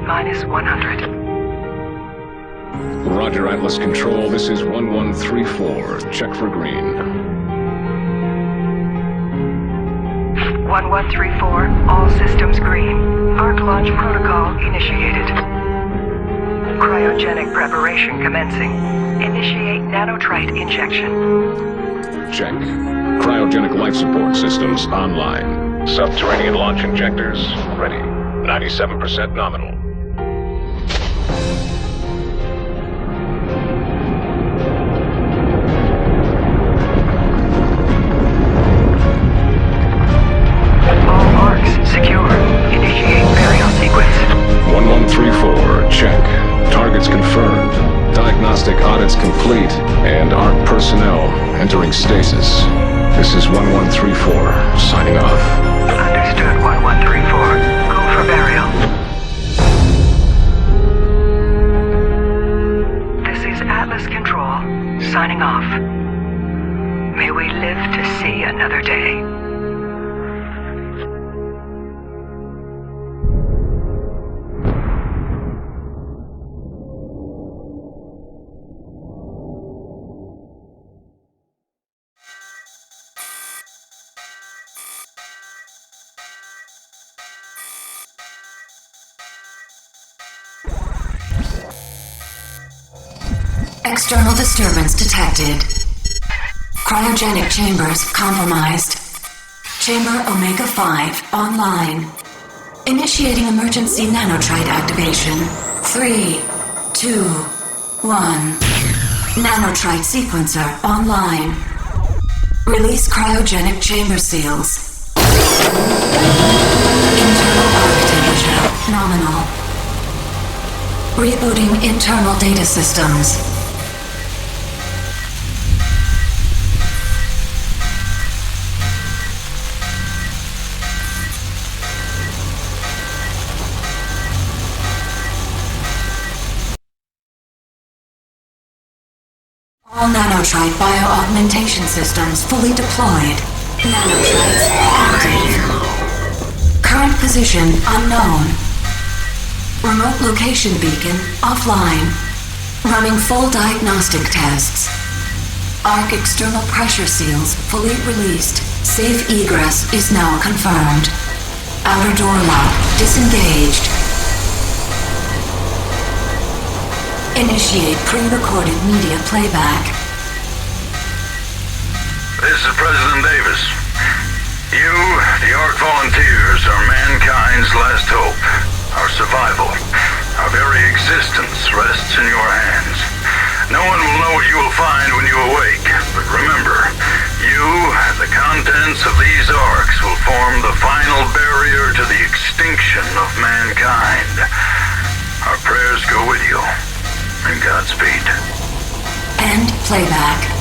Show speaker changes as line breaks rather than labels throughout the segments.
minus 100.
Roger, Atlas Control. This is 1134. Check for green.
1134, all systems green. Arc launch protocol initiated. Cryogenic preparation commencing. Initiate nanotrite injection.
Check. Cryogenic life support systems online. Subterranean launch injectors ready. 97% nominal.
All arcs secure. Initiate burial sequence.
1134, check. Targets confirmed. Diagnostic audits complete. And ARC personnel entering stasis. This is 1134, signing off.
Understood, 1134. Go for burial. This is Atlas Control, signing off. May we live to see another day.
External disturbance detected. Cryogenic chambers compromised. Chamber Omega-5 online. Initiating emergency nanotrite activation. 3, 2, 1. Nanotrite sequencer online. Release cryogenic chamber seals. Internal arc temperature nominal. Rebooting internal data systems. All nanotrite bio-augmentation systems fully deployed. Nanotrites active. Current position unknown. Remote location beacon offline. Running full diagnostic tests. Arc external pressure seals fully released. Safe egress is now confirmed. Outer door lock disengaged. Initiate pre-recorded media playback.
This is President Davis. You, the Ark Volunteers, are mankind's last hope. Our survival, our very existence rests in your hands. No one will know what you will find when you awake, but remember, you and the contents of these arks will form the final barrier to the extinction of mankind. Our prayers go with you. And Godspeed.
End playback.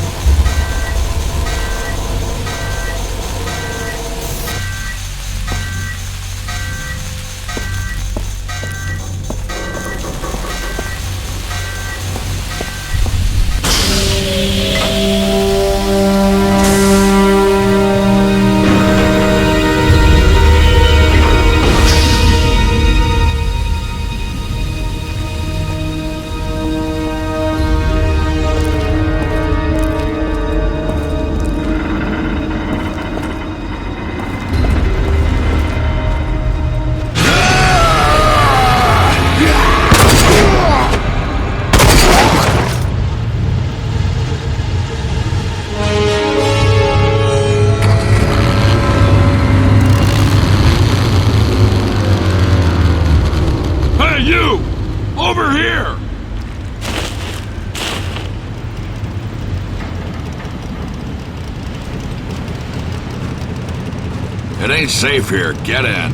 It ain't safe here. Get in.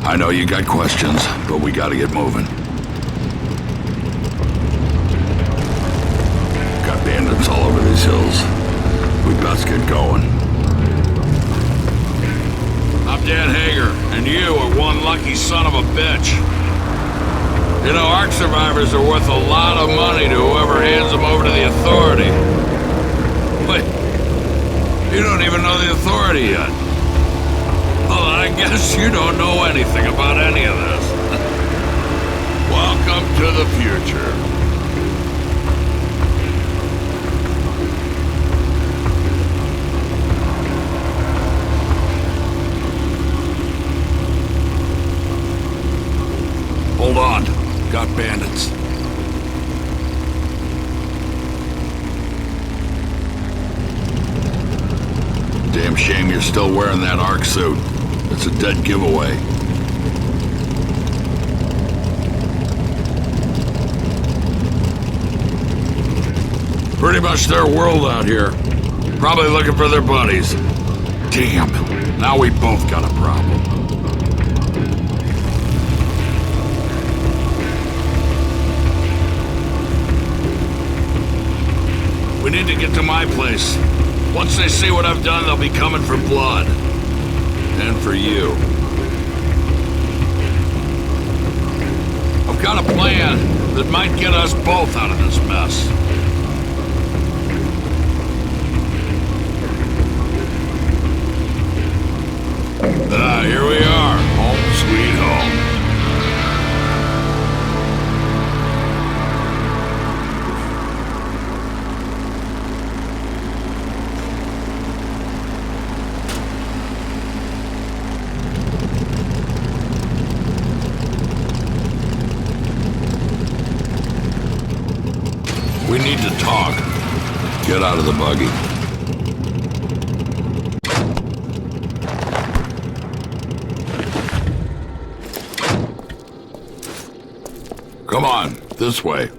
I know you got questions, but we gotta get moving. Got bandits all over these hills. We best get going.
I'm Dan Hager, and you are one lucky son of a bitch. You know, Ark survivors are worth a lot of money to whoever hands them over to the Authority. Wait, you don't even know the Authority yet. Well, I guess you don't know anything about any of this. Welcome to the future. Hold on. Got bandits. Damn shame you're still wearing that ARC suit. It's a dead giveaway. Pretty much their world out here. Probably looking for their buddies. Damn. Now we both got a problem. We need to get to my place. Once they see what I've done, they'll be coming for blood. And for you. I've got a plan that might get us both out of this mess. Here we are. Home sweet home. We need to talk. Get out of the buggy. Come on, this way.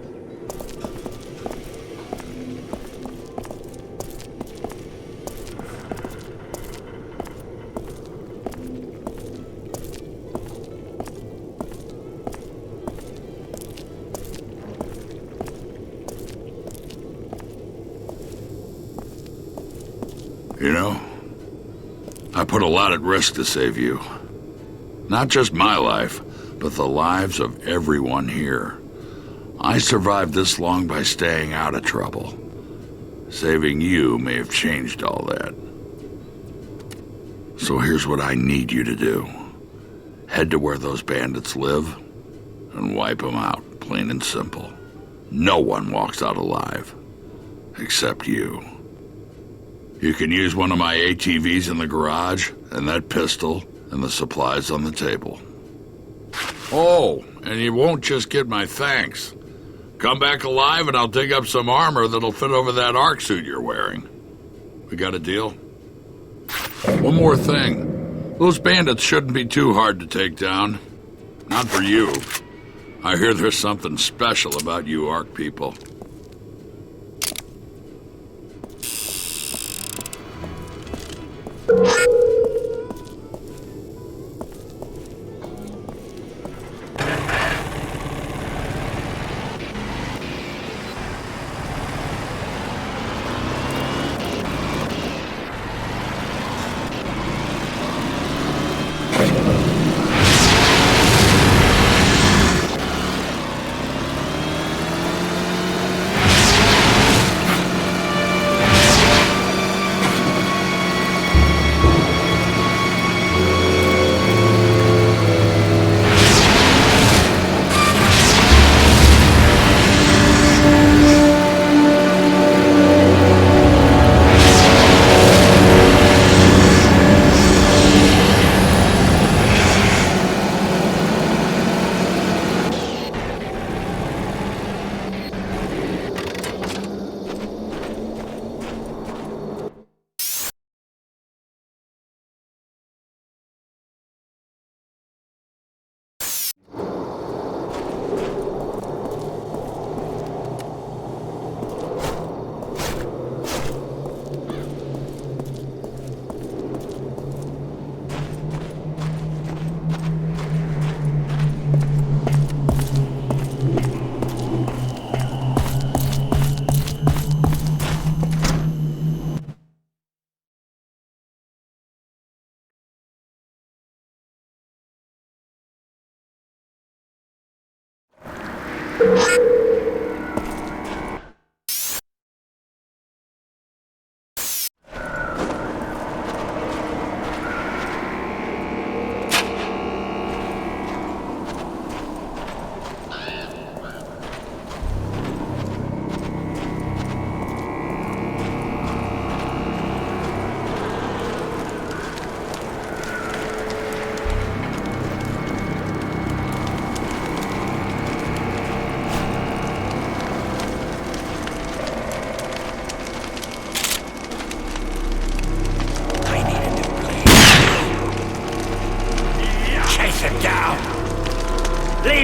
You know, I put a lot at risk to save you. Not just my life, but the lives of everyone here. I survived this long by staying out of trouble. Saving you may have changed all that. So here's what I need you to do. Head to where those bandits live and wipe them out, plain and simple. No one walks out alive. Except you. You can use one of my ATVs in the garage, and that pistol, and the supplies on the table. Oh, and you won't just get my thanks. Come back alive and I'll dig up some armor that'll fit over that ARC suit you're wearing. We got a deal? One more thing. Those bandits shouldn't be too hard to take down. Not for you. I hear there's something special about you ARC people.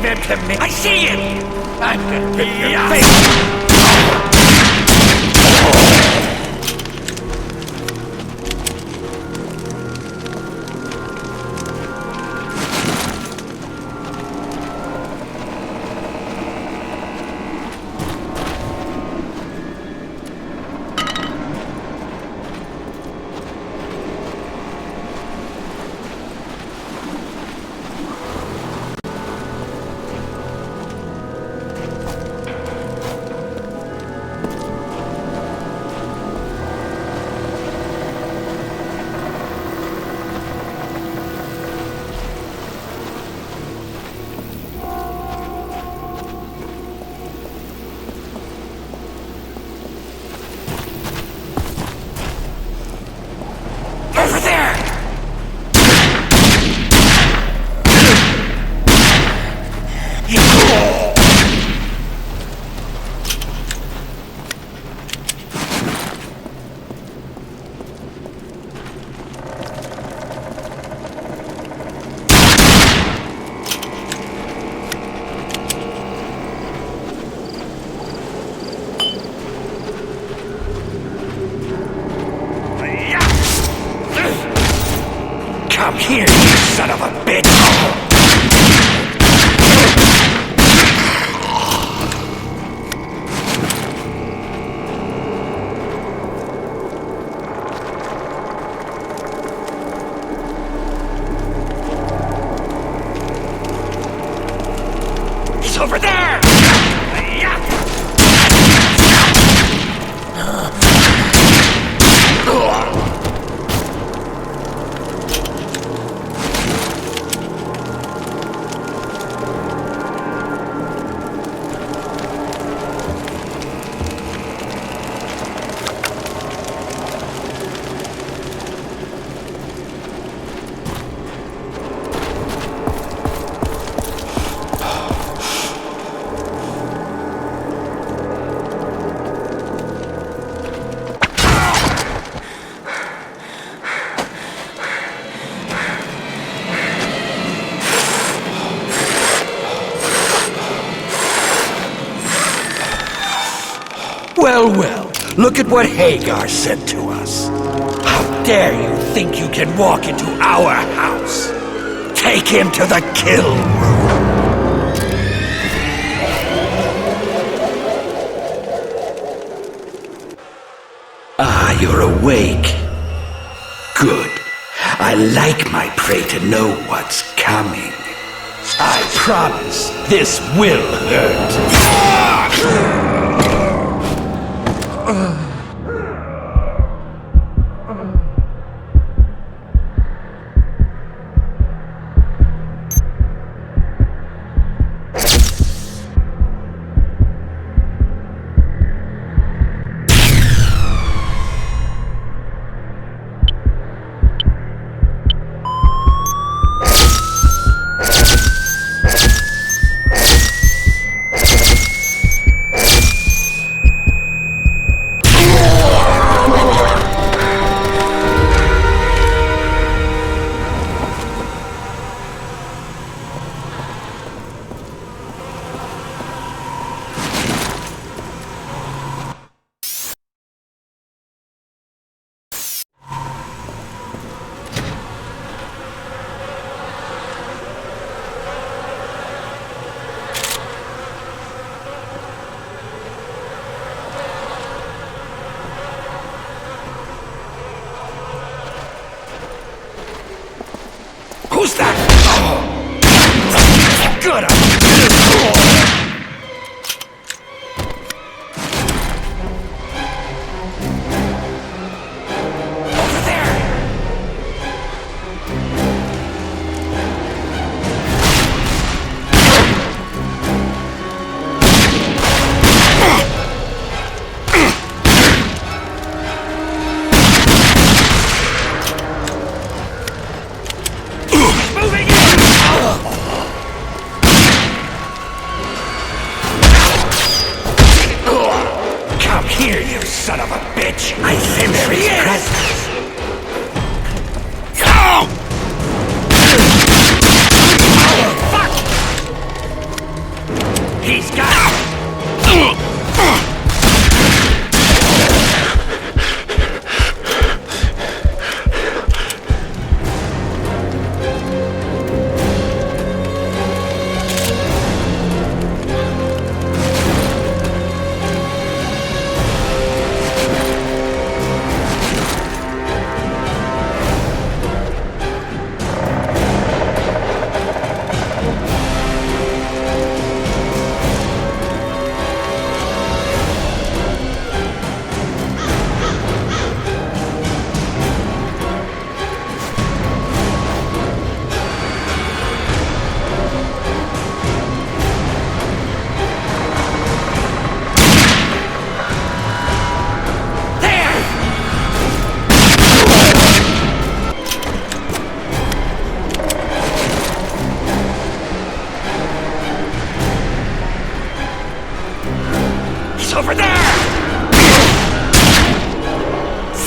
him to me. I see him! I'm gonna rip your face! Over there! Come here, you son of a bitch! He's over there! Well, well, look at what Hagar said to us. How dare you think you can walk into our house? Take him to the kill room. Ah, you're awake. Good. I like my prey to know what's coming. I promise this will hurt. Who's that? Oh. Good. Over there. Here, you son of a bitch! I sense his presence! Oh! Fuck!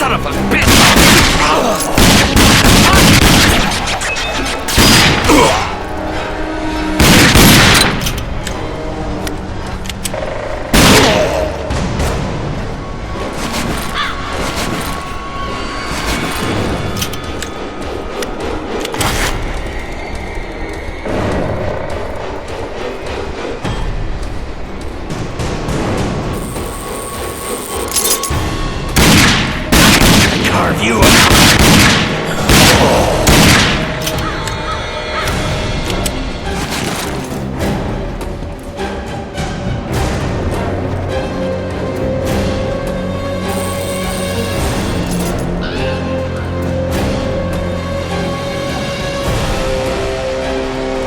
Son of a bitch! Carve you up!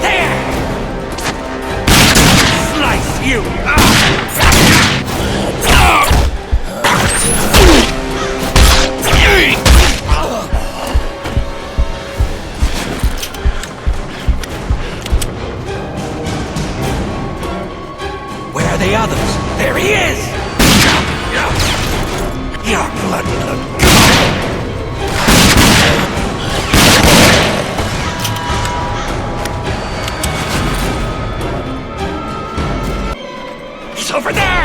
There! Slice you Where are the others? There he is! Your bloody little He's over there!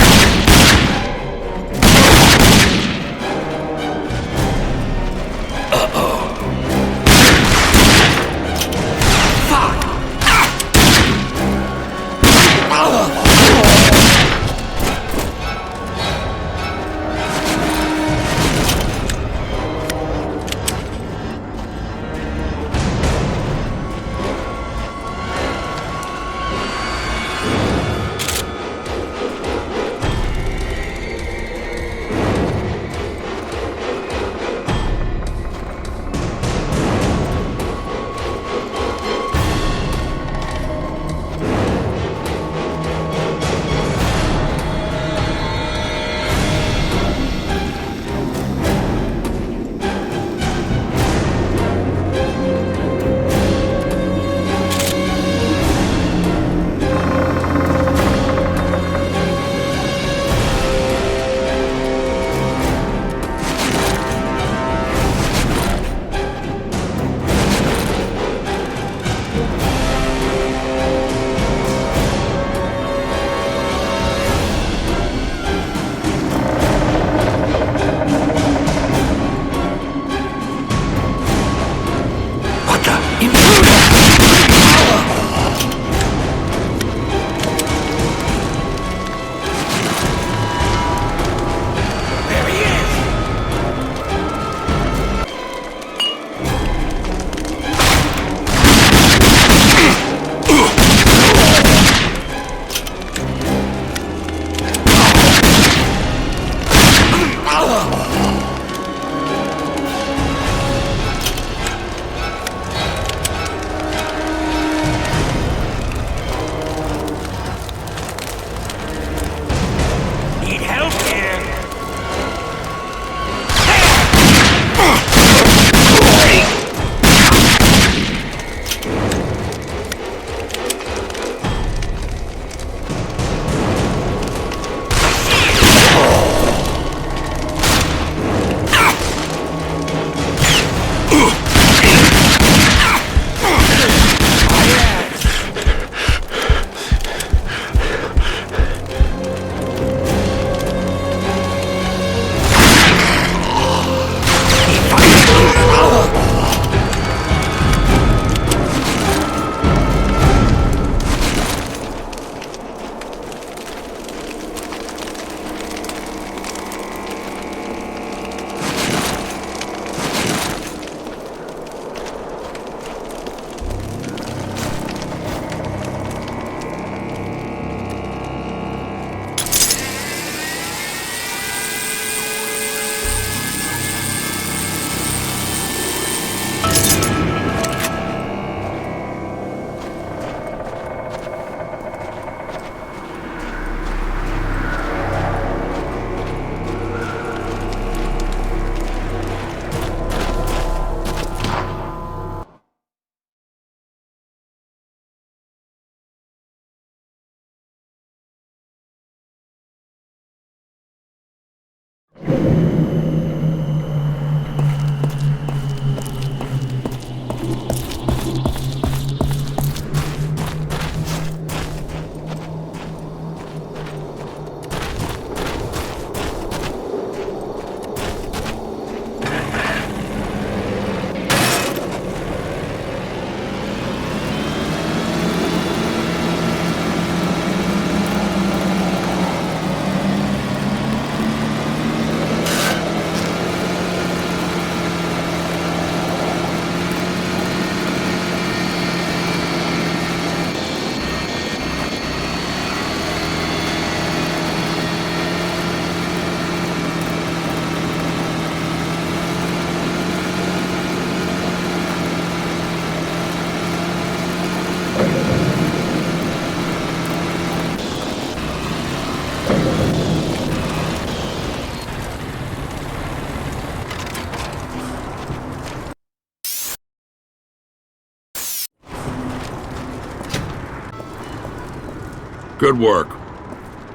Good work.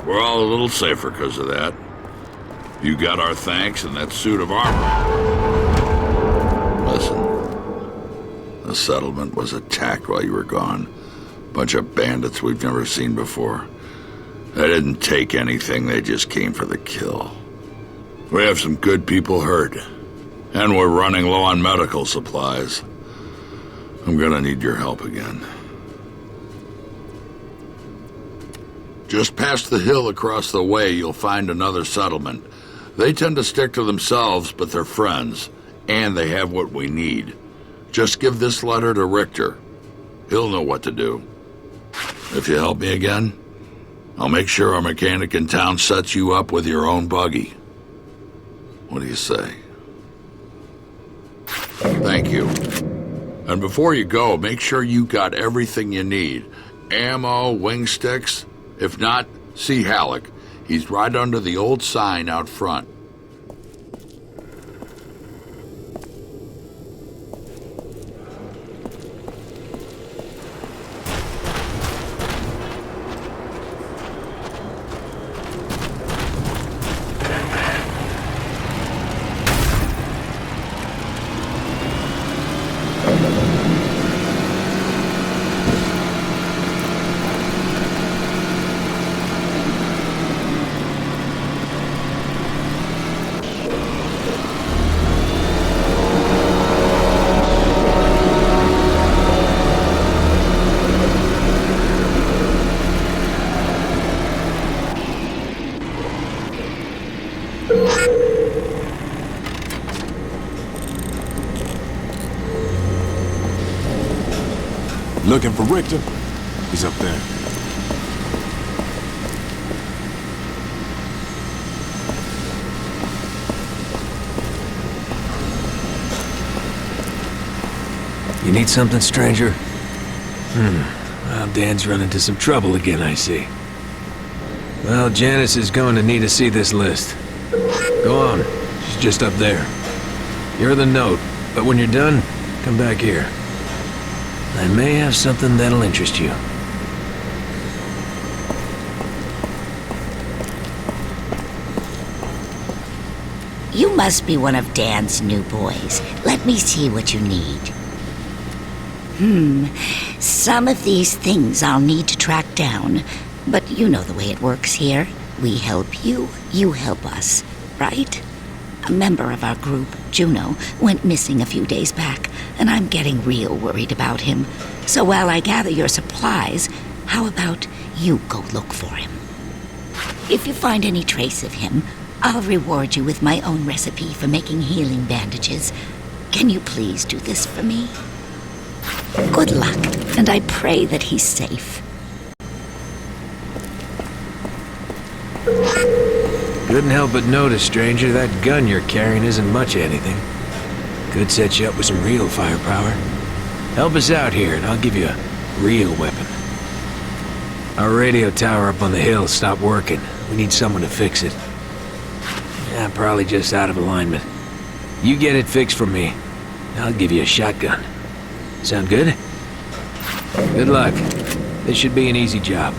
We're all a little safer because of that. You got our thanks and that suit of armor. Listen, the settlement was attacked while you were gone. Bunch of bandits we've never seen before. They didn't take anything, they just came for the kill. We have some good people hurt, and we're running low on medical supplies. I'm gonna need your help again. Just past the hill across the way, you'll find another settlement. They tend to stick to themselves, but they're friends, and they have what we need. Just give this letter to Richter. He'll know what to do. If you help me again, I'll make sure our mechanic in town sets you up with your own buggy. What do you say? Thank you. And before you go, make sure you got everything you need. Ammo, wing sticks. If not, see Halleck. He's right under the old sign out front.
Looking for Richter? He's up there.
You need something, stranger? Well, Dan's run into some trouble again, I see. Well, Janice is going to need to see this list. Go on. She's just up there. You're the note, but when you're done, come back here. I may have something that'll interest you.
You must be one of Dan's new boys. Let me see what you need. Some of these things I'll need to track down. But you know the way it works here. We help you, you help us, right? A member of our group, Juno, went missing a few days back, and I'm getting real worried about him. So while I gather your supplies, how about you go look for him? If you find any trace of him, I'll reward you with my own recipe for making healing bandages. Can you please do this for me? Good luck, and I pray that he's safe.
Couldn't help but notice, stranger, that gun you're carrying isn't much of anything. Could set you up with some real firepower. Help us out here, and I'll give you a real weapon. Our radio tower up on the hill stopped working. We need someone to fix it. Yeah, probably just out of alignment. You get it fixed for me. I'll give you a shotgun. Sound good? Good luck. This should be an easy job.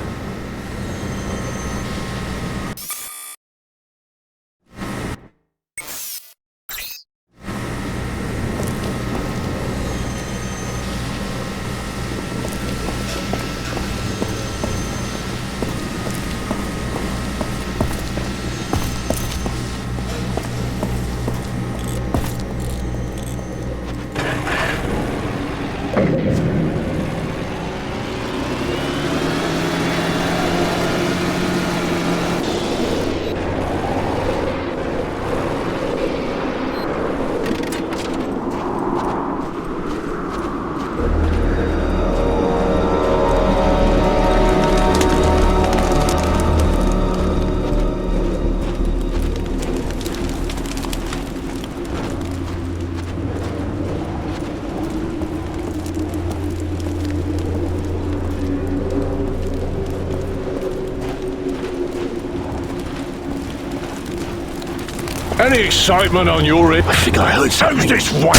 Any excitement on your end?
I think I heard something.
This way!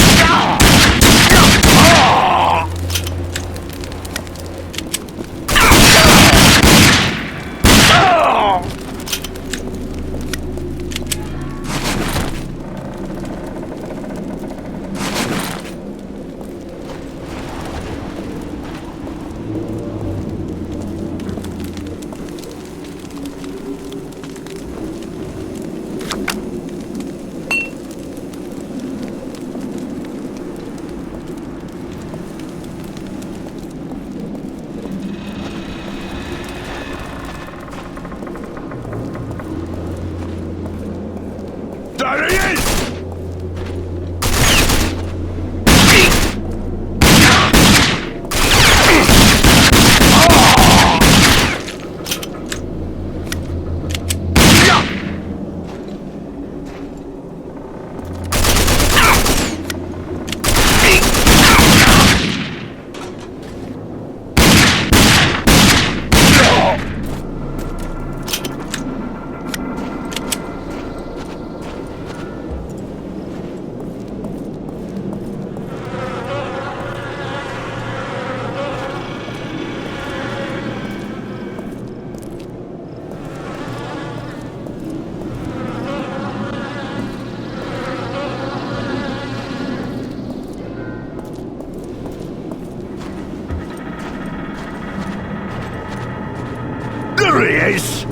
There he is! There he is!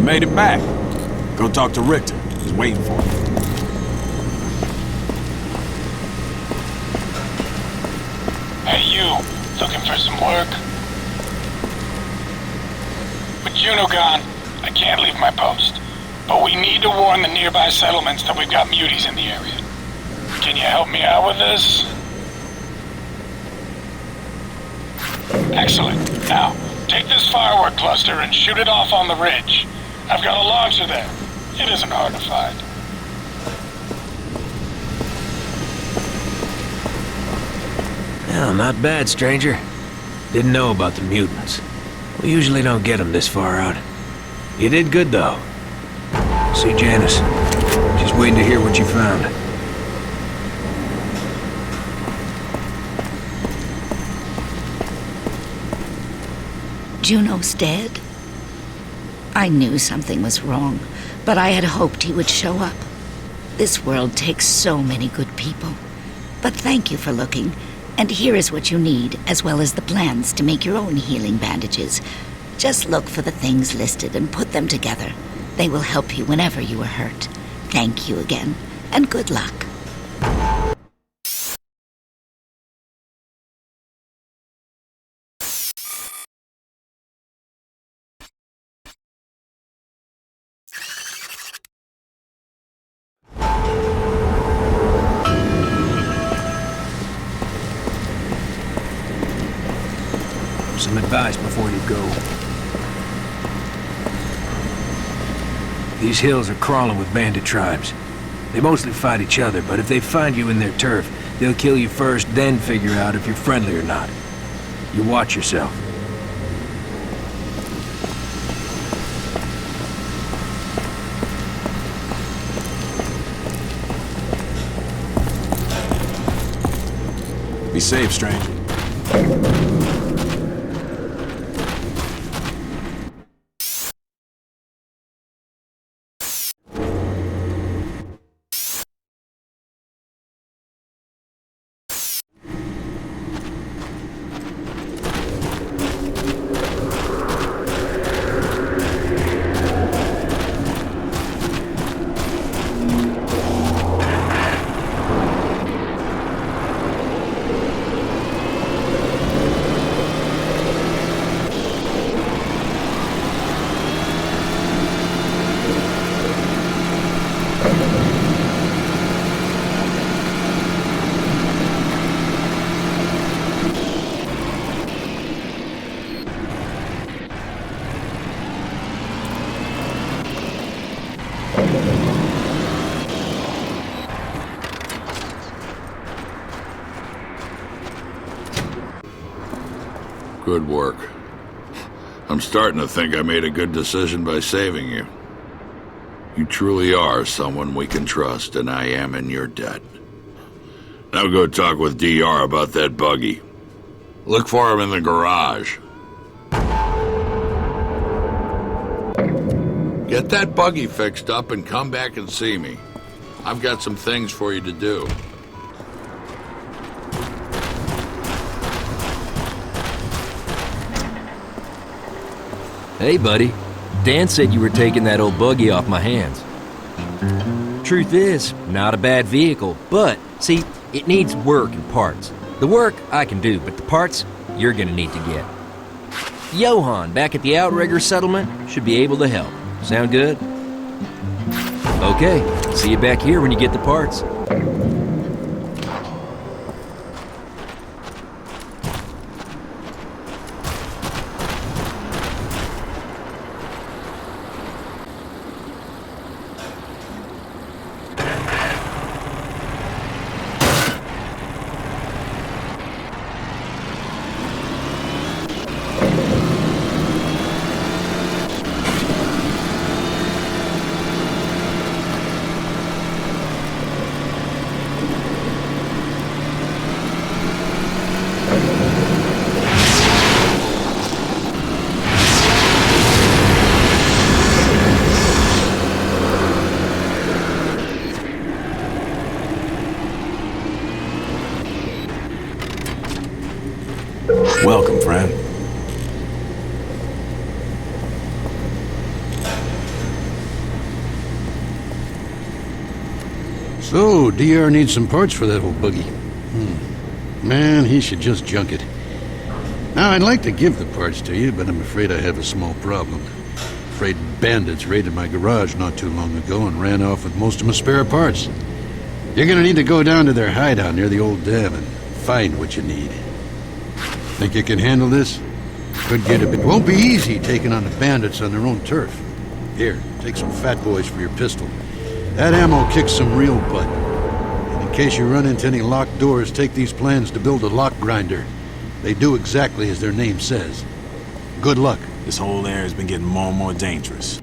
Made it back. Go talk to Richter. He's waiting for you.
Hey, you. Looking for some work? With Juno gone, I can't leave my post. But we need to warn the nearby settlements that we've got muties in the area. Can you help me out with this? Excellent. Now, take this firework cluster and shoot it off on the ridge. I've got a launcher there. It isn't hard to find.
Well, not bad, stranger. Didn't know about the mutants. We usually don't get them this far out. You did good, though. See Janice. She's waiting to hear what you found.
Juno's dead? I knew something was wrong, but I had hoped he would show up. This world takes so many good people. But thank you for looking, and here is what you need, as well as the plans to make your own healing bandages. Just look for the things listed and put them together. They will help you whenever you are hurt. Thank you again. and good luck.
Some advice before you go. These hills are crawling with bandit tribes. They mostly fight each other, but if they find you in their turf, they'll kill you first, then figure out if you're friendly or not. You watch yourself.
Be safe, stranger.
Good work. I'm starting to think I made a good decision by saving you. You truly are someone we can trust, and I am in your debt. Now go talk with DR about that buggy. Look for him in the garage. Get that buggy fixed up and come back and see me. I've got some things for you to do.
Hey, buddy. Dan said you were taking that old buggy off my hands. Truth is, not a bad vehicle, but, see, it needs work and parts. The work I can do, but the parts you're gonna need to get. Johan, back at the Outrigger settlement, should be able to help. Sound good? Okay, see you back here when you get the parts.
Welcome, friend.
So, DR needs some parts for that old buggy. Man, he should just junk it. Now, I'd like to give the parts to you, but I'm afraid I have a small problem. Afraid bandits raided my garage not too long ago and ran off with most of my spare parts. You're gonna need to go down to their hideout near the old dam and find what you need. Think you can handle this? Could get a bit. Won't be easy taking on the bandits on their own turf. Here, take some fat boys for your pistol. That ammo kicks some real butt. And in case you run into any locked doors, take these plans to build a lock grinder. They do exactly as their name says. Good luck.
This whole area has been getting more and more dangerous.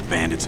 Bandits.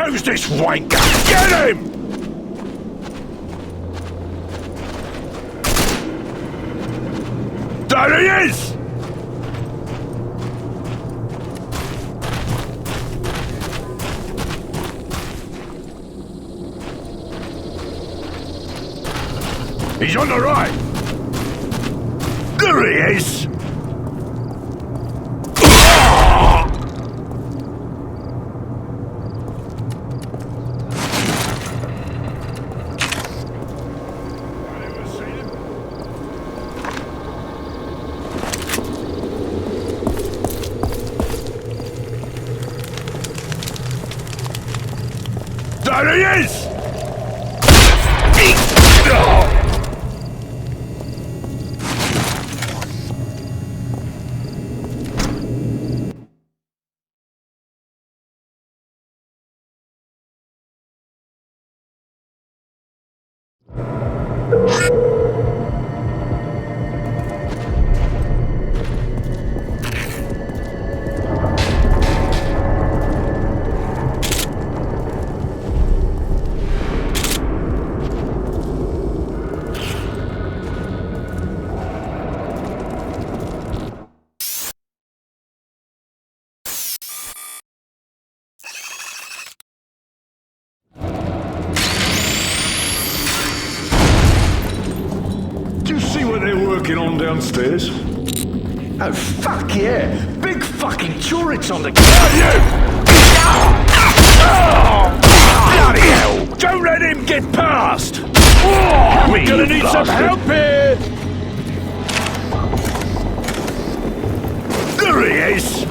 Who's this wanker? Get him! There he is! He's on the right! There he is! There he is!
On downstairs?
Oh, fuck yeah! Big fucking turrets on the... Bloody hell! Don't let him get past! We're gonna need some help here! There he is!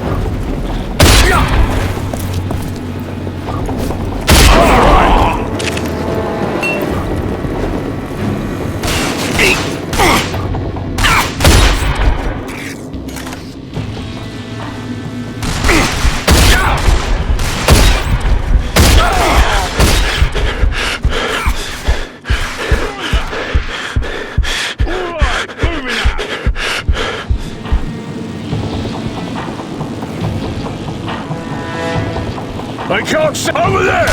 I can't see over there!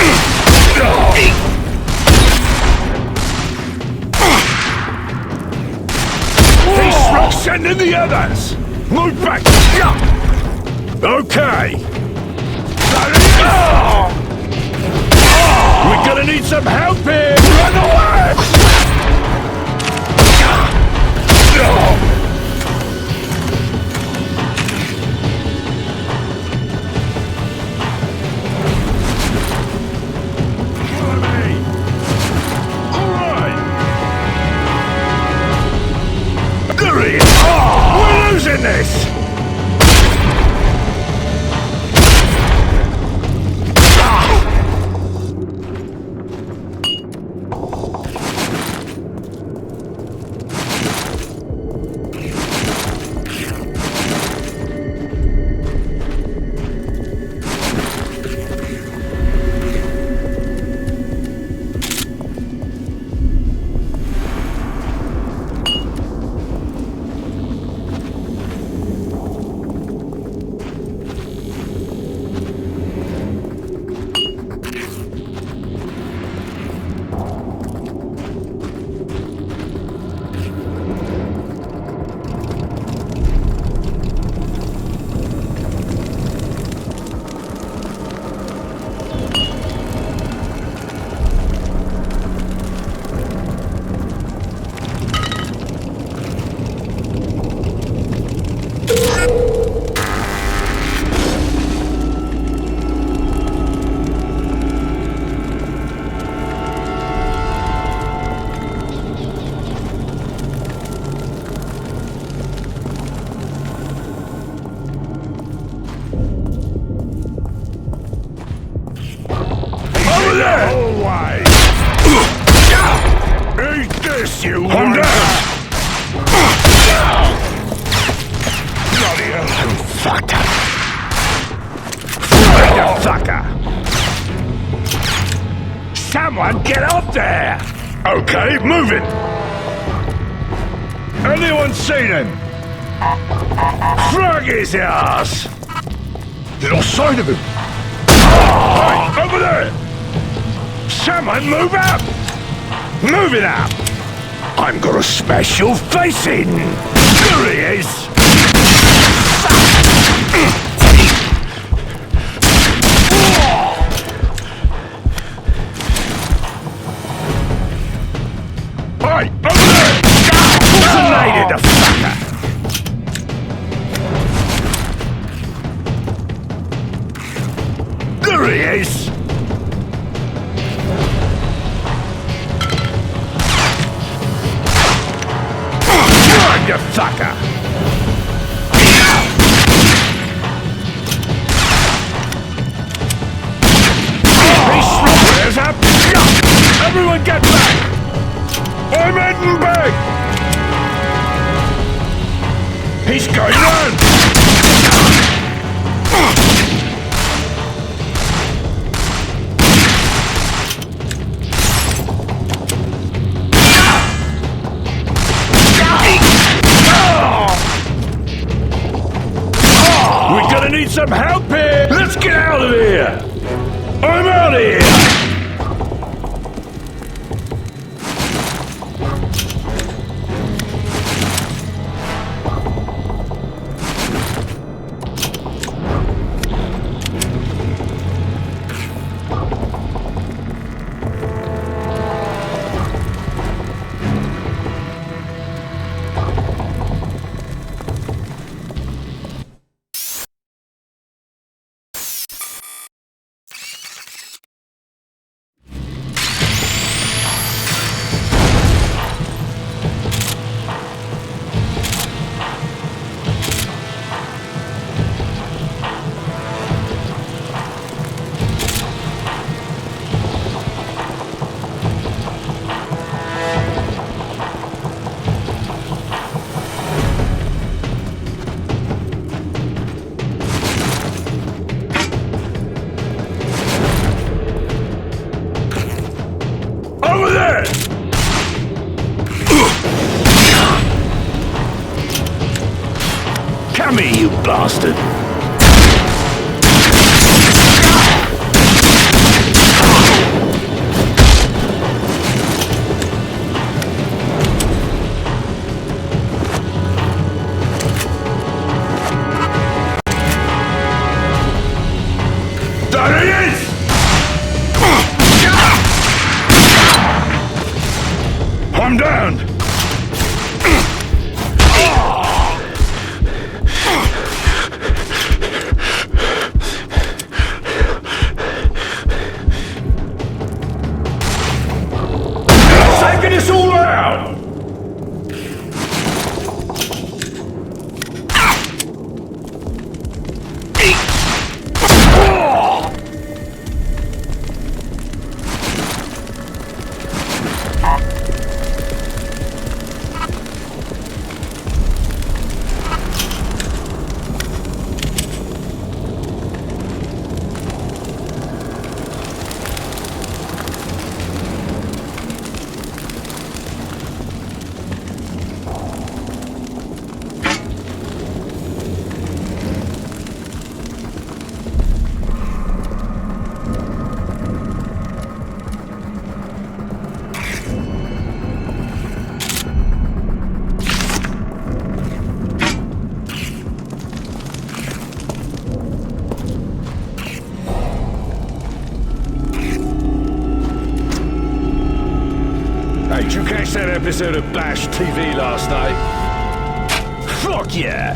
He's struck sending the others! Move back! Okay! We're gonna need some help here! Run away! We're losing this! Eat this, you wanker! Bloody hell, you fucker! Fucker! Someone get up there! Okay, move it! Anyone seen him? Frag his ass! They lost sight of him! Hey, over there! Someone move up! Move it up! I'm gonna smash your face in! There he is! Hey, over there! Automated, the fucker! There he is! You fucker! He's up! Everyone get back! I'm heading back! He's going on! We're gonna need some help here! Let's get out of here! I'm out of here! Over there! Come here, you bastard! There he is! I'm down! Taking us all out! Hey, did you catch that episode of Bash TV last night? Fuck yeah!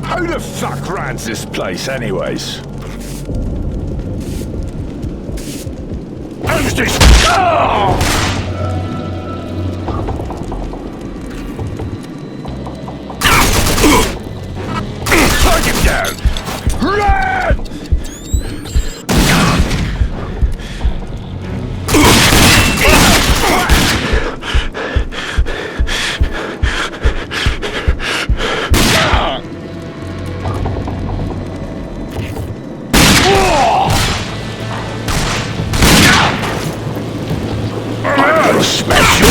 Who the fuck runs this place anyways? Who's this? Oh! Take him down! Run! Smash you!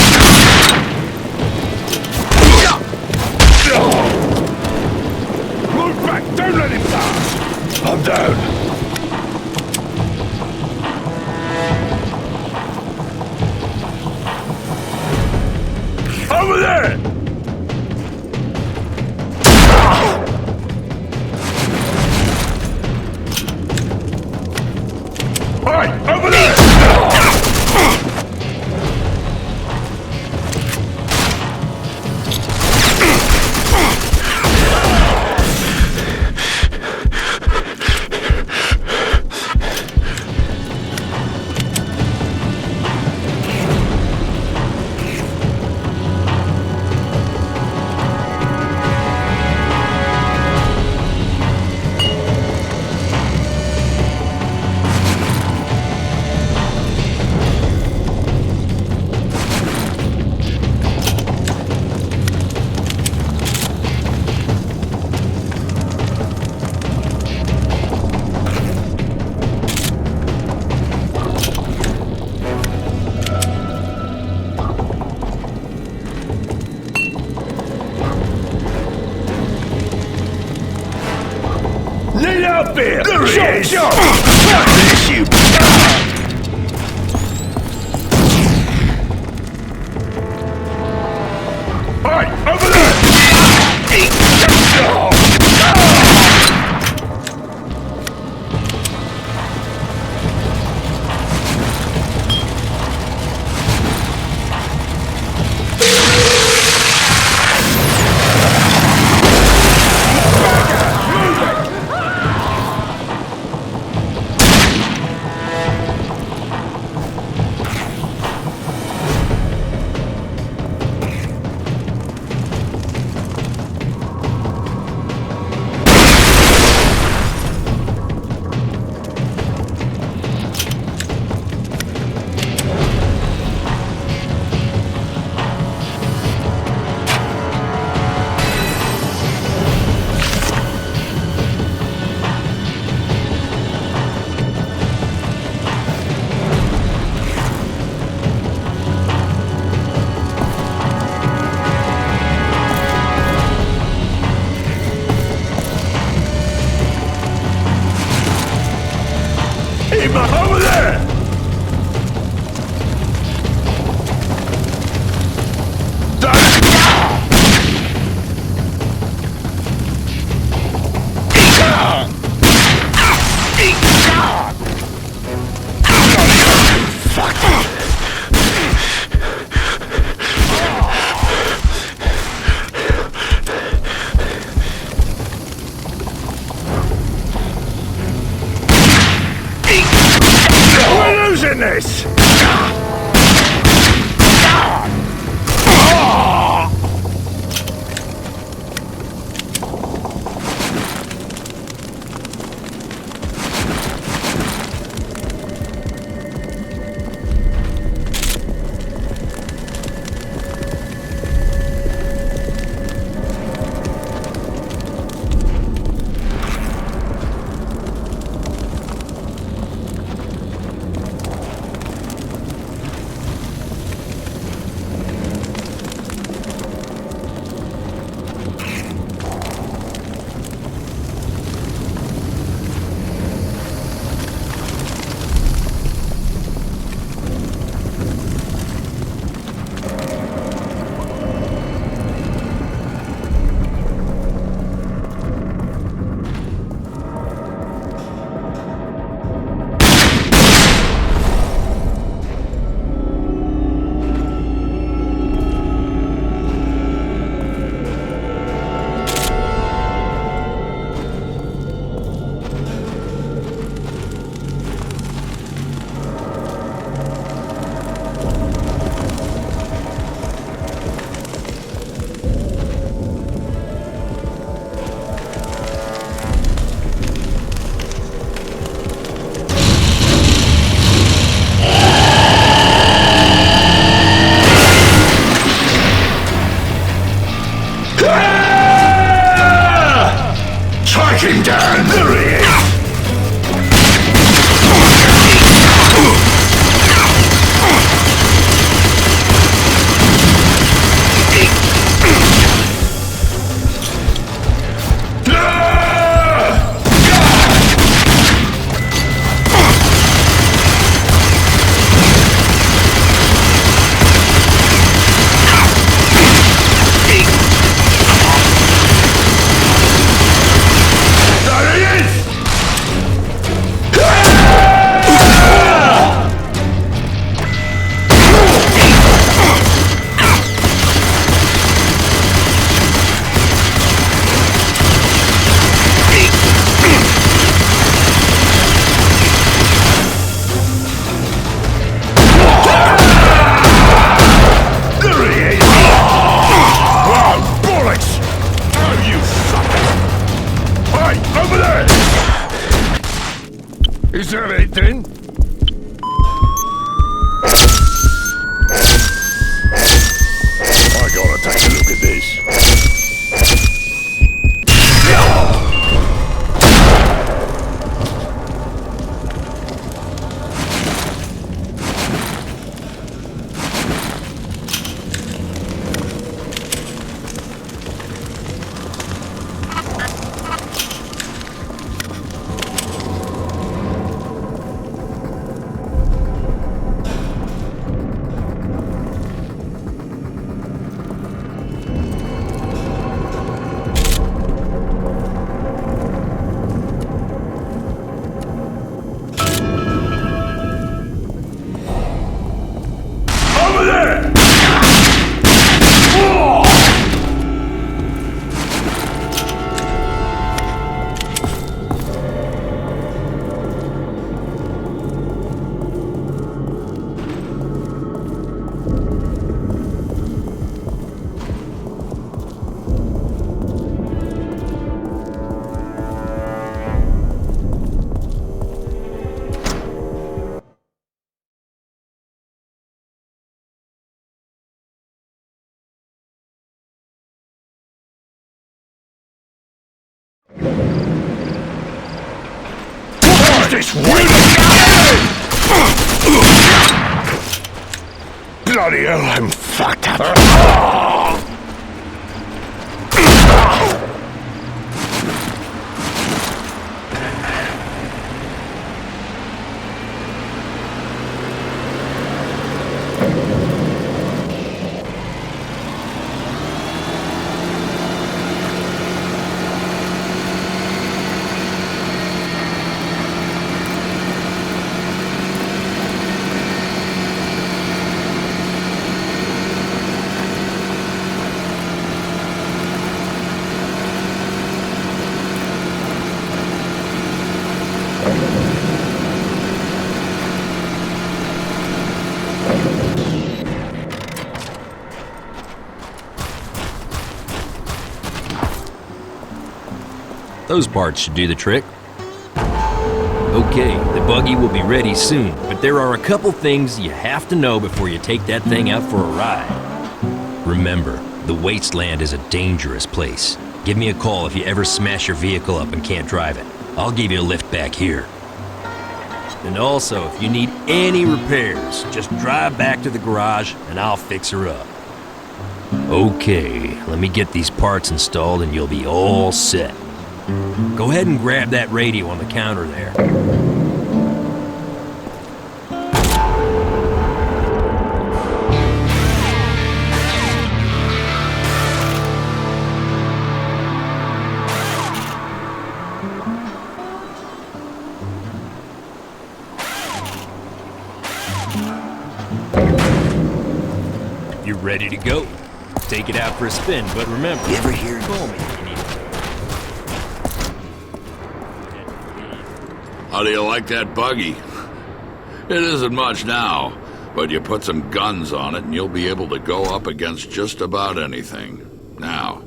Move back! Don't let him pass! I'm down! up here! There he is! Jump! Fuck this, you... Hey, over there! Over there! We're losing this! Track him down! There he is! Is there anything? I gotta take a look at this. This way! Bloody hell, I'm fucked up.
Those parts should do the trick. Okay, the buggy will be ready soon, but there are a couple things you have to know before you take that thing out for a ride. Remember, the wasteland is a dangerous place. Give me a call if you ever smash your vehicle up and can't drive it. I'll give you a lift back here. And also, if you need any repairs, just drive back to the garage and I'll fix her up. Okay, let me get these parts installed and you'll be all set. Go ahead and grab that radio on the counter there. You're ready to go. Take it out for a spin, but remember,
You ever hear
call me if you need it.
How do you like that buggy? It isn't much now, but you put some guns on it and you'll be able to go up against just about anything. Now,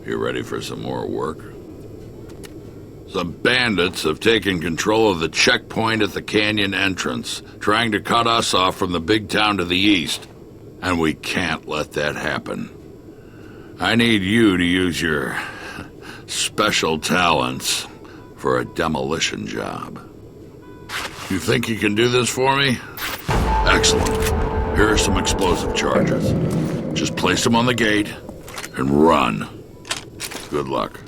you ready for some more work? Some bandits have taken control of the checkpoint at the canyon entrance, trying to cut us off from the big town to the east. And we can't let that happen. I need you to use your special talents for a demolition job. You think you can do this for me? Excellent. Here are some explosive charges. Just place them on the gate and run. Good luck.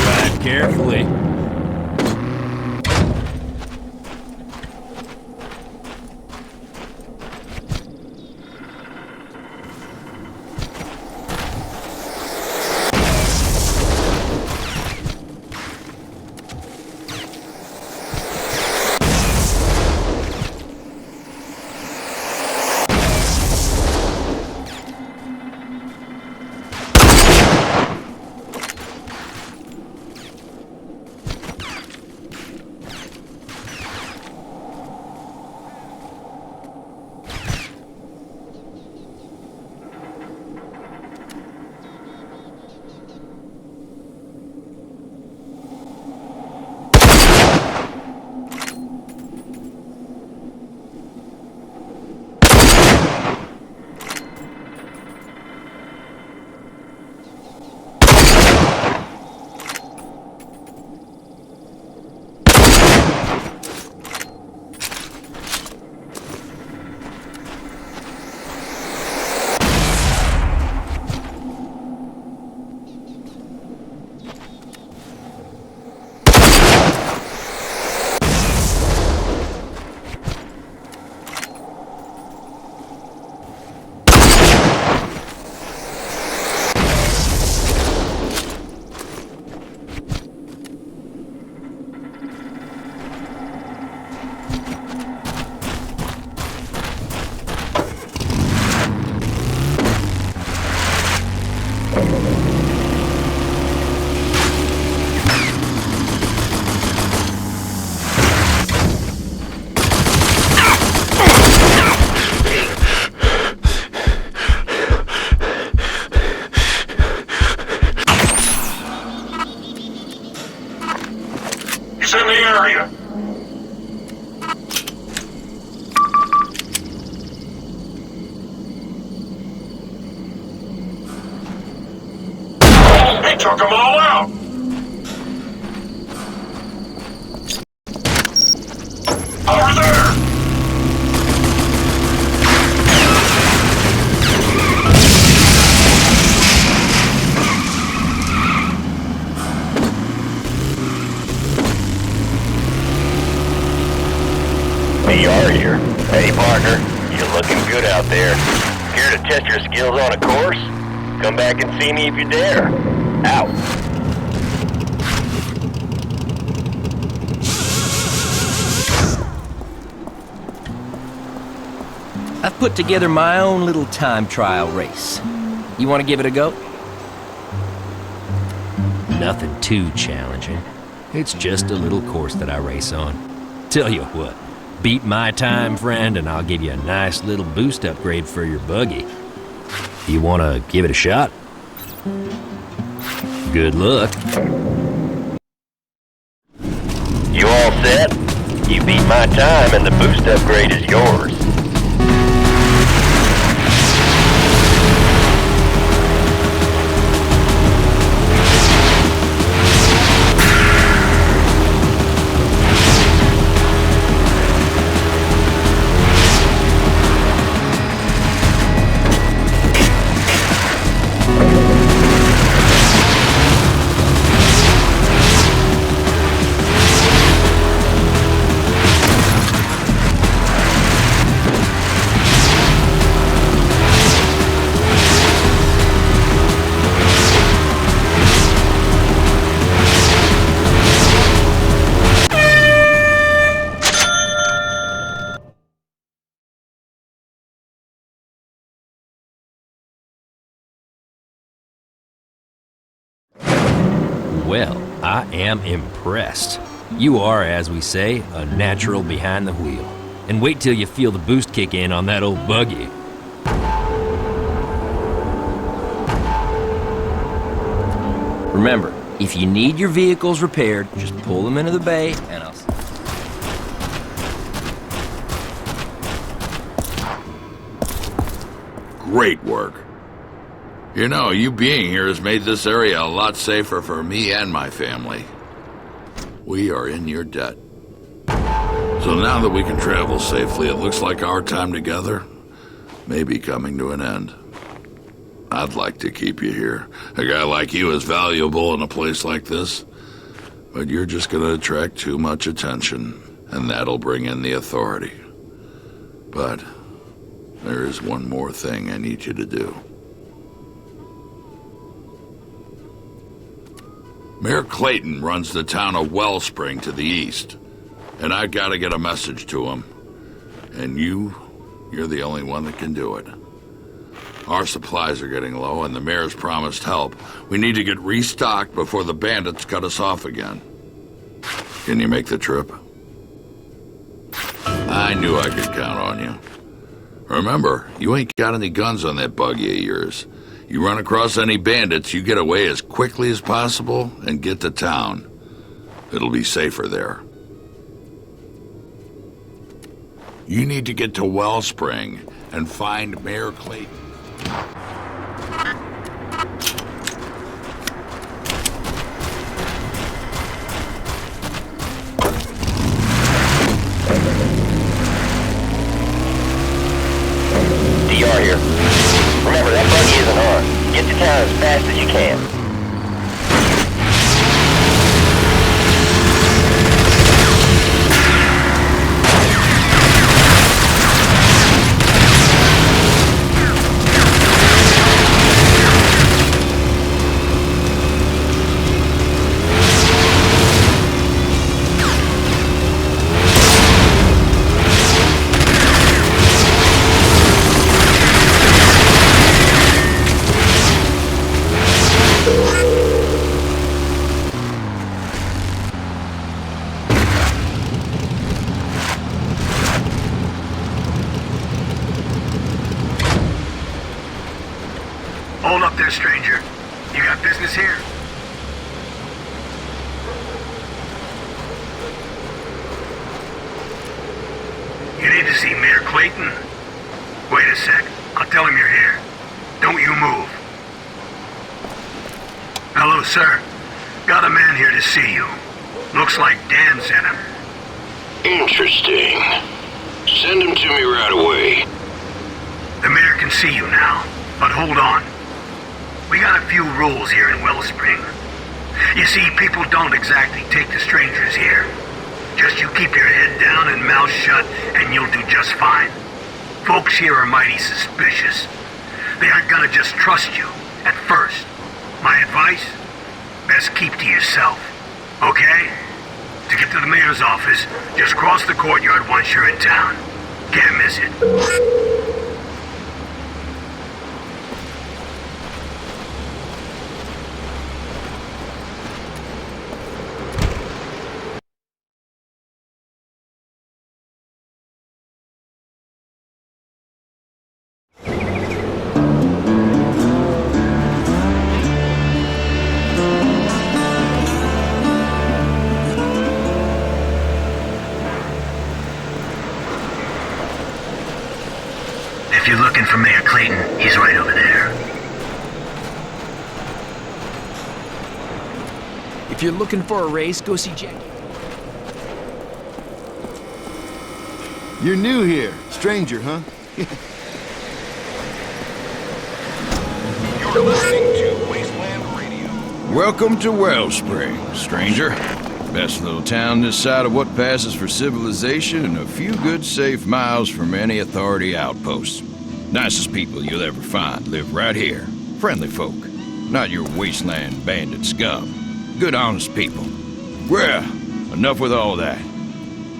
Drive carefully.
He's in the area. took them all out! Over there!
PR here. Hey, partner. You're looking good out there. Here to test your skills on a course? Come back and see me if you dare. Out.
I've put together my own little time trial race. You want to give it a go? Nothing too challenging. It's just a little course that I race on. Tell you what, beat my time, friend, and I'll give you a nice little boost upgrade for your buggy. You want to give it a shot? Good luck.
You all set? You beat my time and the boost upgrade is yours.
Well, I am impressed. You are, as we say, a natural behind the wheel. And wait till you feel the boost kick in on that old buggy. Remember, if you need your vehicles repaired, just pull them into the bay and I'll...
Great work. You know, you being here has made this area a lot safer for me and my family. We are in your debt. So now that we can travel safely, it looks like our time together may be coming to an end. I'd like to keep you here. A guy like you is valuable in a place like this, but you're just gonna attract too much attention, and that'll bring in the authority. But there is one more thing I need you to do. Mayor Clayton runs the town of Wellspring to the east, and I've got to get a message to him. And you're the only one that can do it. Our supplies are getting low, and the mayor's promised help. We need to get restocked before the bandits cut us off again. Can you make the trip? I knew I could count on you. Remember, you ain't got any guns on that buggy of yours. You run across any bandits, you get away as quickly as possible and get to town. It'll be safer there. You need to get to Wellspring and find Mayor Clayton.
DR here. Remember, that buggy isn't on. Get to town as fast as you can.
Hold up there, stranger. You got business here? You need to see Mayor Clayton? Wait a sec. I'll tell him you're here. Don't you move.
Hello, sir. Got a man here to see you. Looks like Dan sent him.
Interesting. Send him to me right away.
The mayor can see you now, but hold on. We got a few rules here in Wellspring. You see, people don't exactly take to strangers here. Just you keep your head down and mouth shut, and you'll do just fine. Folks here are mighty suspicious. They aren't gonna just trust you, at first. My advice? Best keep to yourself, okay? To get to the mayor's office, just cross the courtyard once you're in town. Can't miss it. If you're looking for Mayor Clayton, he's right over there.
If you're looking for a raise, go see Jackie.
You're new here. Stranger, huh?
You're listening to Wasteland Radio.
Welcome to Wellspring, stranger. Best little town this side of what passes for civilization and a few good safe miles from any authority outposts. Nicest people you'll ever find live right here. Friendly folk. Not your wasteland bandit scum. Good honest people. Well, enough with all that.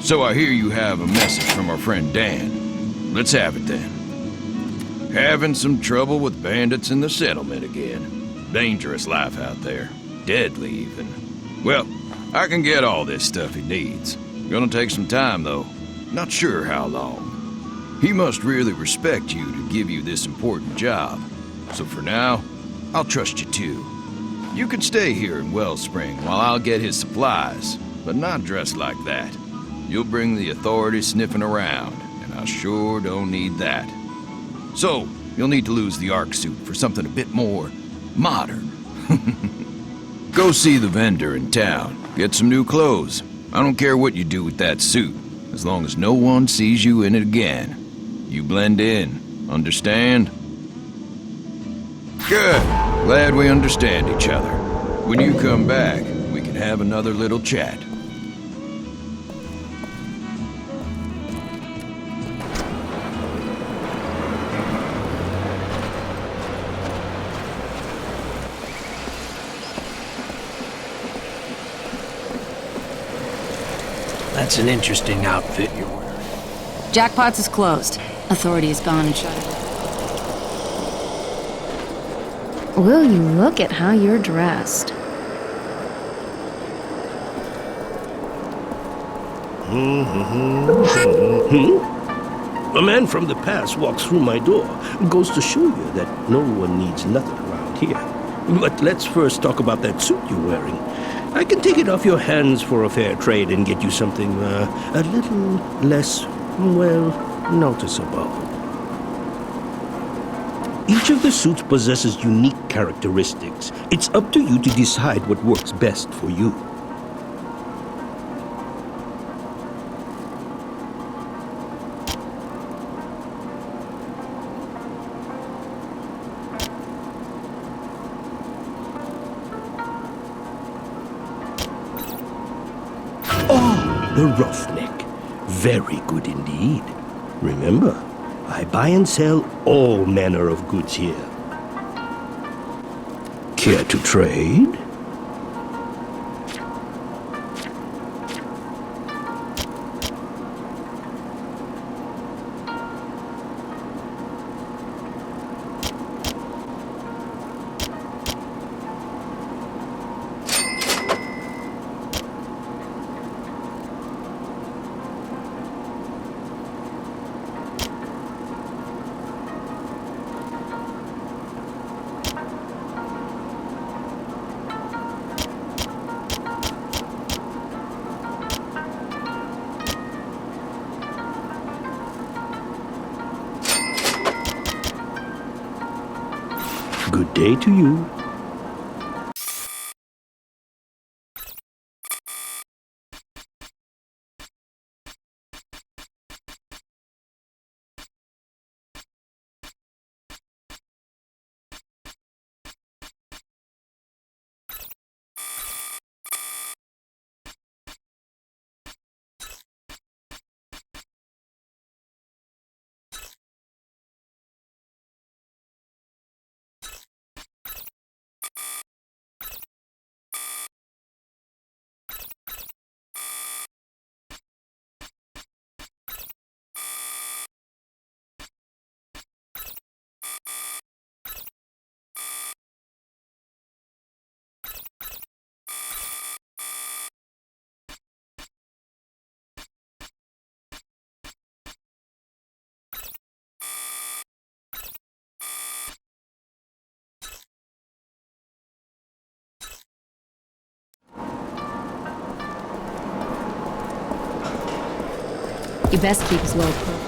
So I hear you have a message from our friend Dan. Let's have it then. Having some trouble with bandits in the settlement again. Dangerous life out there. Deadly even. Well, I can get all this stuff he needs. Gonna take some time though. Not sure how long. He must really respect you to give you this important job. So for now, I'll trust you too. You can stay here in Wellspring while I'll get his supplies, but not dressed like that. You'll bring the authorities sniffing around, and I sure don't need that. So, you'll need to lose the Ark suit for something a bit more modern. Go see the vendor in town. Get some new clothes. I don't care what you do with that suit, as long as no one sees you in it again. You blend in. Understand? Good. Glad we understand each other. When you come back, we can have another little chat.
That's an interesting outfit you're wearing.
Jackpot's is closed. Authority is gone and shut it.
Will you look at how you're dressed?
A man from the past walks through my door. Goes to show you that no one needs nothing around here. But let's first talk about that suit you're wearing. I can take it off your hands for a fair trade and get you something a little less, well, noticeable. Each of the suits possesses unique characteristics. It's up to you to decide what works best for you. Oh, the roughneck. Very good indeed. Remember, I buy and sell all manner of goods here. Care to trade? Good day to you.
You best keep his low pro.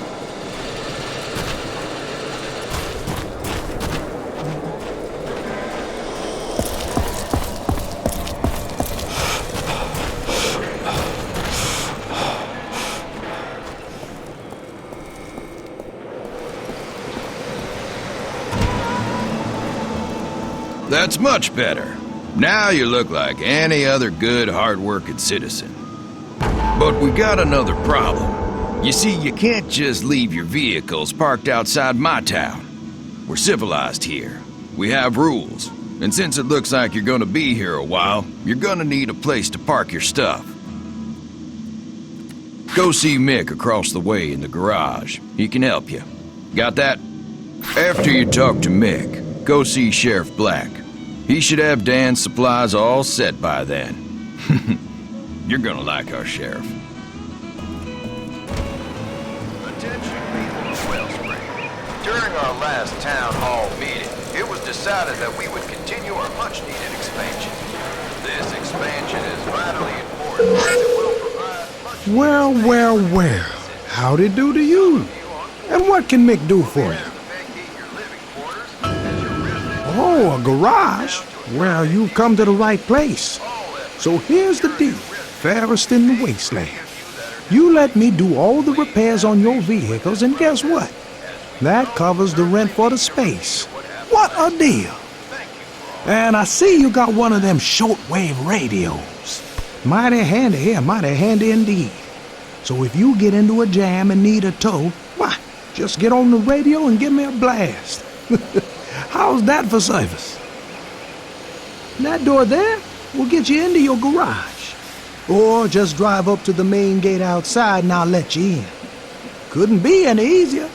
That's much better. Now you look like any other good, hard-working citizen. But we got another problem. You see, you can't just leave your vehicles parked outside my town. We're civilized here. We have rules. And since it looks like you're gonna be here a while, you're gonna need a place to park your stuff. Go see Mick across the way in the garage. He can help you. Got that? After you talk to Mick, go see Sheriff Black. He should have Dan's supplies all set by then. You're gonna like our sheriff.
Attention people of Wellspring. During our last town hall meeting, it was decided that we would continue our much-needed expansion. This expansion is vitally important as it will provide much...
Well. How'd it do to you? And what can Mick do for you? Oh, a garage? Well, you've come to the right place. So here's the deal, fairest in the wasteland. You let me do all the repairs on your vehicles, and guess what? That covers the rent for the space. What a deal! And I see you got one of them shortwave radios. Mighty handy here, mighty handy indeed. So if you get into a jam and need a tow, why, just get on the radio and give me a blast. How's that for service? That door there will get you into your garage. Or just drive up to the main gate outside and I'll let you in. Couldn't be any easier.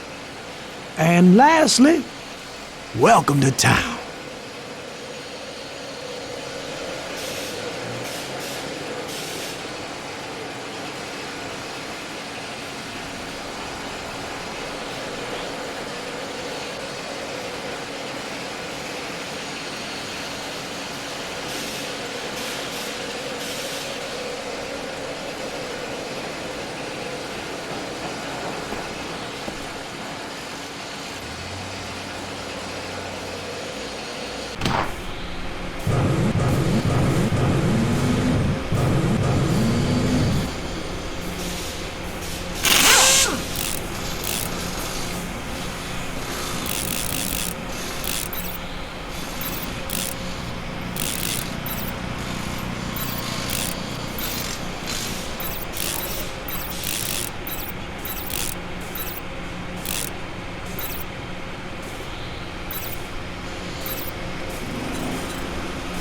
And lastly, welcome to town.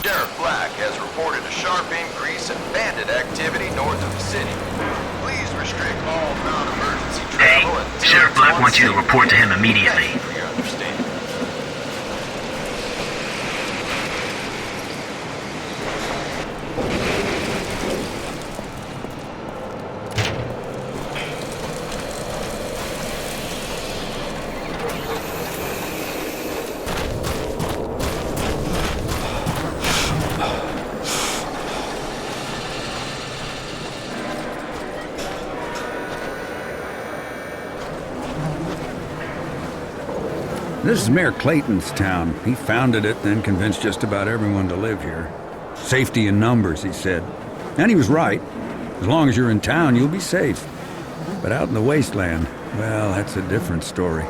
Sheriff Black has reported a sharp increase in bandit activity north of the city. Please restrict all non-emergency travel until...
Sheriff Black wants you to report to him immediately.
For your understanding.
This is Mayor Clayton's town. He founded it, then convinced just about everyone to live here. Safety in numbers, he said. And he was right. As long as you're in town, you'll be safe. But out in the wasteland, well, that's a different story.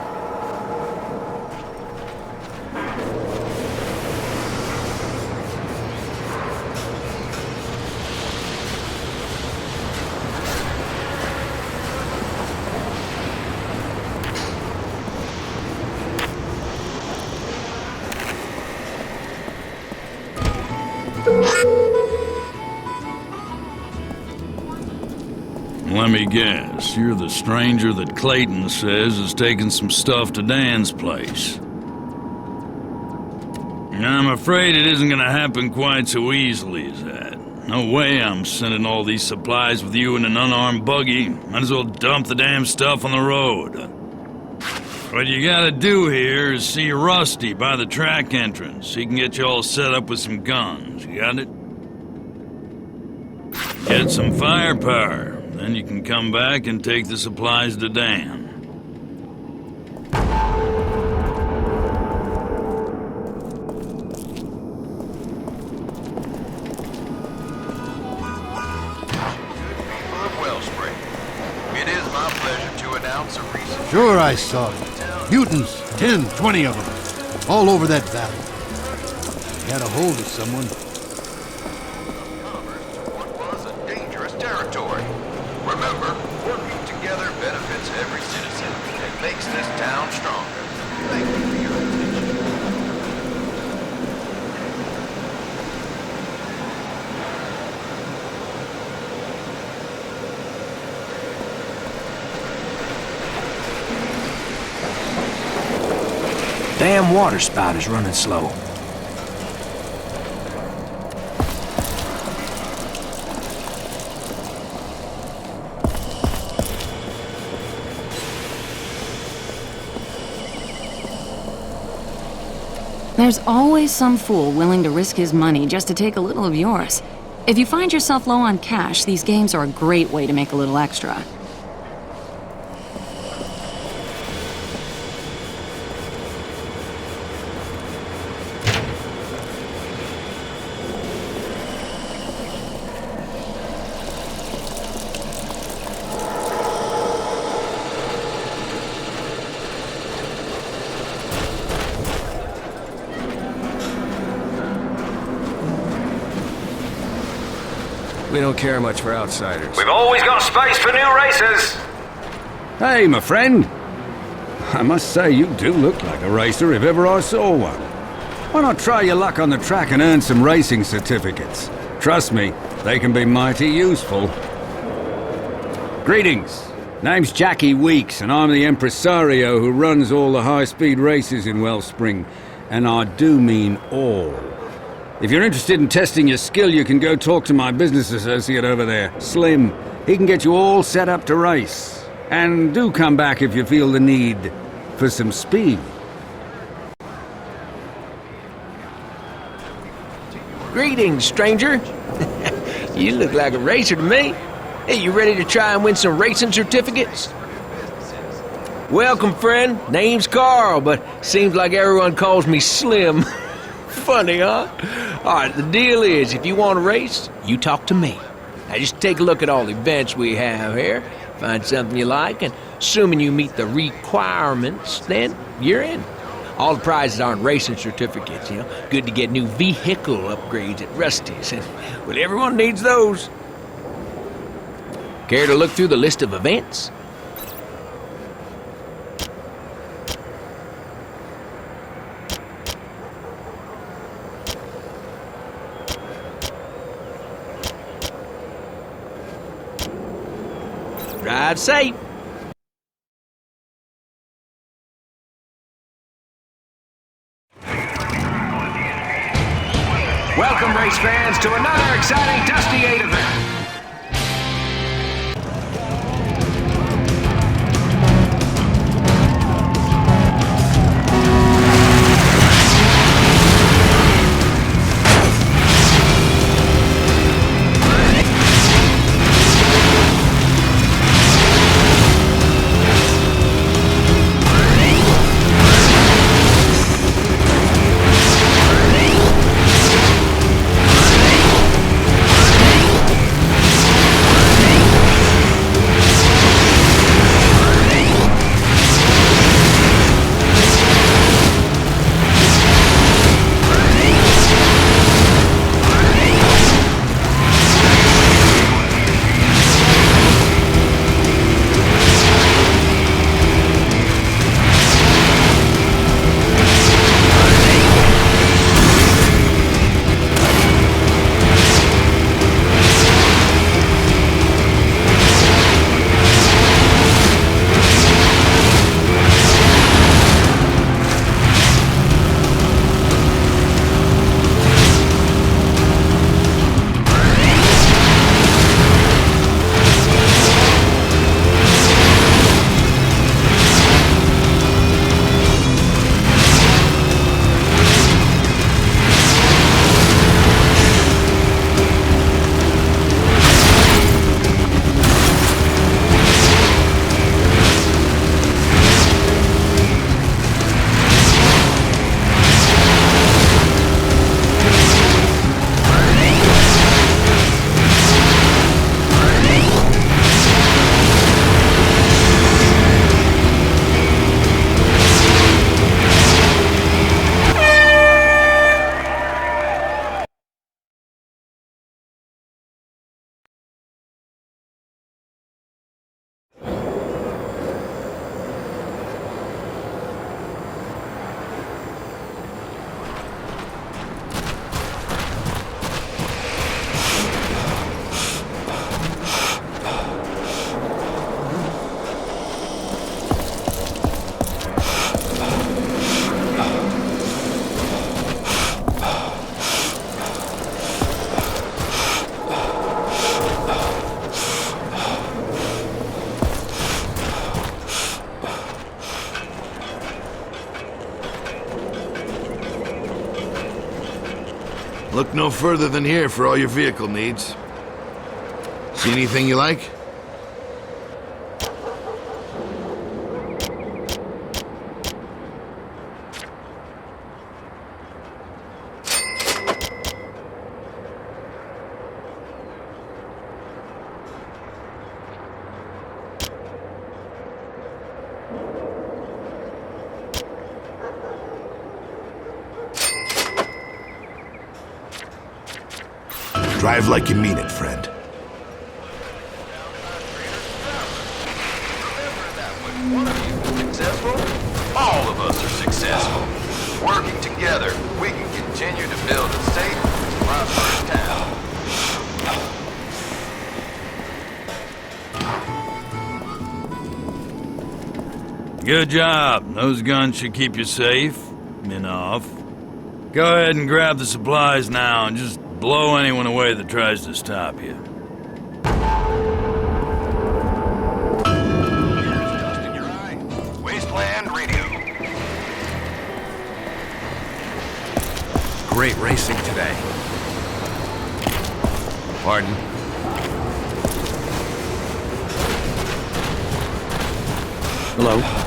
Let me guess, you're the stranger that Clayton says is taking some stuff to Dan's place. I'm afraid it isn't gonna happen quite so easily as that. No way I'm sending all these supplies with you in an unarmed buggy. Might as well dump the damn stuff on the road. What you gotta do here is see Rusty by the track entrance. He can get you all set up with some guns. You got it? Get some firepower. Then you can come back and take the supplies to Dan.
Sure, I saw it. Mutants, 10, 20 of them. All over that valley. He had a hold of someone.
What was a dangerous territory. Remember, working together benefits every citizen and makes this town stronger. Thank you for your attention.
Damn water spout is running slow.
There's always some fool willing to risk his money just to take a little of yours. If you find yourself low on cash, these games are a great way to make a little extra.
We don't care much for outsiders.
We've always got space for new racers.
Hey, my friend. I must say, you do look like a racer if ever I saw one. Why not try your luck on the track and earn some racing certificates? Trust me, they can be mighty useful. Greetings. Name's Jackie Weeks, and I'm the impresario who runs all the high-speed races in Wellspring. And I do mean all. If you're interested in testing your skill, you can go talk to my business associate over there, Slim. He can get you all set up to race. And do come back if you feel the need for some speed.
Greetings, stranger. You look like a racer to me. Hey, you ready to try and win some racing certificates? Welcome, friend. Name's Carl, but seems like everyone calls me Slim. Funny, huh? Alright, the deal is, if you want to race, you talk to me. Now just take a look at all the events we have here, find something you like, and assuming you meet the requirements, then you're in. All the prizes aren't racing certificates, you know. Good to get new vehicle upgrades at Rusty's, and well, everyone needs those. Care to look through the list of events? Drive safe.
Welcome, race fans, to another exciting Dusty 8 event.
Look no further than here for all your vehicle needs. See anything you like? Drive like you mean it, friend.
Successful? All of us are successful. Working together, we can continue to build a safe, prosperous town.
Good job. Those guns should keep you safe. Enough. Go ahead and grab the supplies now and just blow anyone away that tries to stop you.
Wasteland Radio.
Great racing today.
Pardon?
Hello?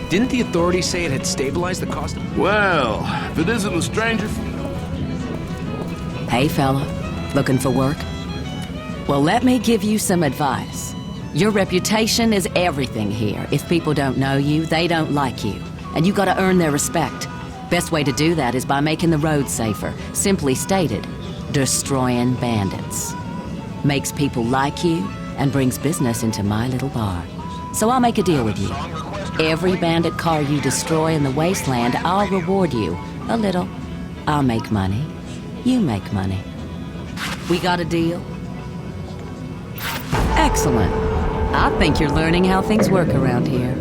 Didn't the authorities say it had stabilized the cost of...
Well, if it isn't a stranger...
Hey, fella. Looking for work? Well, let me give you some advice. Your reputation is everything here. If people don't know you, they don't like you. And you gotta earn their respect. Best way to do that is by making the road safer. Simply stated, destroying bandits. Makes people like you and brings business into my little bar. So I'll make a deal with you. Every bandit car you destroy in the wasteland, I'll reward you. A little. I'll make money. You make money. We got a deal? Excellent. I think you're learning how things work around here.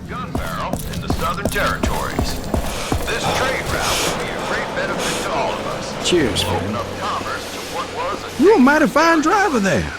Gun barrel in the Southern Territories. This trade route will be a great benefit to all of us.
Cheers,
Open
friend.
up commerce to what was a
You're a mighty fine driver there.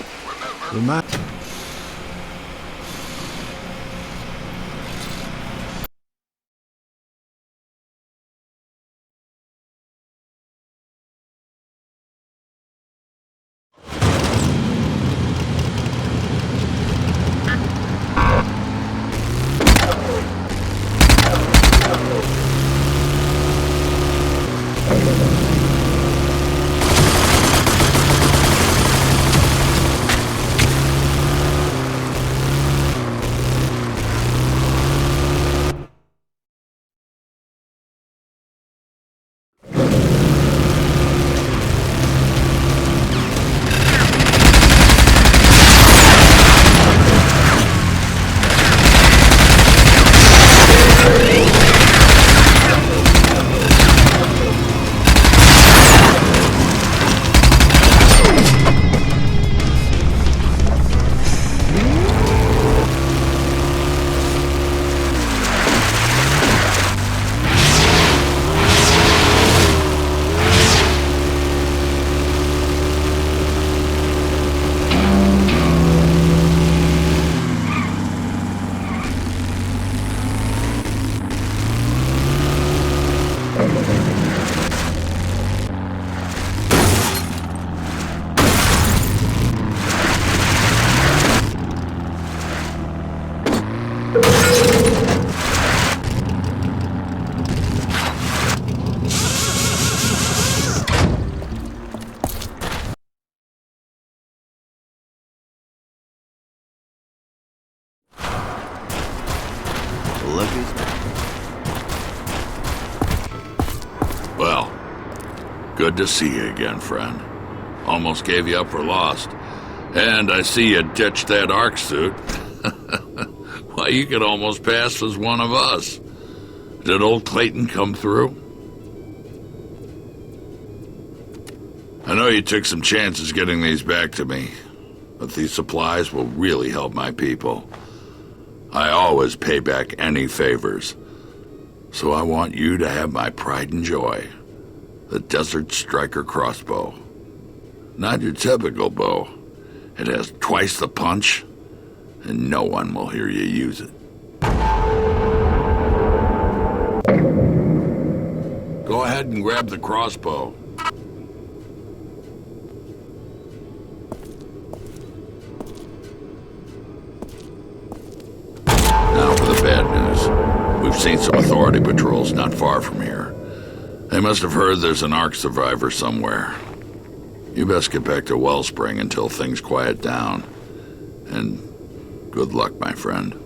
Well, good to see you again, friend. Almost gave you up for lost. And I see you ditched that ARC suit. Why, you could almost pass as one of us. Did old Clayton come through? I know you took some chances getting these back to me, but these supplies will really help my people. I always pay back any favors.
So I want you to have my pride and joy. The Desert Striker crossbow. Not your typical bow. It has twice the punch, and no one will hear you use it. Go ahead and grab the crossbow. Now for the bad news. We've seen some authority patrols not far from here. They must have heard there's an Ark survivor somewhere. You best get back to Wellspring until things quiet down. And good luck, my friend.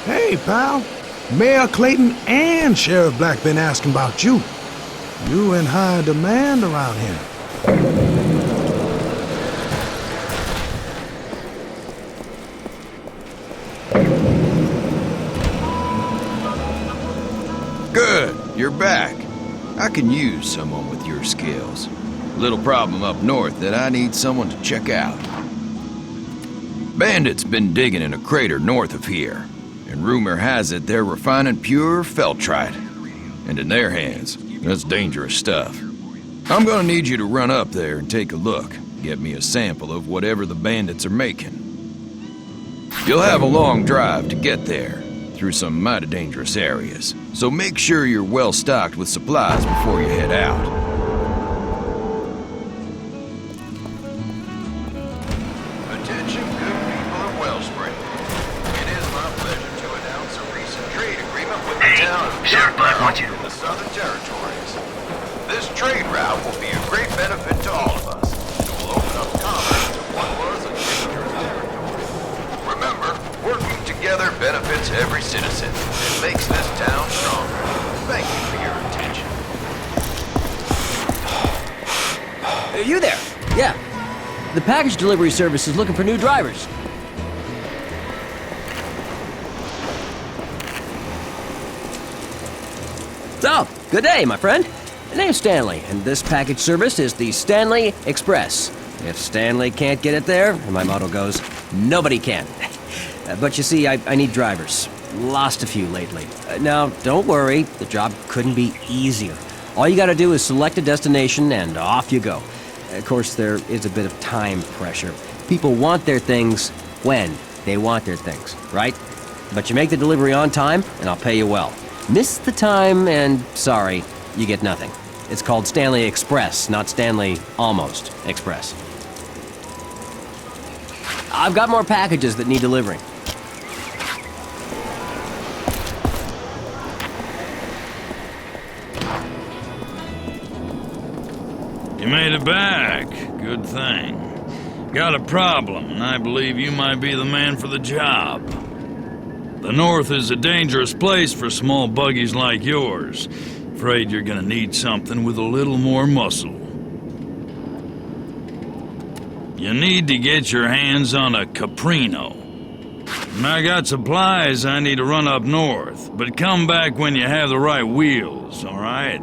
Hey, pal. Mayor Clayton and Sheriff Black been asking about you. You in high demand around here.
Good, you're back. I can use someone with your skills. Little problem up north that I need someone to check out. Bandits been digging in a crater north of here. And rumor has it they're refining pure feltrite. And in their hands, that's dangerous stuff. I'm gonna need you to run up there and take a look. Get me a sample of whatever the bandits are making. You'll have a long drive to get there, through some mighty dangerous areas. So make sure you're well stocked with supplies before you head out.
Attention, good people of Wellspring. It is my pleasure to announce a recent trade agreement with the town of
Sheriff Black wants you.
in the Southern Territories. This trade route will be a great benefit to all of us. It will open up commerce to what was a dangerous territory. Remember, working together benefits every citizen and makes this town stronger. Thank you for your attention.
You there? Yeah. The package delivery service is looking for new drivers. So, good day, my friend. My name's Stanley, and this package service is the Stanley Express. If Stanley can't get it there, and my motto goes, nobody can. But you see, I need drivers. Lost a few lately. Now, don't worry, the job couldn't be easier. All you gotta do is select a destination, and off you go. Of course, there is a bit of time pressure. People want their things when they want their things, right? But you make the delivery on time, and I'll pay you well. Miss the time, and sorry, you get nothing. It's called Stanley Express, not Stanley Almost Express. I've got more packages that need delivering.
You made it back. Good thing. Got a problem, and I believe you might be the man for the job. The North is a dangerous place for small buggies like yours. Afraid you're gonna need something with a little more muscle. You need to get your hands on a Caprino. I got supplies I need to run up north, but come back when you have the right wheels, alright?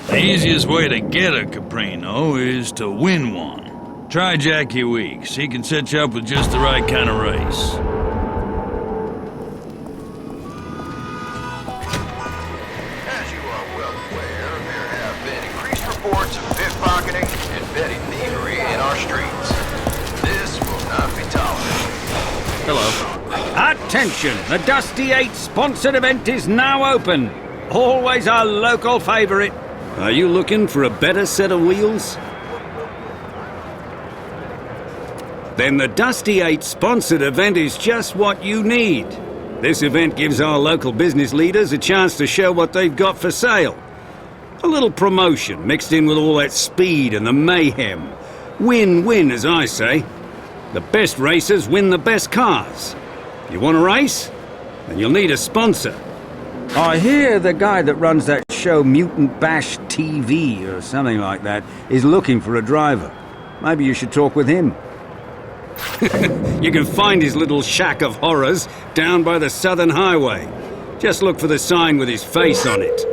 The easiest way to get a Caprino is to win one. Try Jackie Weeks. He can set you up with just the right kind of race.
As you are well aware, there have been increased reports of pickpocketing and petty thievery in our streets. This will not be tolerated.
Hello. Attention! The Dusty 8 sponsored event is now open. Always a local favorite. Are you looking for a better set of wheels? Then the Dusty 8 sponsored event is just what you need. This event gives our local business leaders a chance to show what they've got for sale. A little promotion mixed in with all that speed and the mayhem. Win-win, as I say. The best racers win the best cars. You want a race? Then you'll need a sponsor. I hear the guy that runs that show Mutant Bash TV or something like that is looking for a driver. Maybe you should talk with him. You can find his little shack of horrors down by the Southern Highway. Just look for the sign with his face on it.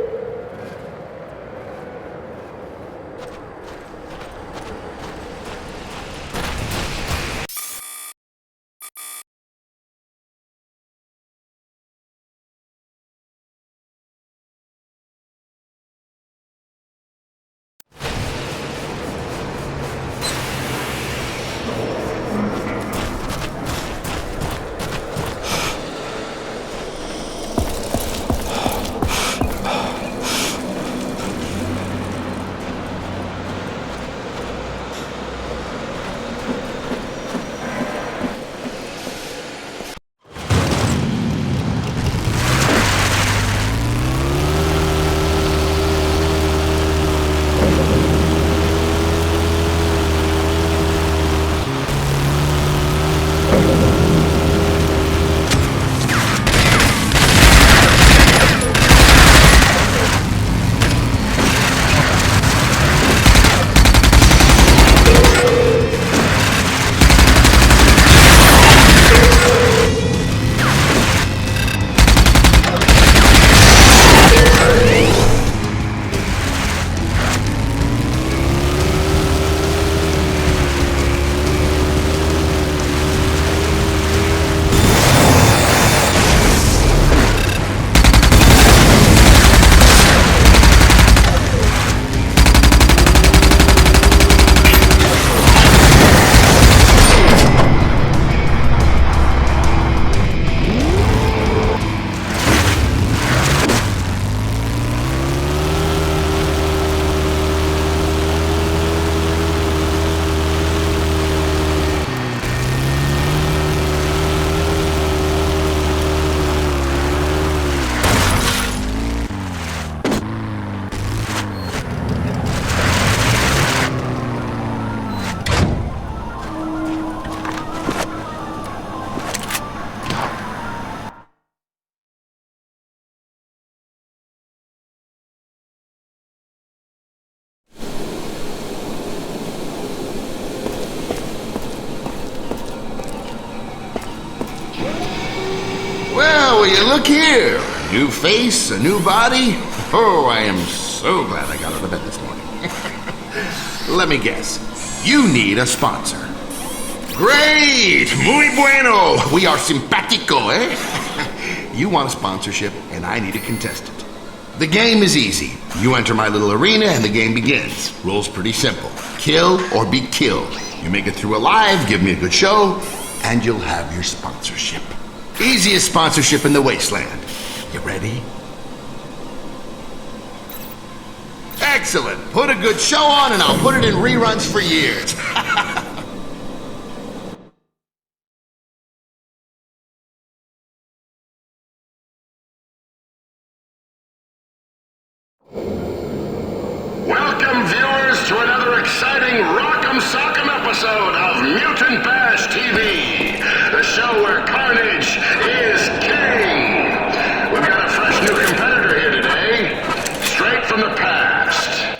Well, will you look here? New face, a new body. Oh, I am so glad I got out of bed this morning. Let me guess. You need a sponsor. Great! Muy bueno! We are simpático, eh? You want a sponsorship, and I need a contestant. The game is easy. You enter my little arena, and the game begins. Rules pretty simple. Kill or be killed. You make it through alive, give me a good show, and you'll have your sponsorship. Easiest sponsorship in the wasteland. You ready? Excellent. Put a good show on, and I'll put it in reruns for years.
Welcome, viewers, to another exciting Rock'em Sock'em episode of Mutant Bash TV, the show where carnage is king. We've got a fresh new competitor here today, straight from the past.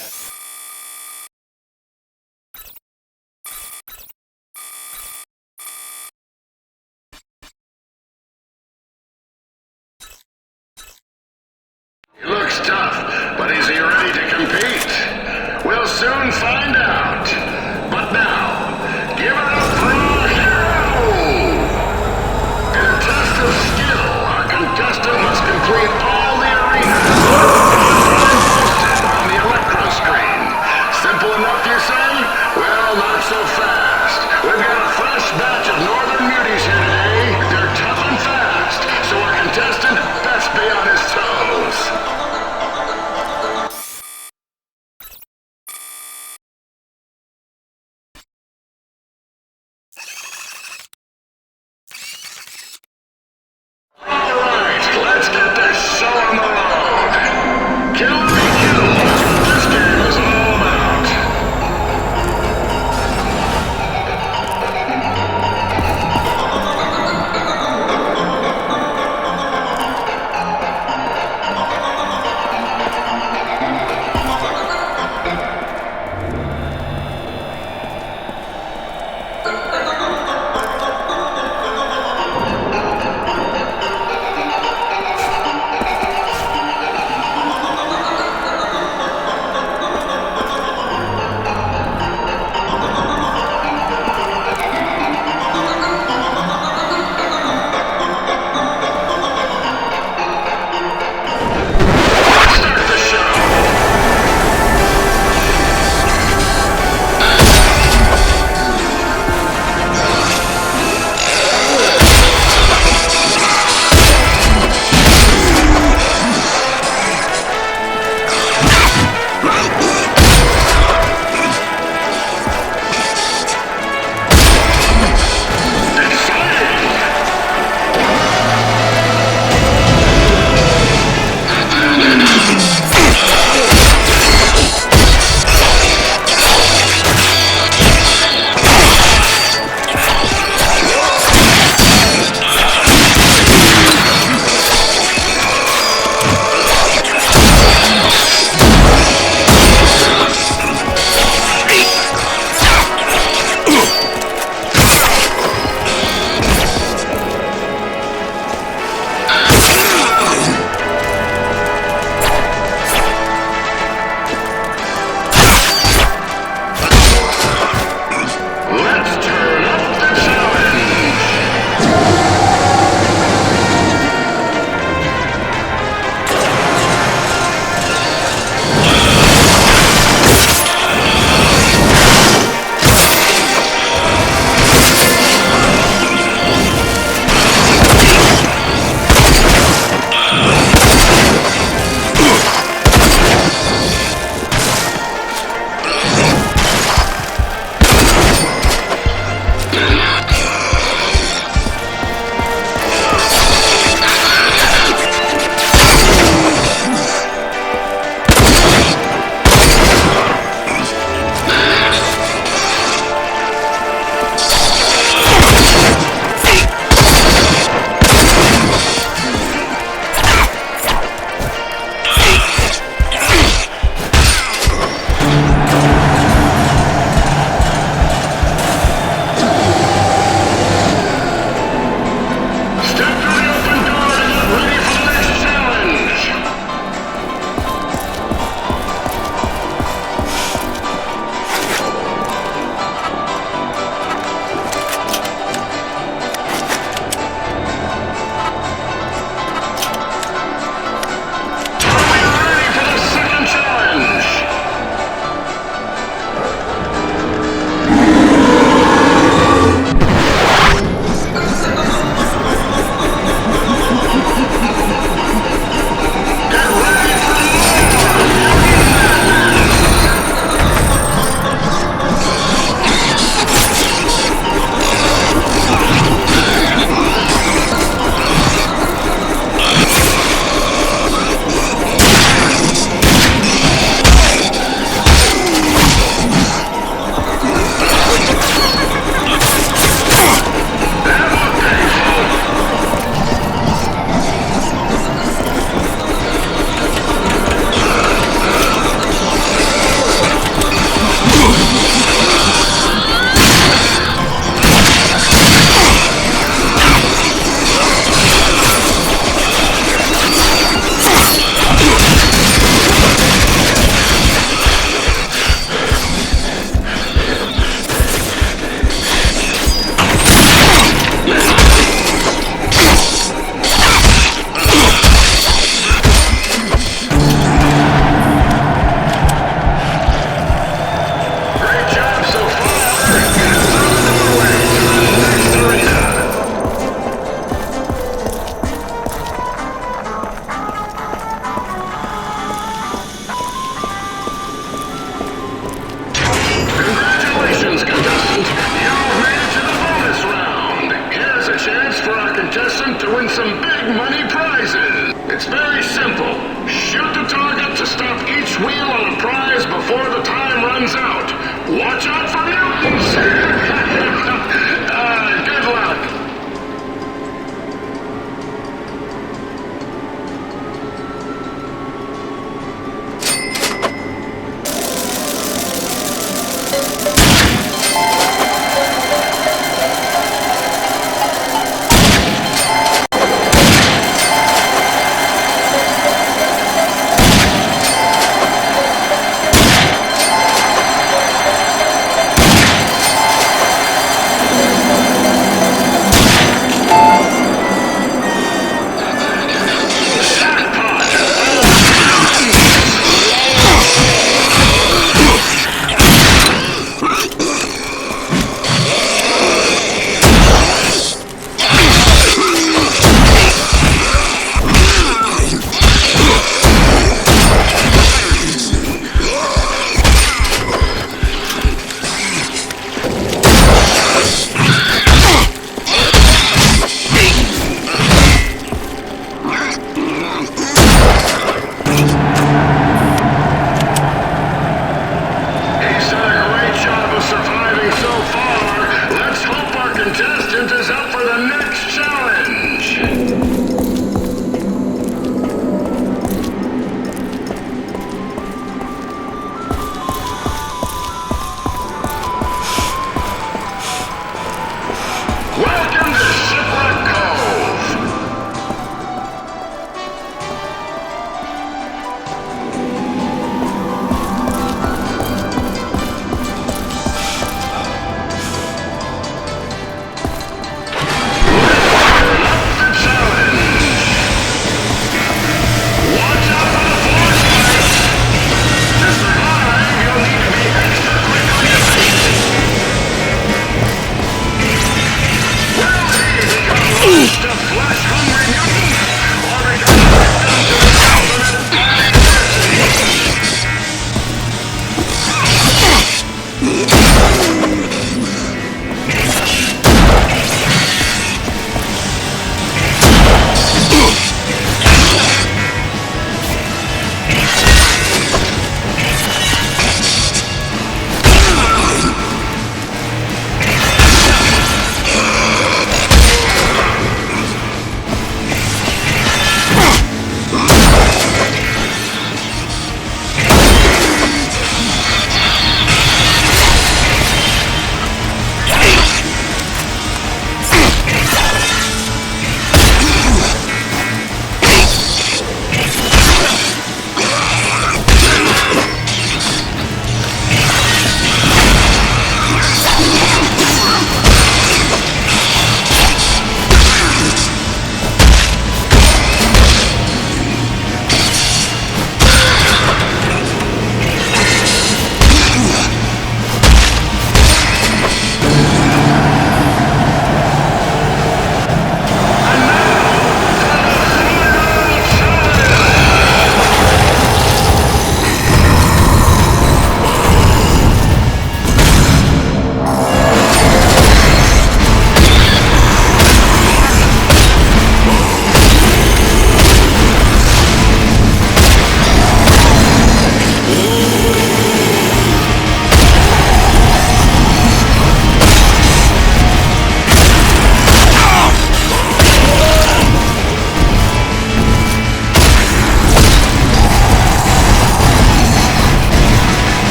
chance for our contestant to win some big money prizes. It's very simple. Shoot the target to stop each wheel on a prize before the time runs out. Watch out for mutants! Good luck.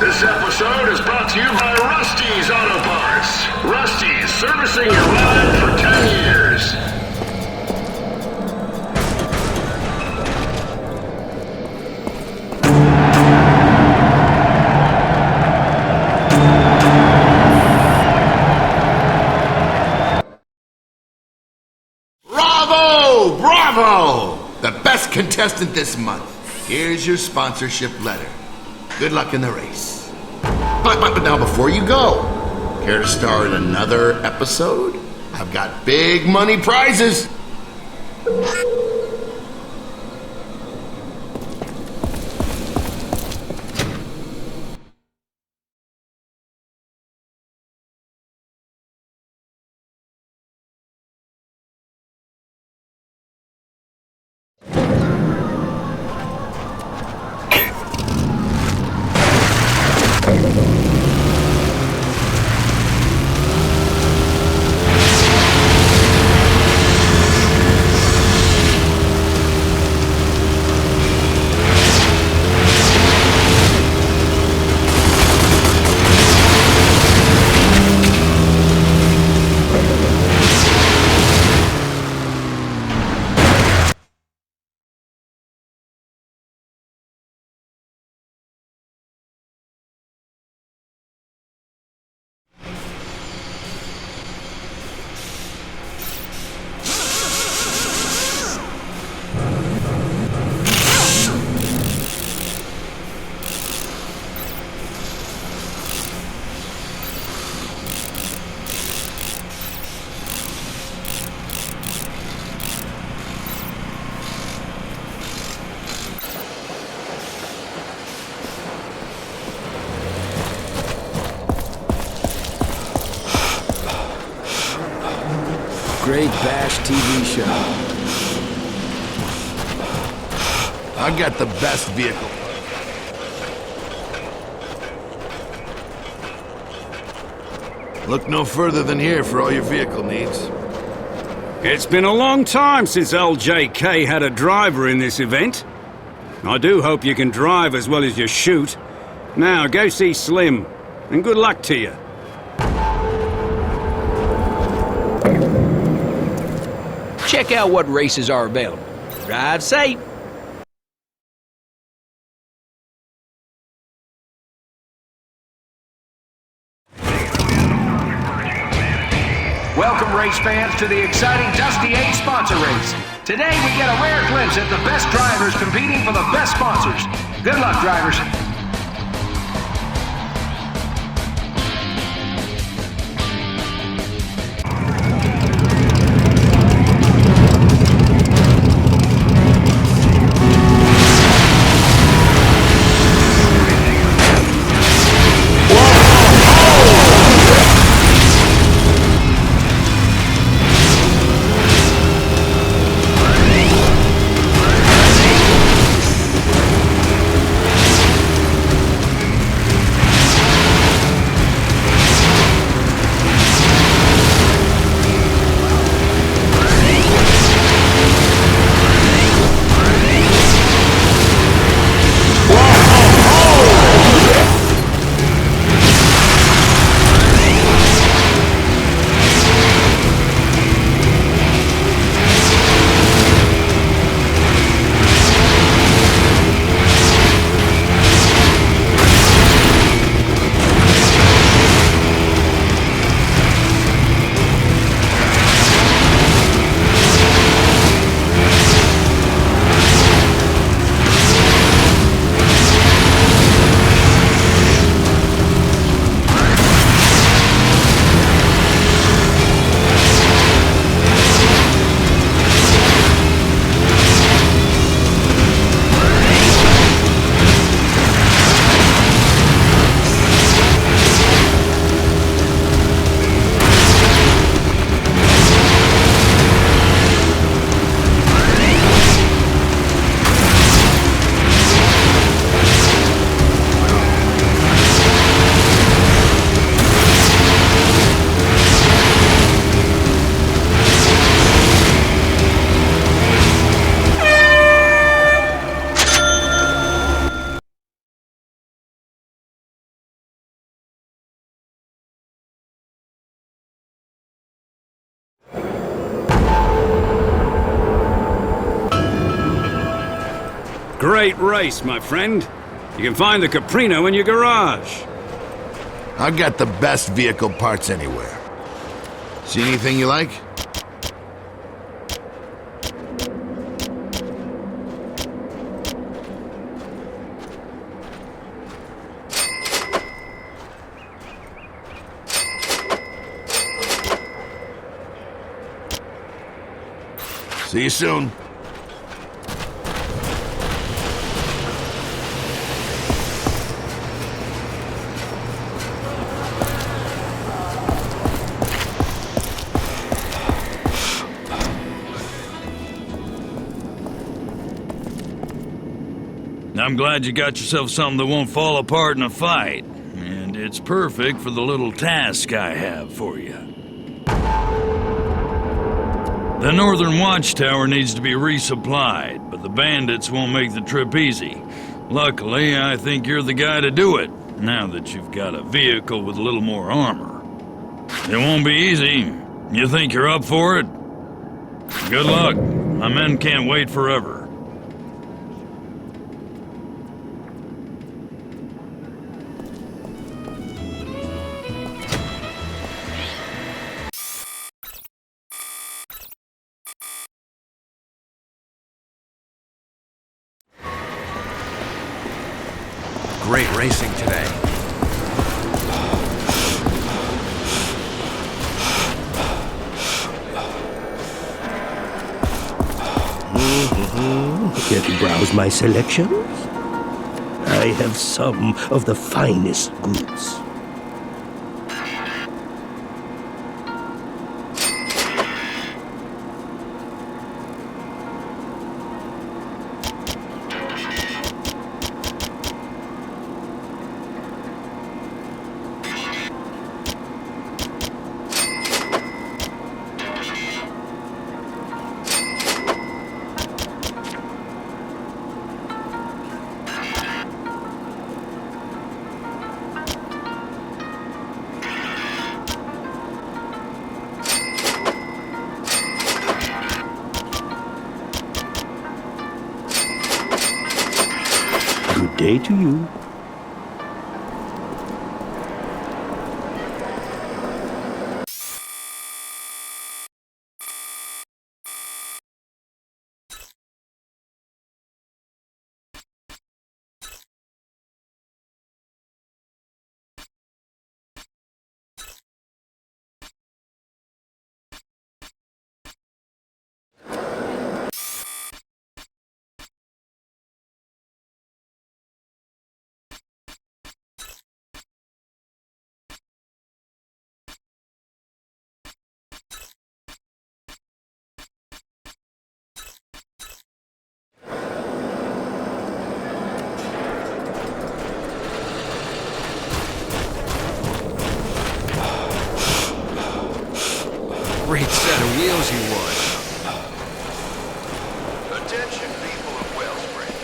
This episode is brought to you by Rusty's Auto Parts. Rusty's, servicing your ride for 10 years.
Bravo! Bravo! The best contestant this month. Here's your sponsorship letter. Good luck in the race. But now before you go, care to star in another episode? I've got big money prizes.
Great Bash TV show.
I got the best vehicle. Look no further than here for all your vehicle needs.
It's been a long time since LJK had a driver in this event. I do hope you can drive as well as you shoot. Now, go see Slim, and good luck to you.
Check out what races are available. Drive safe.
Welcome, race fans, to the exciting Dusty 8 sponsor race. Today, we get a rare glimpse at the best drivers competing for the best sponsors. Good luck, drivers.
Great race, my friend. You can find the Caprino in your garage.
I got the best vehicle parts anywhere. See anything you like? See you soon.
I'm glad you got yourself something that won't fall apart in a fight. And it's perfect for the little task I have for you. The northern watchtower needs to be resupplied, but the bandits won't make the trip easy. Luckily, I think you're the guy to do it, now that you've got a vehicle with a little more armor. It won't be easy. You think you're up for it? Good luck. My men can't wait forever.
Great racing today.
Care to browse my selections? I have some of the finest goods. Good day to you.
Great set of wheels you won.
Attention, people of Wellspring.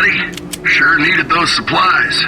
buddy. Sure needed those supplies.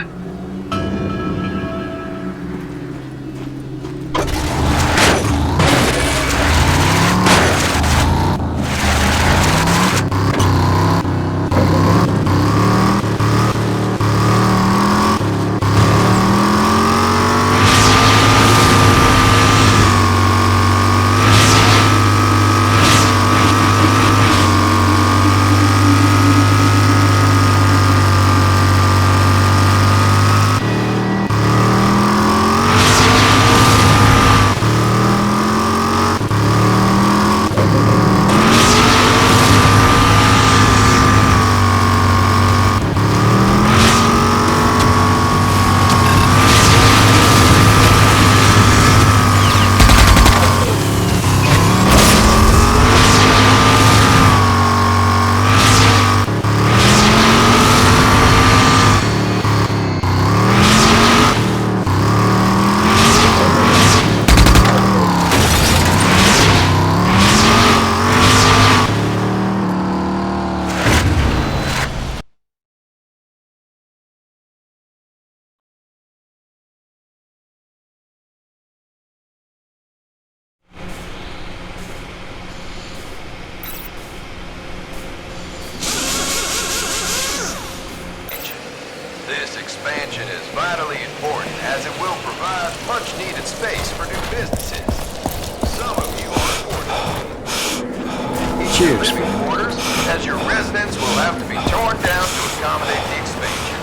This expansion is vitally important as it will provide much-needed space for new businesses. Some of you are afforded.
Cheers.
Living quarters, as your residence will have to be torn down to accommodate the expansion.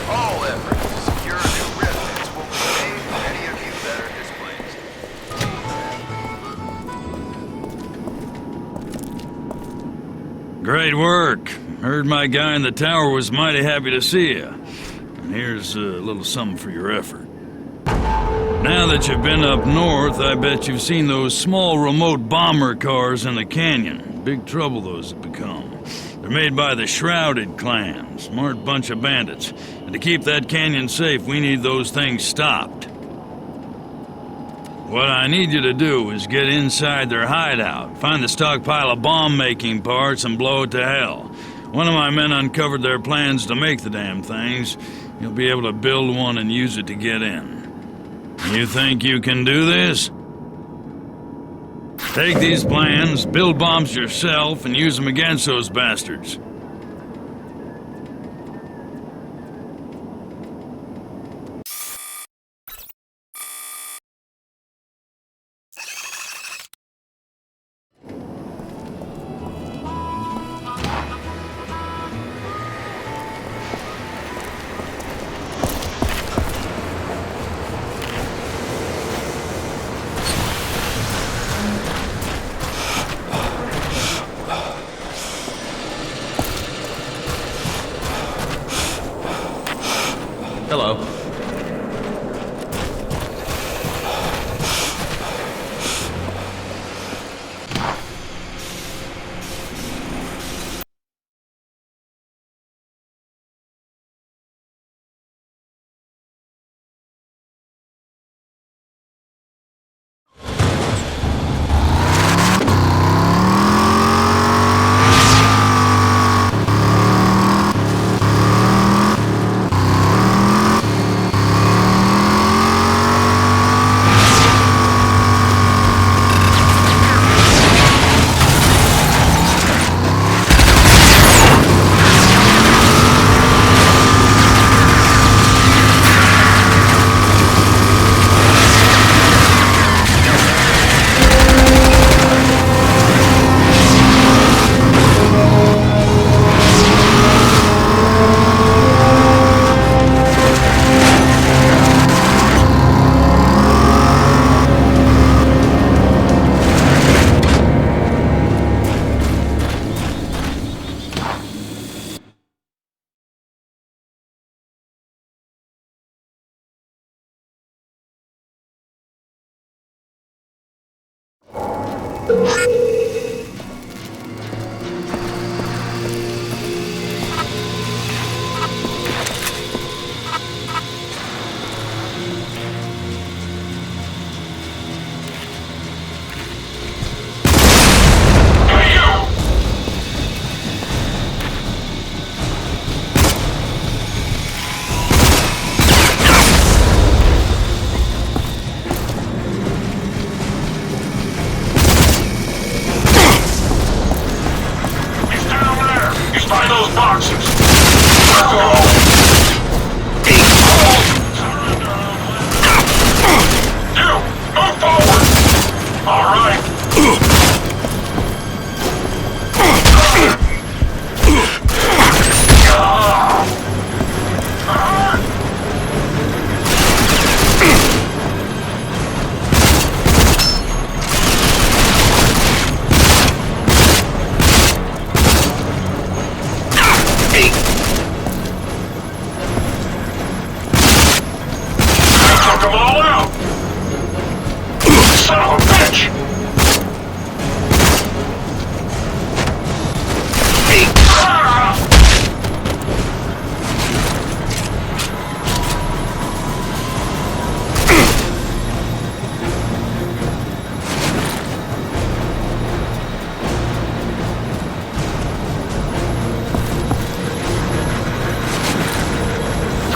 All efforts to secure a new residence will be made for any of you that are displaced.
Great work. Heard my guy in the tower was mighty happy to see you. And here's a little something for your effort. Now that you've been up north, I bet you've seen those small remote bomber cars in the canyon. Big trouble those have become. They're made by the Shrouded clan, smart bunch of bandits. And to keep that canyon safe, we need those things stopped. What I need you to do is get inside their hideout, find the stockpile of bomb-making parts, and blow it to hell. One of my men uncovered their plans to make the damn things. You'll be able to build one and use it to get in. You think you can do this? Take these plans, build bombs yourself, and use them against those bastards.
Hello.
those boxes. You, move forward. All right. Took them all out! Son of a bitch!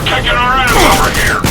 Kicking our ass over here!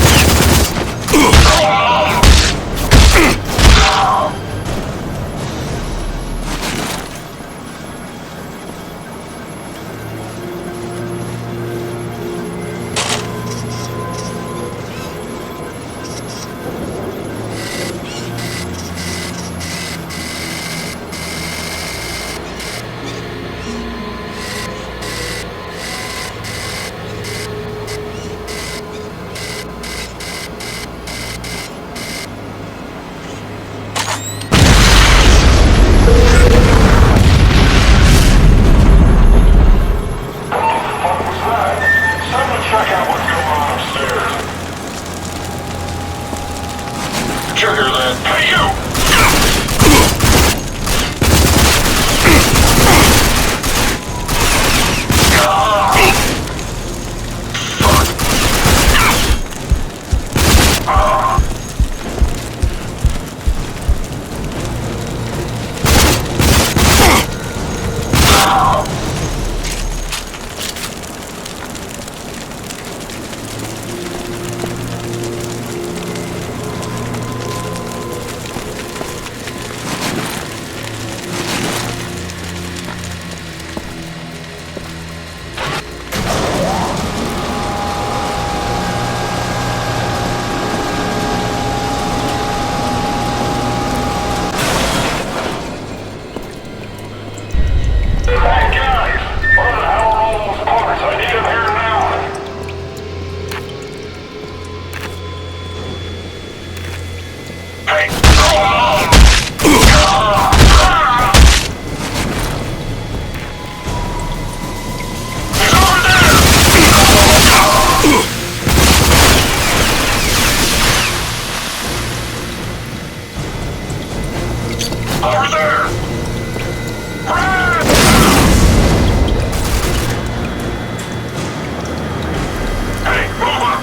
Trigger then. Hey, you! Over there! Hey, move up!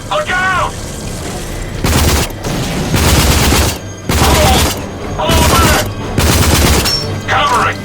Look out! Hold back! Covering!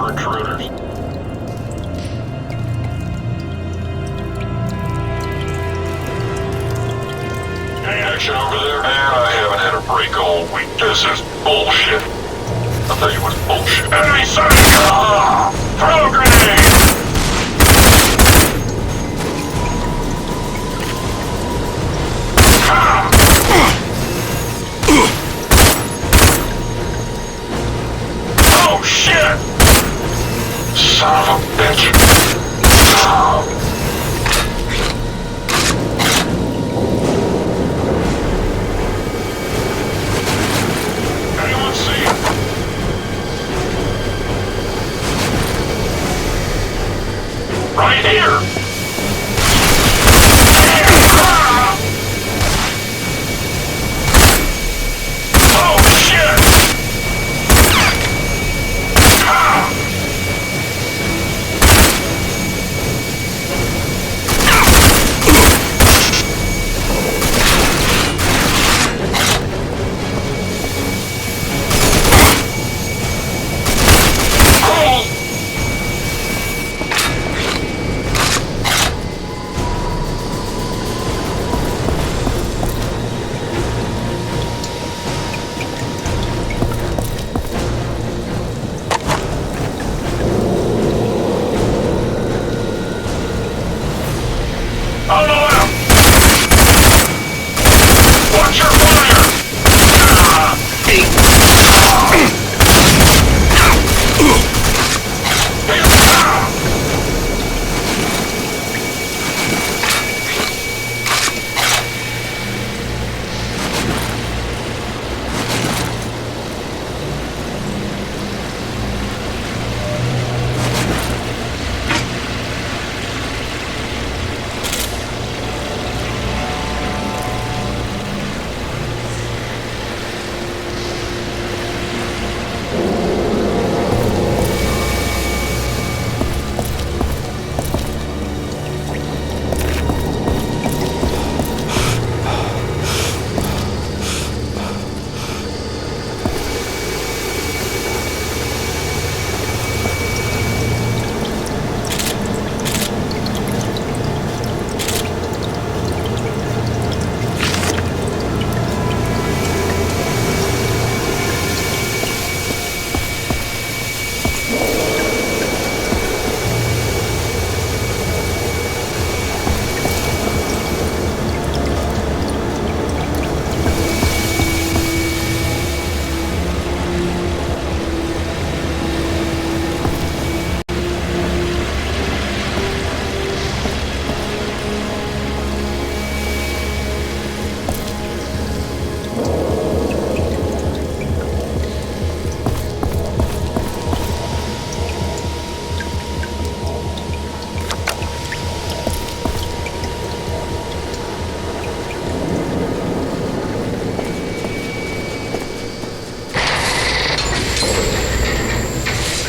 for intruders. Any action over there? Man, I haven't had a break all week. This is bullshit. I'll tell you what's bullshit. Enemy sighted! Ah! Throw a grenade! Ah! Oh, shit! Son of a bitch! Ah! Anyone see? Right here! Ah! Oh, shit! Ah! On the left! Watch your fire! Ah!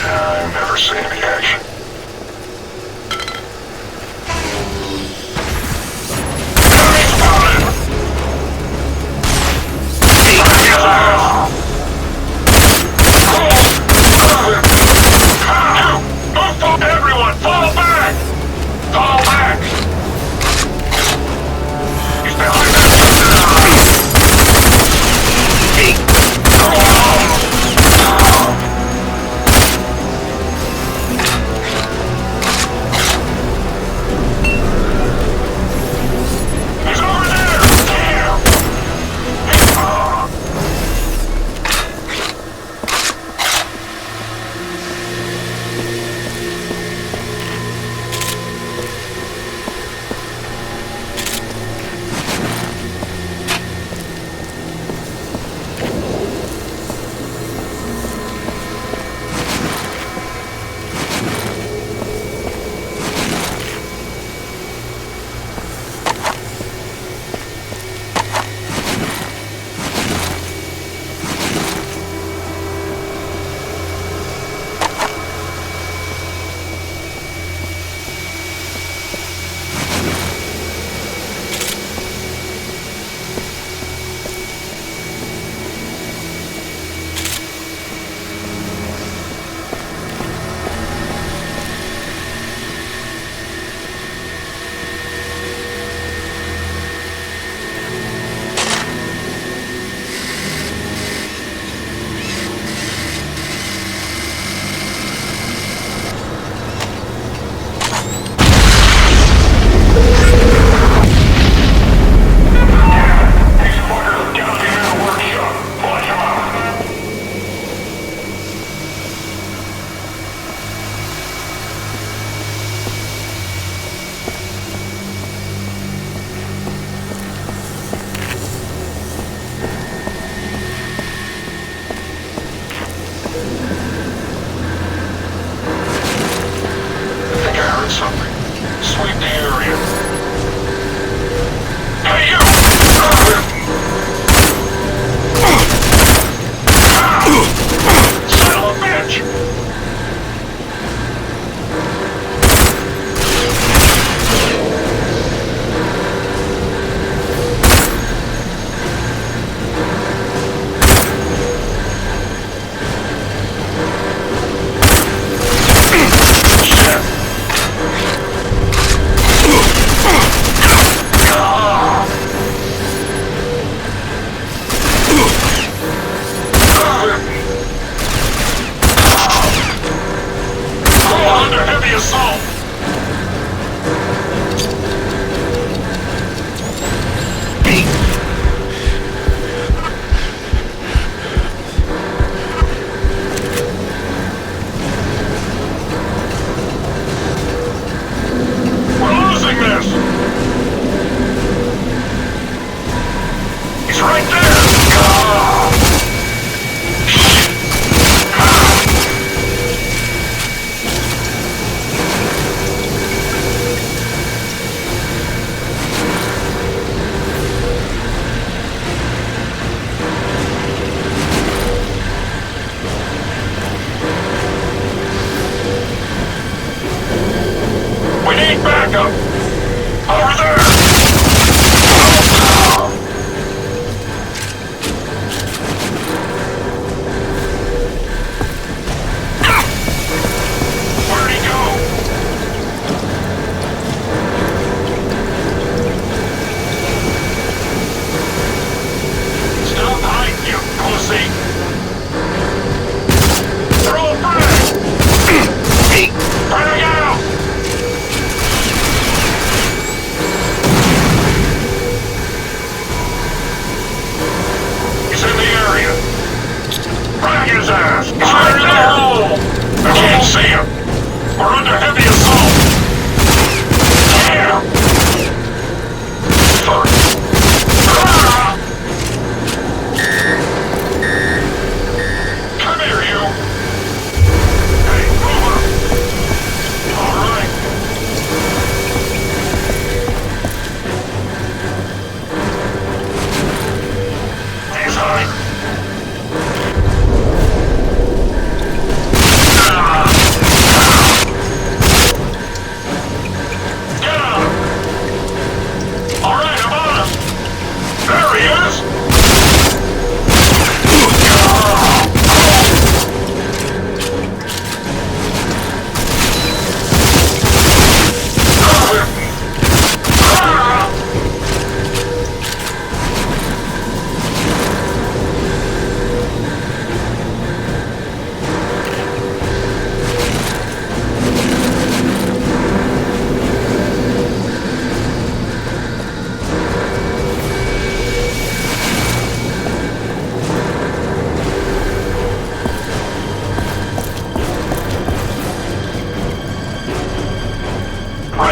I've never seen any action. Enemy spotted! Everyone, fall back! Fall back! He's behind that.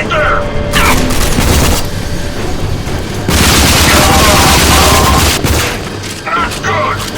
right there! That's good!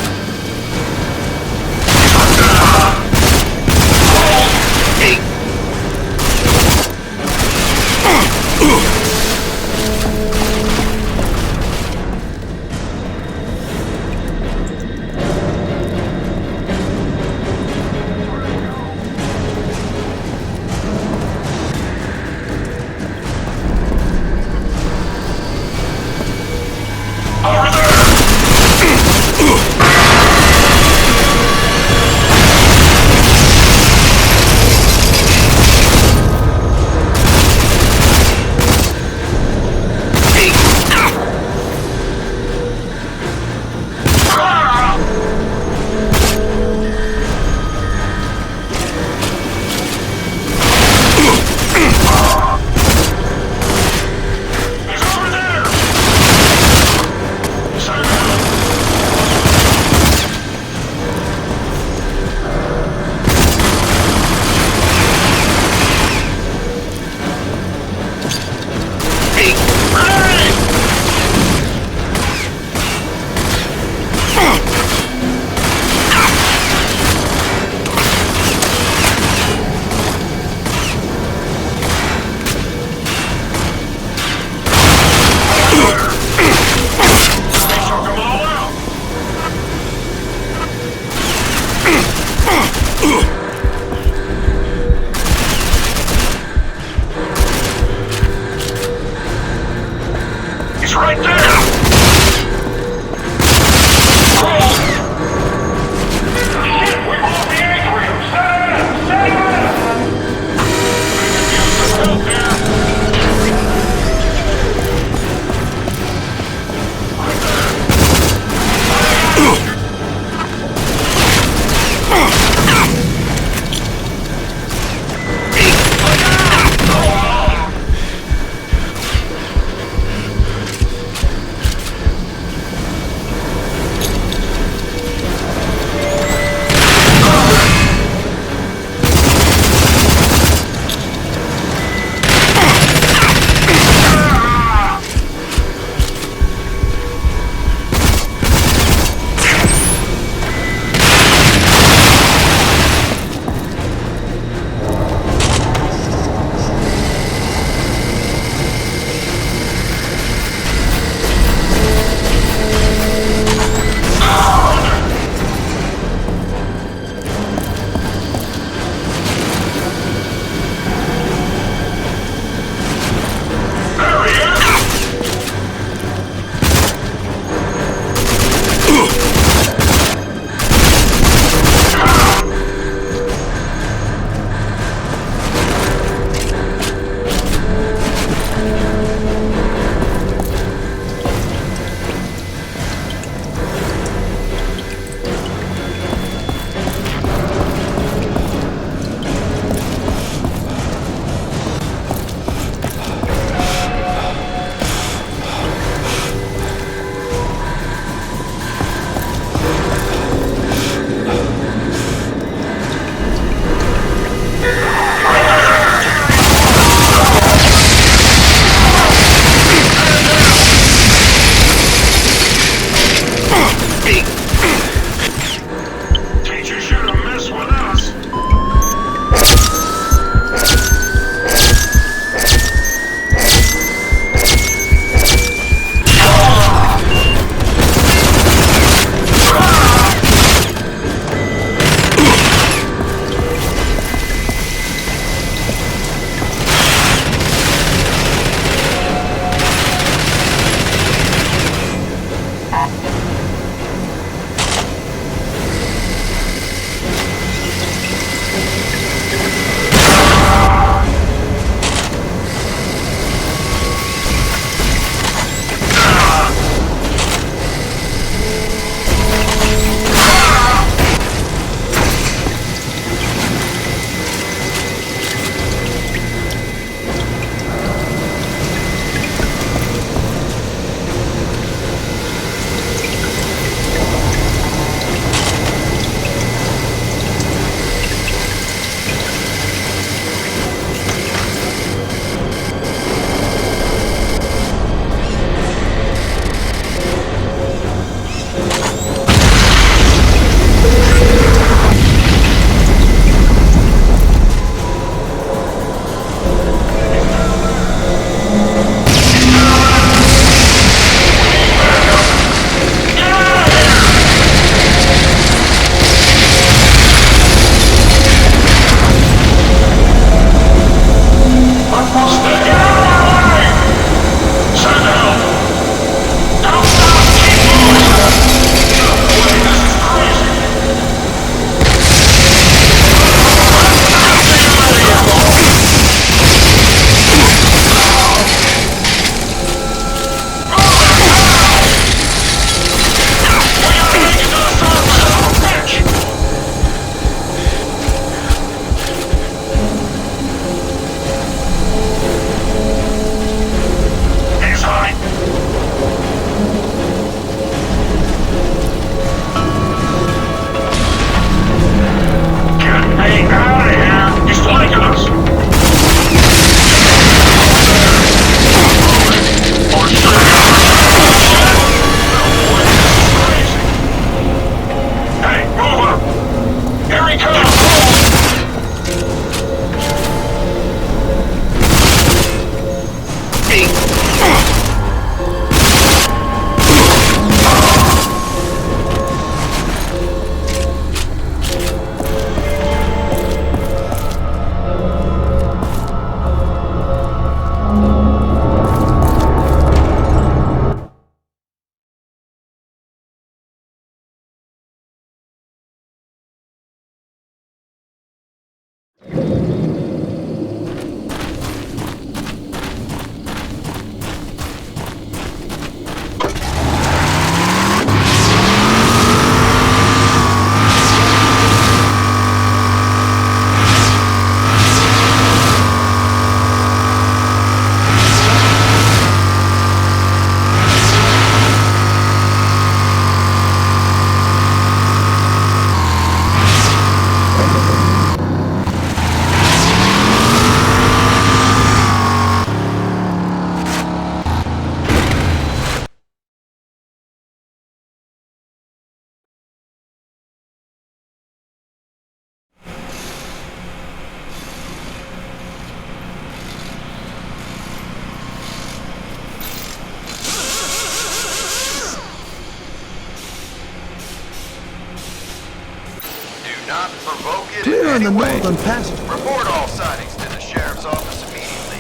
Clear in the northern passage.
Report all sightings to the sheriff's office immediately.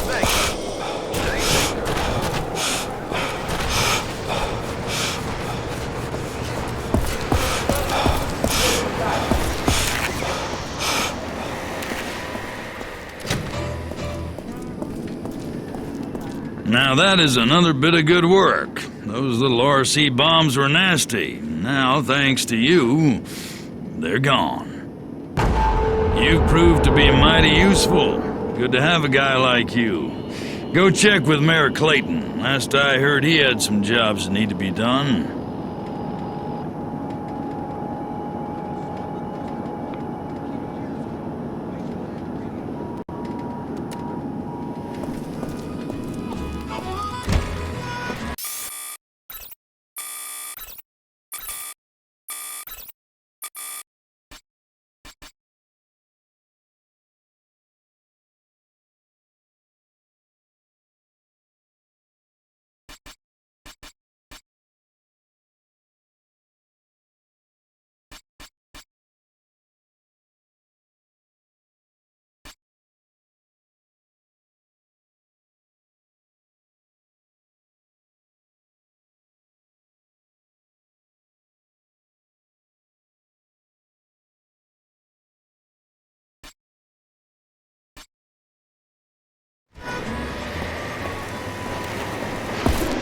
Thank you. Stay safe.
Now that is another bit of good work. Those little RC bombs were nasty. Now, thanks to you, they're gone. You've proved to be mighty useful. Good to have a guy like you. Go check with Mayor Clayton. Last I heard, he had some jobs that need to be done.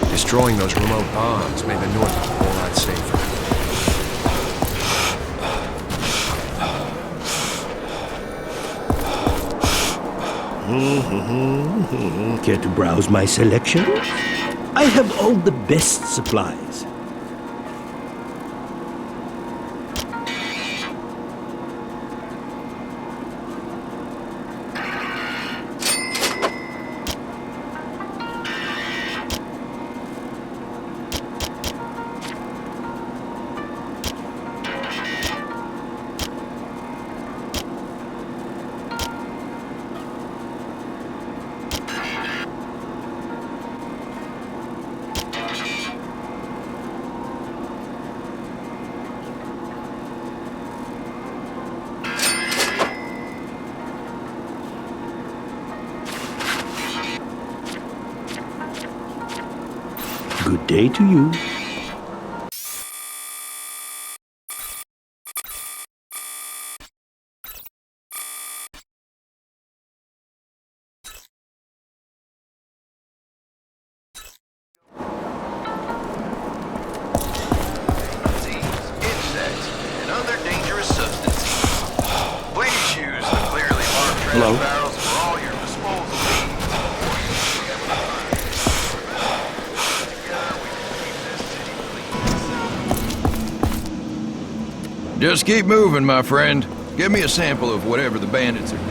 Destroying those remote bombs made the north a whole lot safer.
Care to browse my selection? I have all the best supplies. Good day to you.
Insects, and other dangerous substances. Please use the clearly marked trash
Hello?
barrels for all your disposal needs.
Just keep moving, my friend. Give me a sample of whatever the bandits are doing.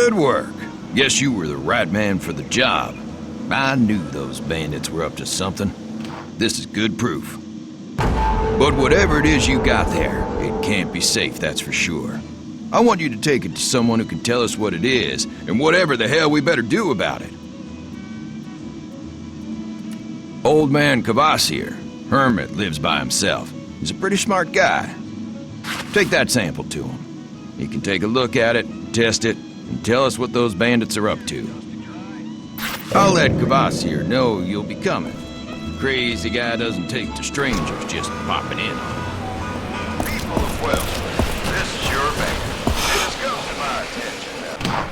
Good work. Guess you were the right man for the job. I knew those bandits were up to something. This is good proof. But whatever it is you got there, it can't be safe, that's for sure. I want you to take it to someone who can tell us what it is, and whatever the hell we better do about it. Old man Kvasir, hermit, lives by himself. He's a pretty smart guy. Take that sample to him. He can take a look at it, test it, and tell us what those bandits are up to. I'll let Kvasir know you'll be coming. Crazy guy doesn't take to strangers just popping in.
People of Wellspring, this is your man. It has come to my attention that...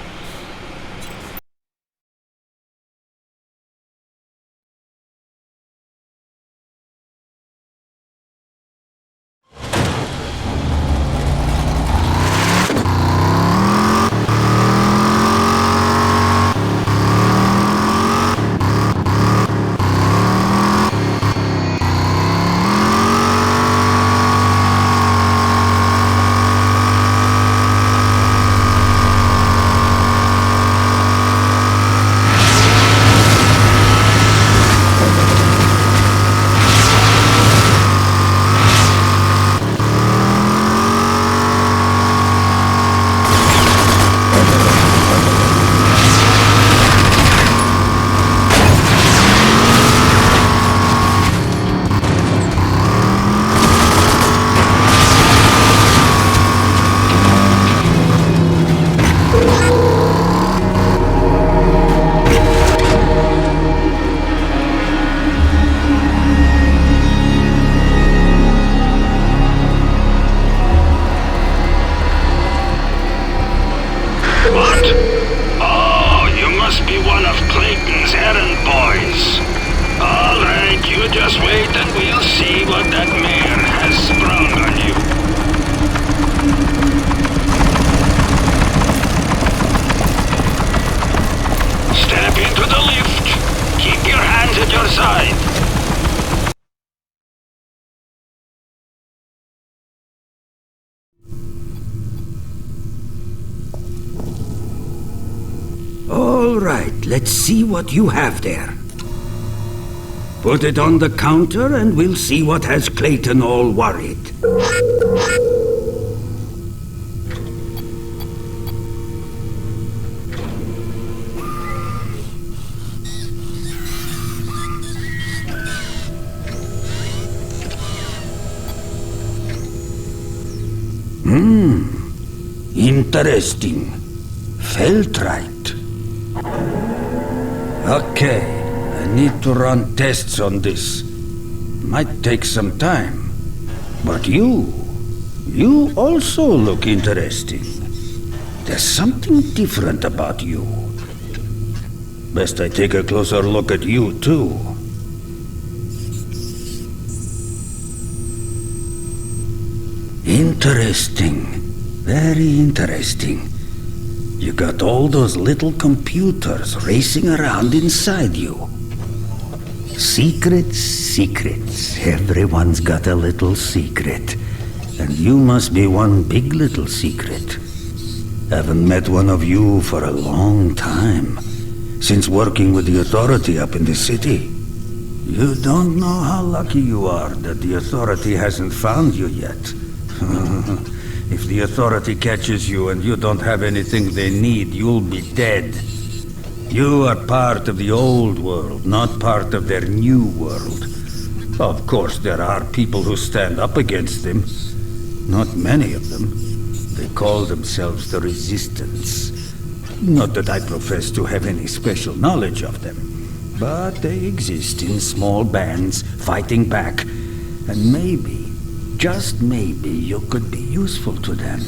All right, let's see what you have there. Put it on the counter and we'll see what has Clayton all worried. Interesting. Feltrite. Okay, I need to run tests on this. Might take some time. But you also look interesting. There's something different about you. Best I take a closer look at you, too. Interesting. Very interesting. You got all those little computers racing around inside you. Secrets, secrets. Everyone's got a little secret. And you must be one big little secret. Haven't met one of you for a long time. Since working with the authority up in the city. You don't know how lucky you are that the authority hasn't found you yet. If the authority catches you and you don't have anything they need, you'll be dead. You are part of the old world, not part of their new world. Of course, there are people who stand up against them. Not many of them. They call themselves the Resistance. Not that I profess to have any special knowledge of them, but they exist in small bands, fighting back, and maybe, just maybe, you could be useful to them.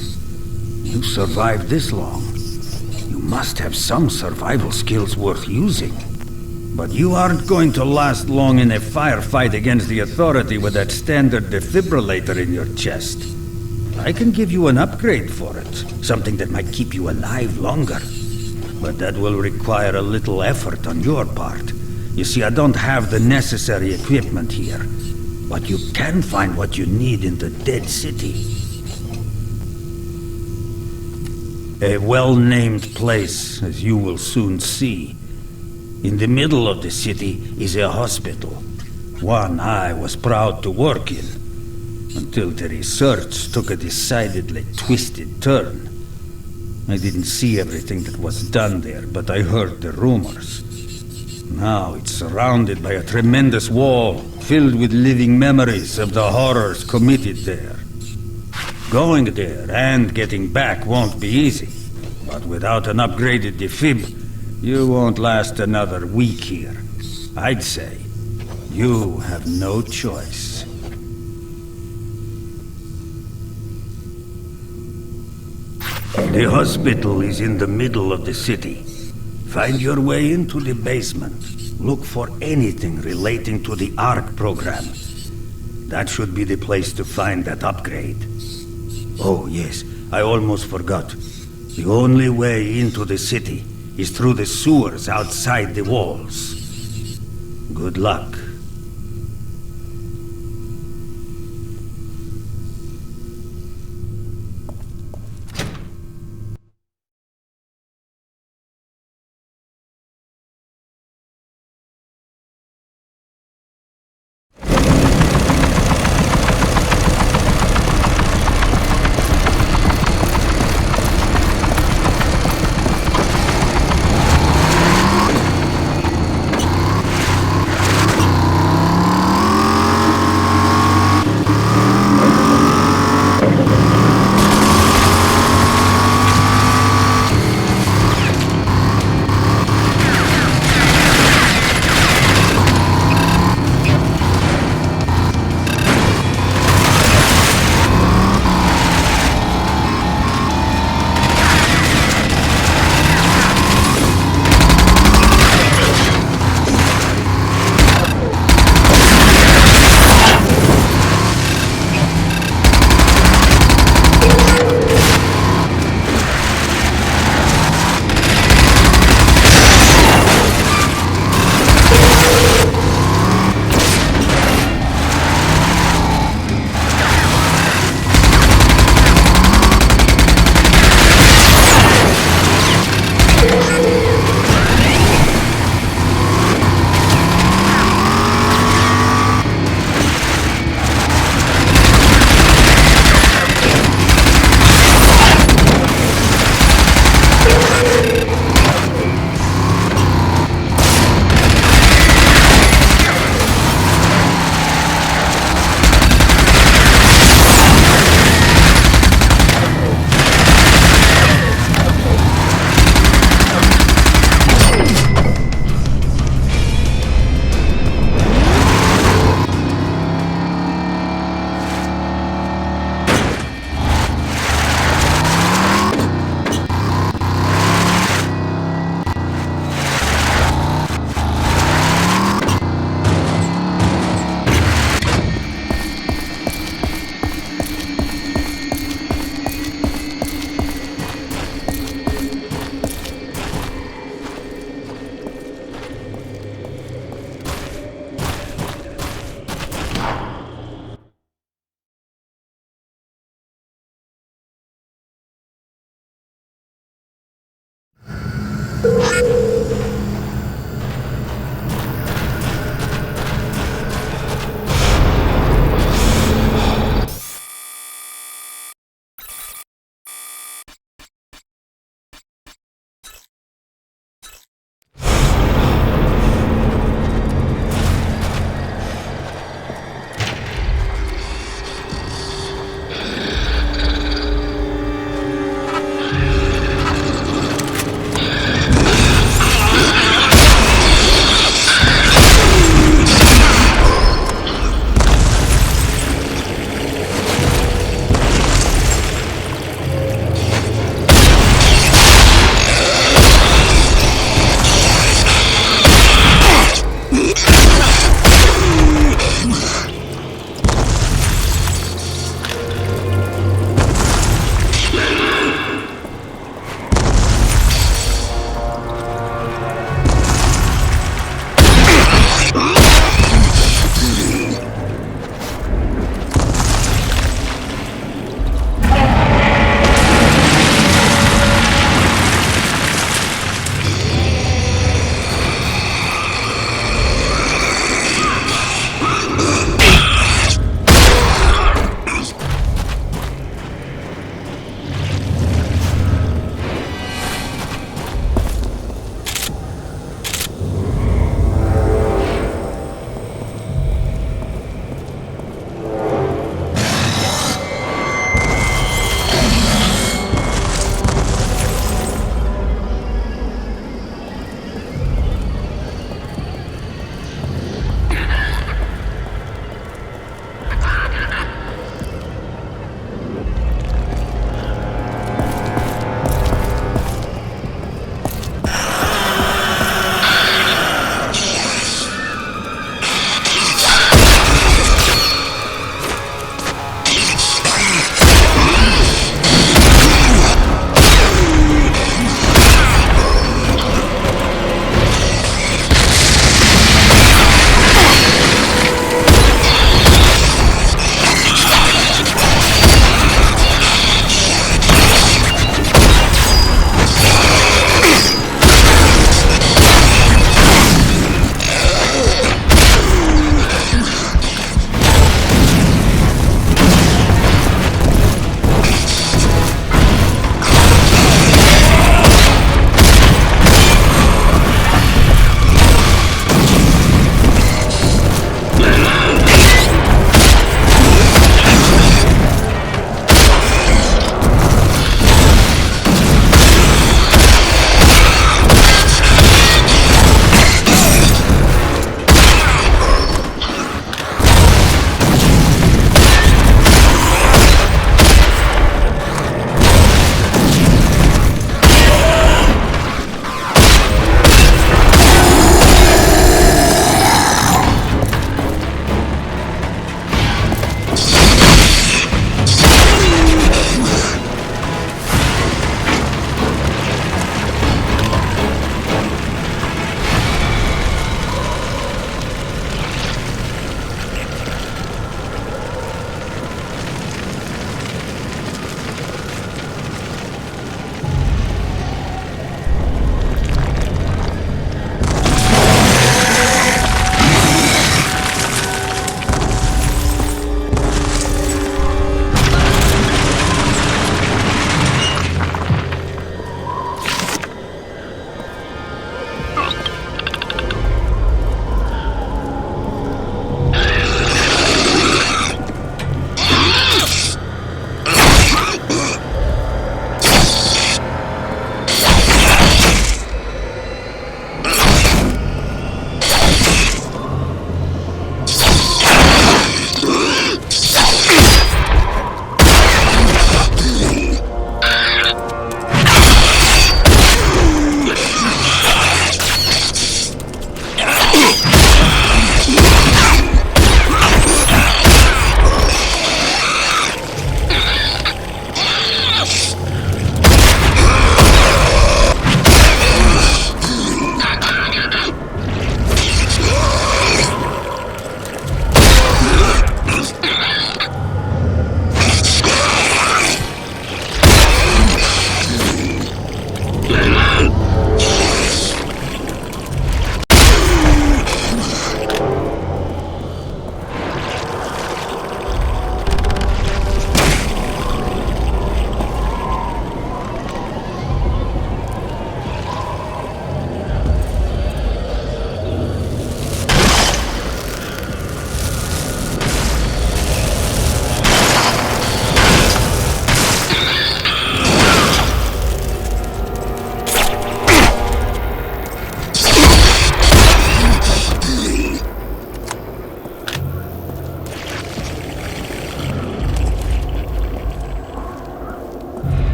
You survived this long. You must have some survival skills worth using. But you aren't going to last long in a firefight against the authority with that standard defibrillator in your chest. I can give you an upgrade for it, something that might keep you alive longer. But that will require a little effort on your part. You see, I don't have the necessary equipment here. But you can find what you need in the Dead City.
A well-named place, as you will soon see. In the middle of the city is a hospital. One I was proud to work in, until the research took a decidedly twisted turn. I didn't see everything that was done there, but I heard the rumors. Now it's surrounded by a tremendous wall, filled with living memories of the horrors committed there. Going there and getting back won't be easy, but without an upgraded defib, you won't last another week here. I'd say you have no choice. The hospital is in the middle of the city. Find your way into the basement. Look for anything relating to the ARC program. That should be the place to find that upgrade. Oh yes, I almost forgot. The only way into the city is through the sewers outside the walls. Good luck.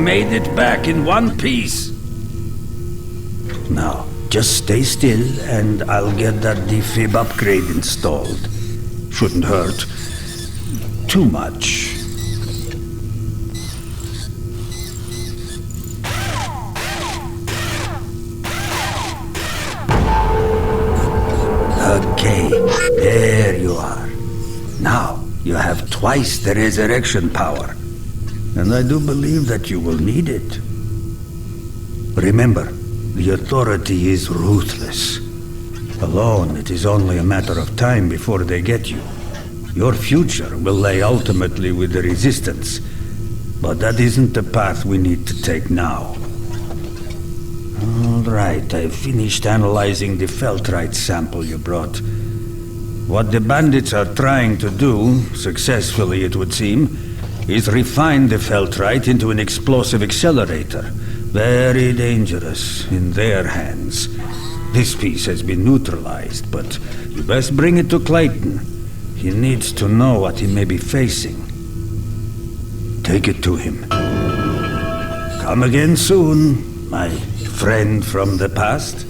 made it back in one piece. Now, just stay still and I'll get that defib upgrade installed. Shouldn't hurt too much. Okay, there you are. Now, you have twice the resurrection power. And I do believe that you will need it. Remember, the Authority is ruthless. Alone, it is only a matter of time before they get you. Your future will lay ultimately with the Resistance. But that isn't the path we need to take now. All right, I've finished analyzing the feltrite sample you brought. What the bandits are trying to do, successfully it would seem, is refine the feltrite into an explosive accelerator. Very dangerous in their hands. This piece has been neutralized, but you best bring it to Clayton. He needs to know what he may be facing. Take it to him. Come again soon, my friend from the past.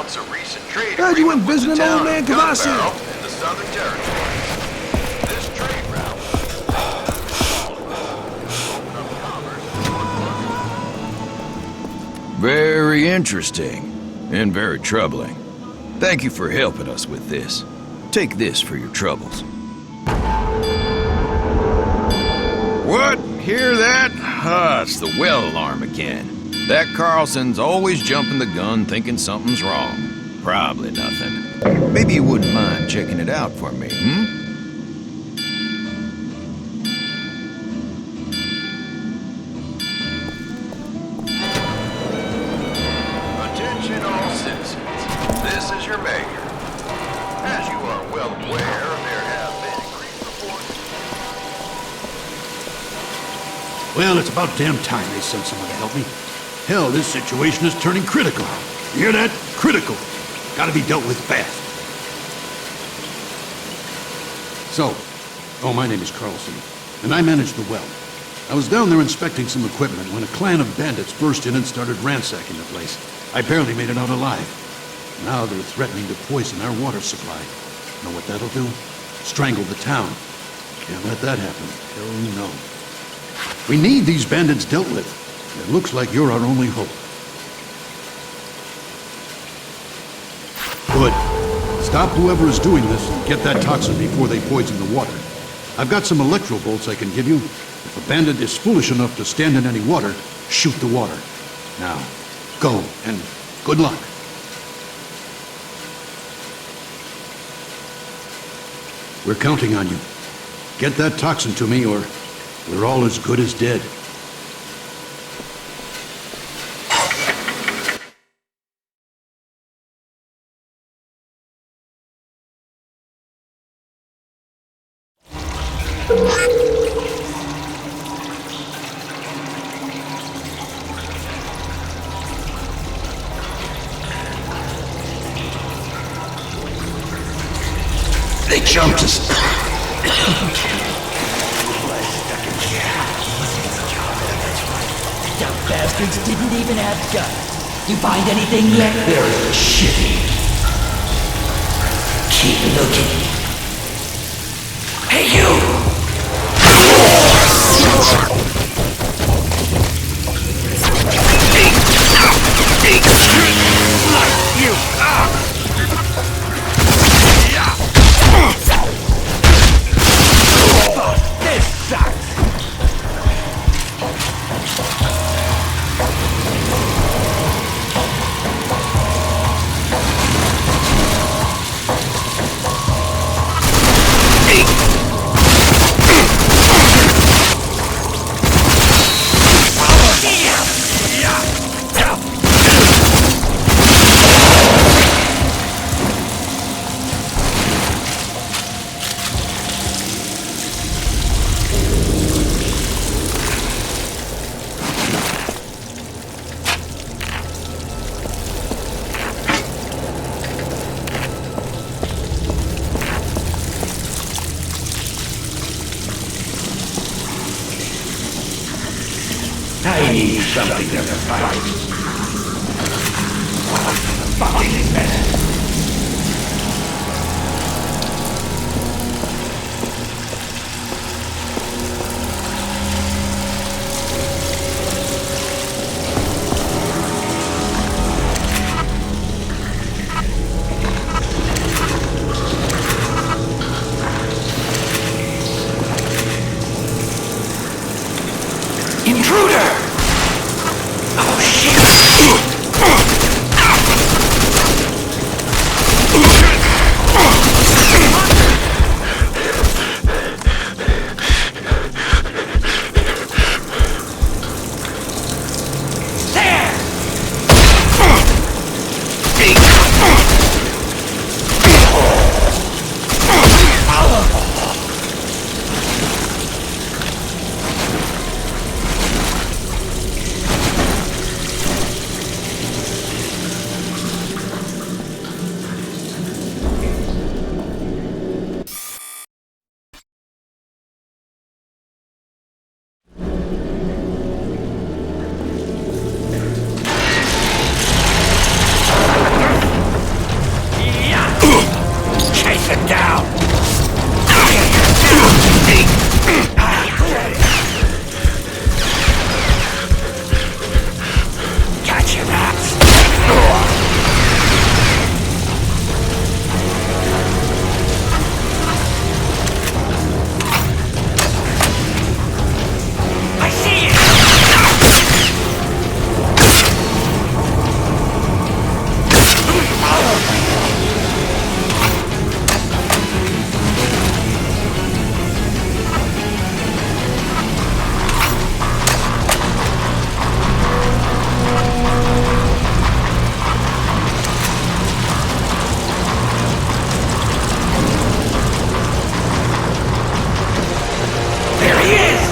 A recent trade
Heard you went
agreement with
visiting
the town
old man
of Gun
Kavasi.
Barrel in the Southern Territory. This trade route
Very interesting, and very troubling. Thank you for helping us with this. Take this for your troubles. What? Hear that? Ah, it's the well alarm again. That Carlson's always jumping the gun thinking something's wrong. Probably nothing. Maybe you wouldn't mind checking it out for me,
Attention all citizens. This is your mayor. As you are well aware, there have been increased reports.
Well, it's about damn time they sent someone to help me. Hell, this situation is turning critical. You hear that? Critical. Gotta be dealt with fast. So, my name is Carlson, and I manage the well. I was down there inspecting some equipment when a clan of bandits burst in and started ransacking the place. I barely made it out alive. Now they're threatening to poison our water supply. Know what that'll do? Strangle the town. Can't let that happen. Hell no. We need these bandits dealt with. It looks like you're our only hope. Good. Stop whoever is doing this and get that toxin before they poison the water. I've got some electro bolts I can give you. If a bandit is foolish enough to stand in any water, shoot the water. Now, go, and good luck. We're counting on you. Get that toxin to me, or we're all as good as dead.
jumped us.
Dumb bastards didn't even have guts. You find anything yet?
They're shitty.
Keep looking. Hey, you! This sucks!
I need something to fight. Fucking mess.
Intruder! Oh shit! Chase it down! Catch him, axe! I see it! There he is!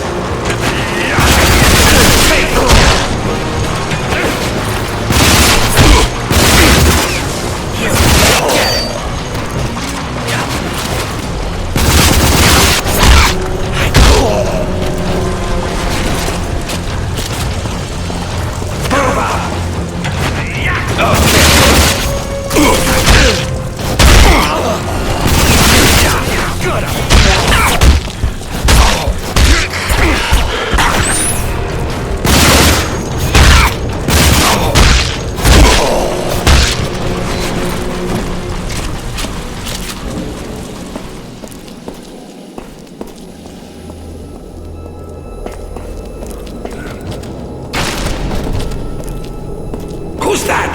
Who's that?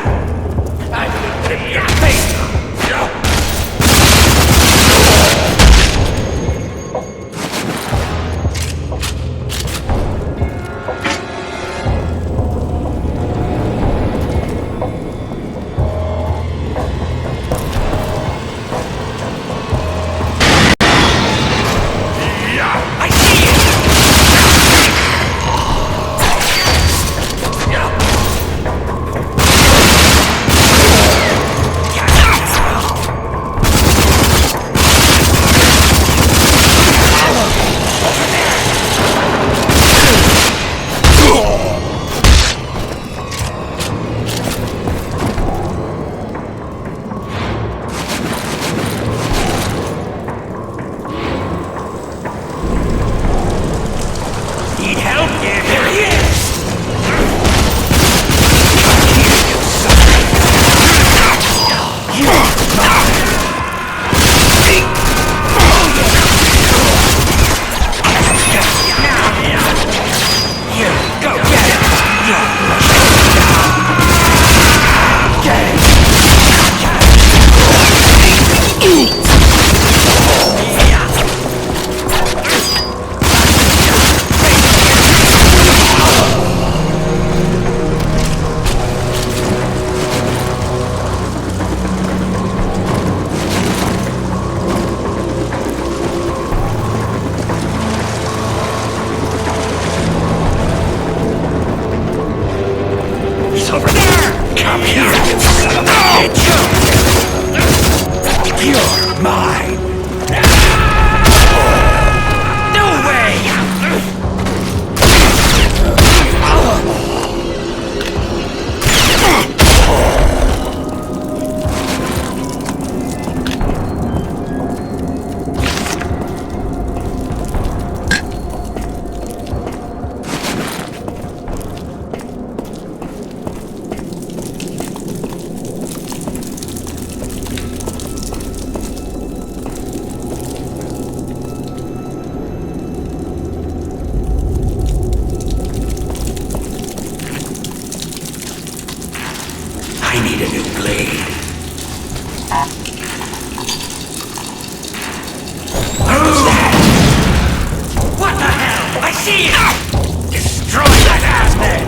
Destroy that asset!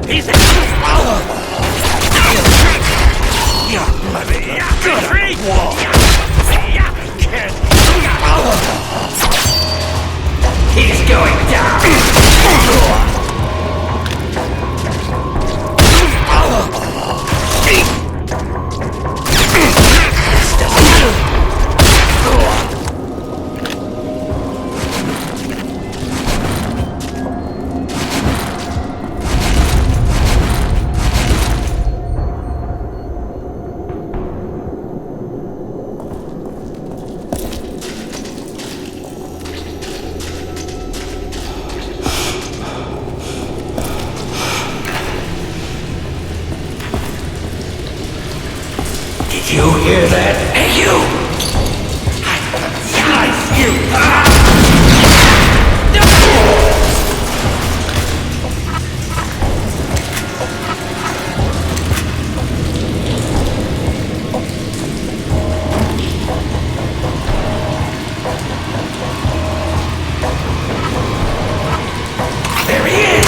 He's a... Retreat! He's going down! Did you hear that? Hey, you! There he is!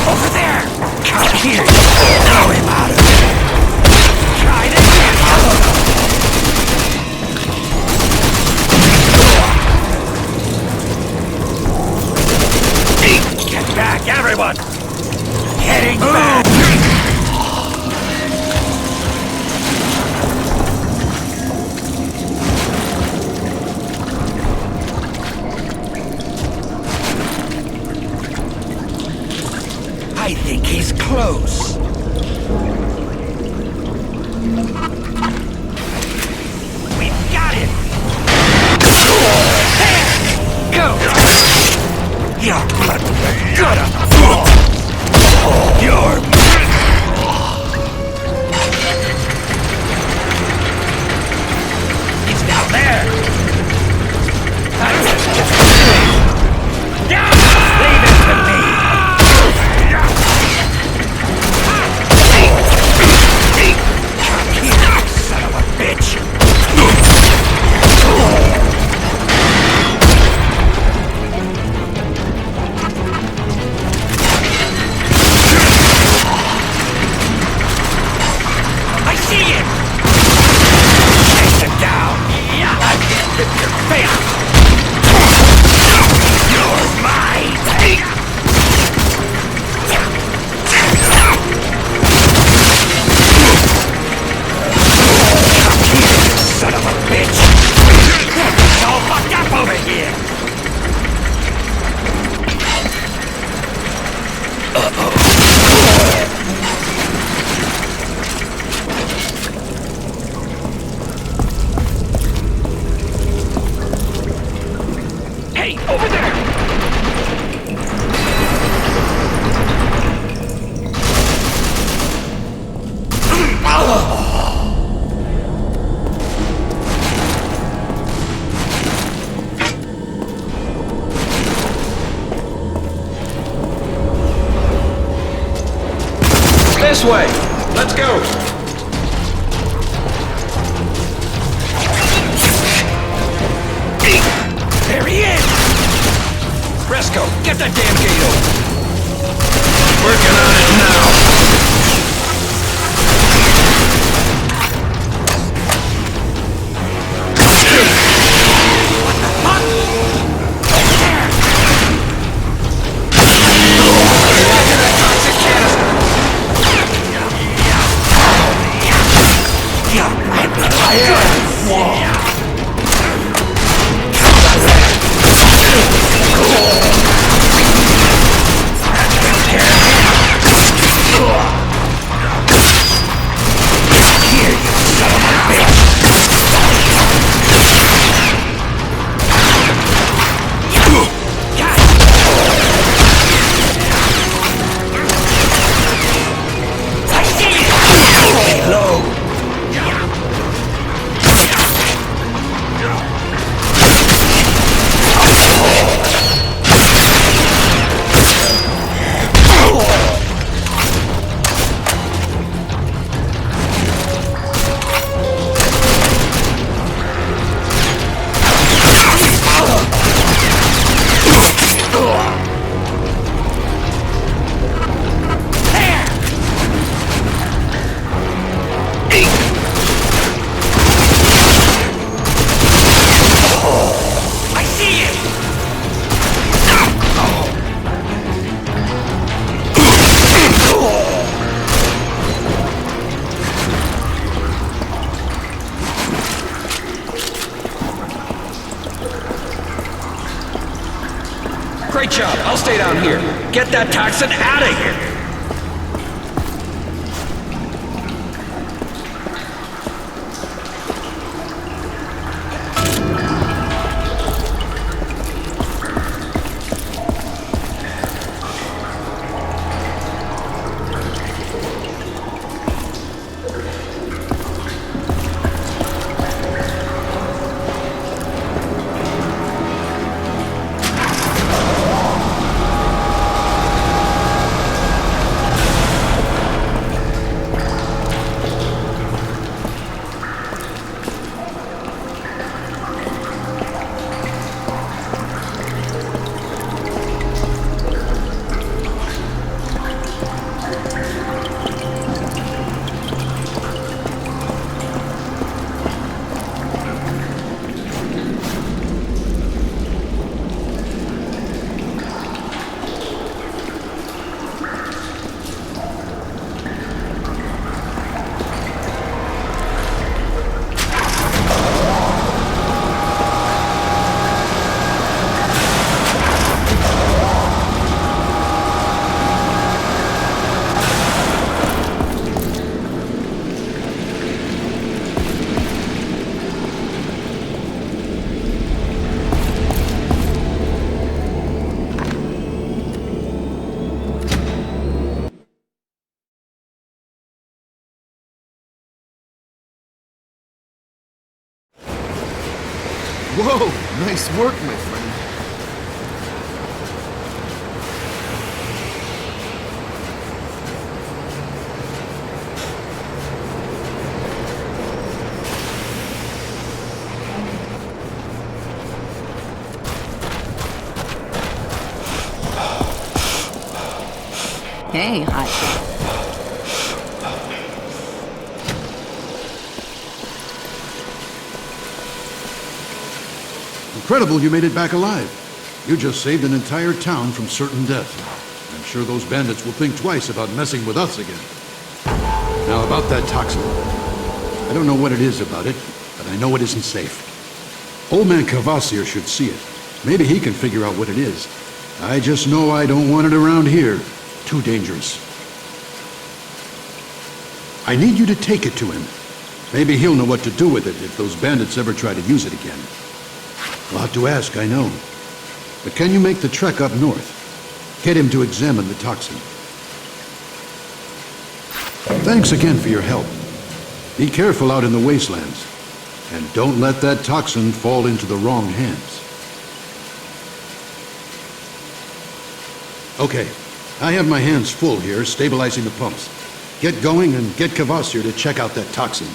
Over there! Come here! Throw him out of there! Try to get out! Get back, everyone! Heading back! I think he's close. We've got it! There! Go! Your blood will be good on the floor! Your... He's down there! Leave it to me! Son of a bitch! I see him! Chase him down! I can rip your face! You're mine! Son of a bitch! It's all fucked up over here! Uh-oh. Hey, over there!
This way! Let's go!
There he is!
Fresco, get that damn gate open!
Working on it now!
stay down here. Get that toxin out of here.
Whoa, nice work, my friend.
Hey, hotshot.
Incredible you made it back alive. You just saved an entire town from certain death. I'm sure those bandits will think twice about messing with us again. Now about that toxin. I don't know what it is about it, but I know it isn't safe. Old man Cavassier should see it. Maybe he can figure out what it is. I just know I don't want it around here. Too dangerous. I need you to take it to him. Maybe he'll know what to do with it if those bandits ever try to use it again. A lot to ask, I know. But can you make the trek up north? Get him to examine the toxin. Thanks again for your help. Be careful out in the wastelands. And don't let that toxin fall into the wrong hands. Okay, I have my hands full here, stabilizing the pumps. Get going and get Cavassier to check out that toxin.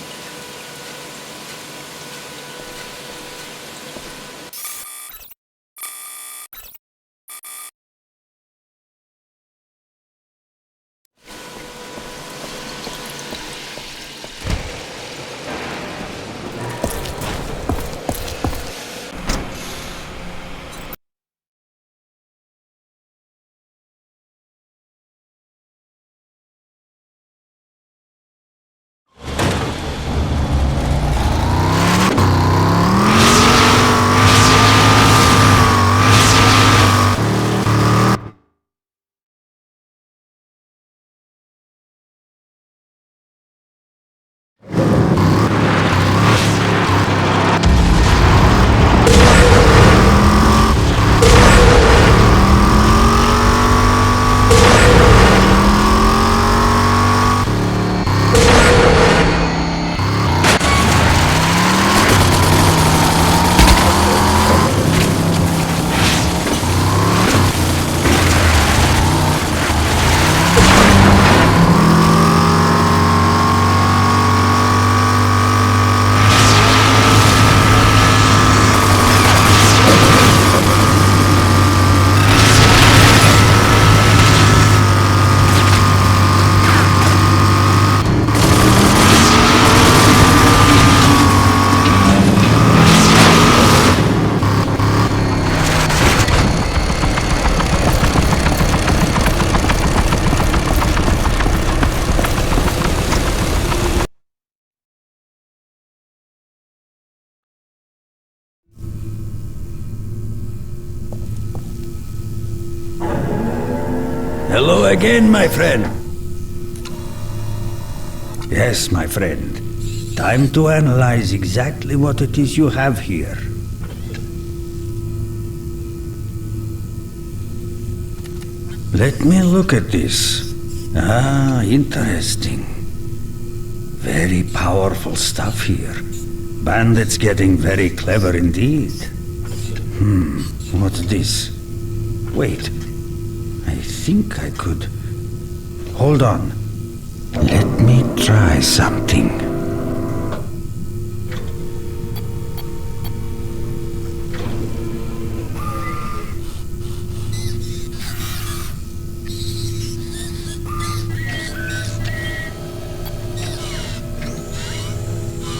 again, my friend. Yes, my friend. Time to analyze exactly what it is you have here. Let me look at this. Ah, interesting. Very powerful stuff here. Bandits getting very clever indeed. What's this? Wait. I think I could... Hold on. Let me try something.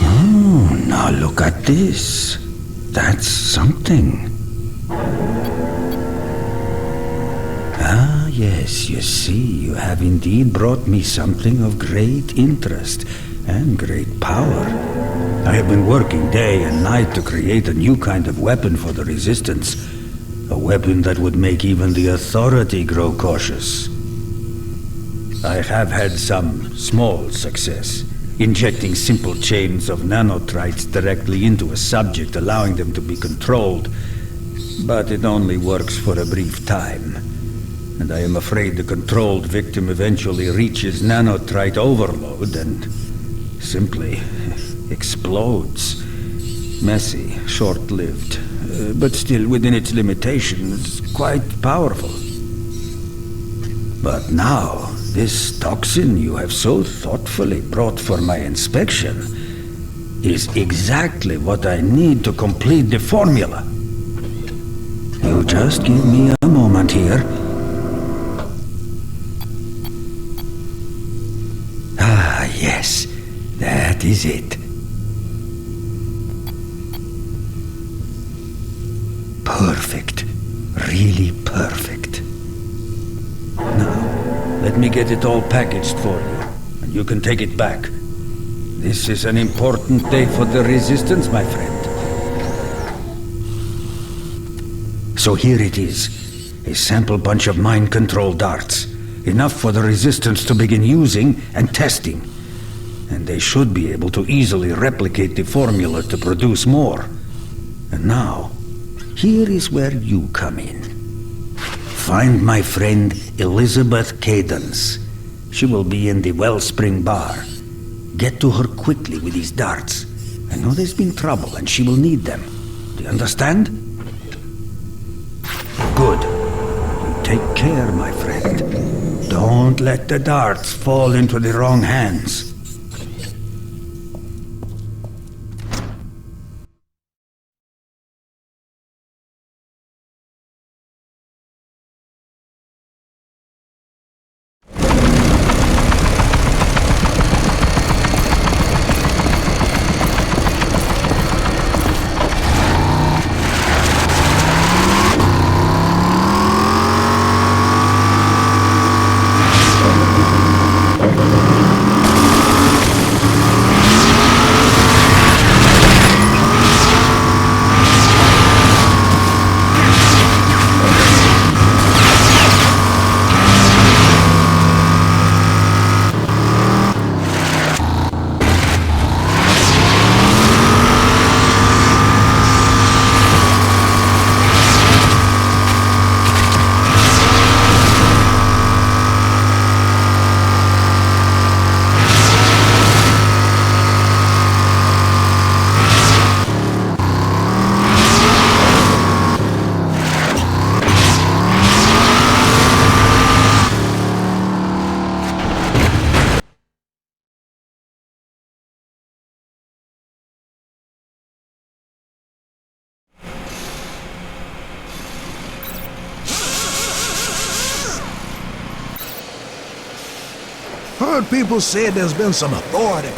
Oh, now look at this. That's something. Yes, you see, you have indeed brought me something of great interest and great power. I have been working day and night to create a new kind of weapon for the Resistance. A weapon that would make even the Authority grow cautious. I have had some small success, injecting simple chains of nanotrites directly into a subject, allowing them to be controlled. But it only works for a brief time. And I am afraid the controlled victim eventually reaches nanotrite overload and simply explodes. Messy, short-lived, but still within its limitations, quite powerful. But now, this toxin you have so thoughtfully brought for my inspection is exactly what I need to complete the formula. You just give me a moment here. Yes, that is it. Perfect. Really perfect. Now, let me get it all packaged for you, and you can take it back. This is an important day for the Resistance, my friend. So here it is. A sample bunch of mind control darts. Enough for the Resistance to begin using and testing. And they should be able to easily replicate the formula to produce more. And now, here is where you come in. Find my friend Elizabeth Cadence. She will be in the Wellspring Bar. Get to her quickly with these darts. I know there's been trouble and she will need them. Do you understand? Good. You take care, my friend. Don't let the darts fall into the wrong hands.
Heard people say there's been some authority.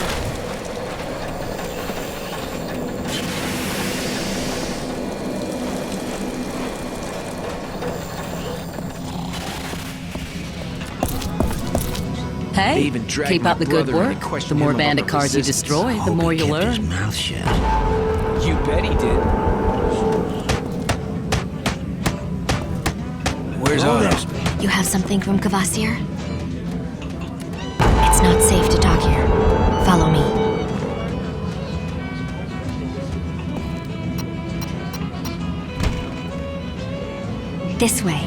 Hey, keep up the good work. The more bandit cars you destroy, the more you learn.
His mouth shut.
You bet he did.
Where's Otto?
You have something from Kvasir? It's not safe to talk here. Follow me. This way.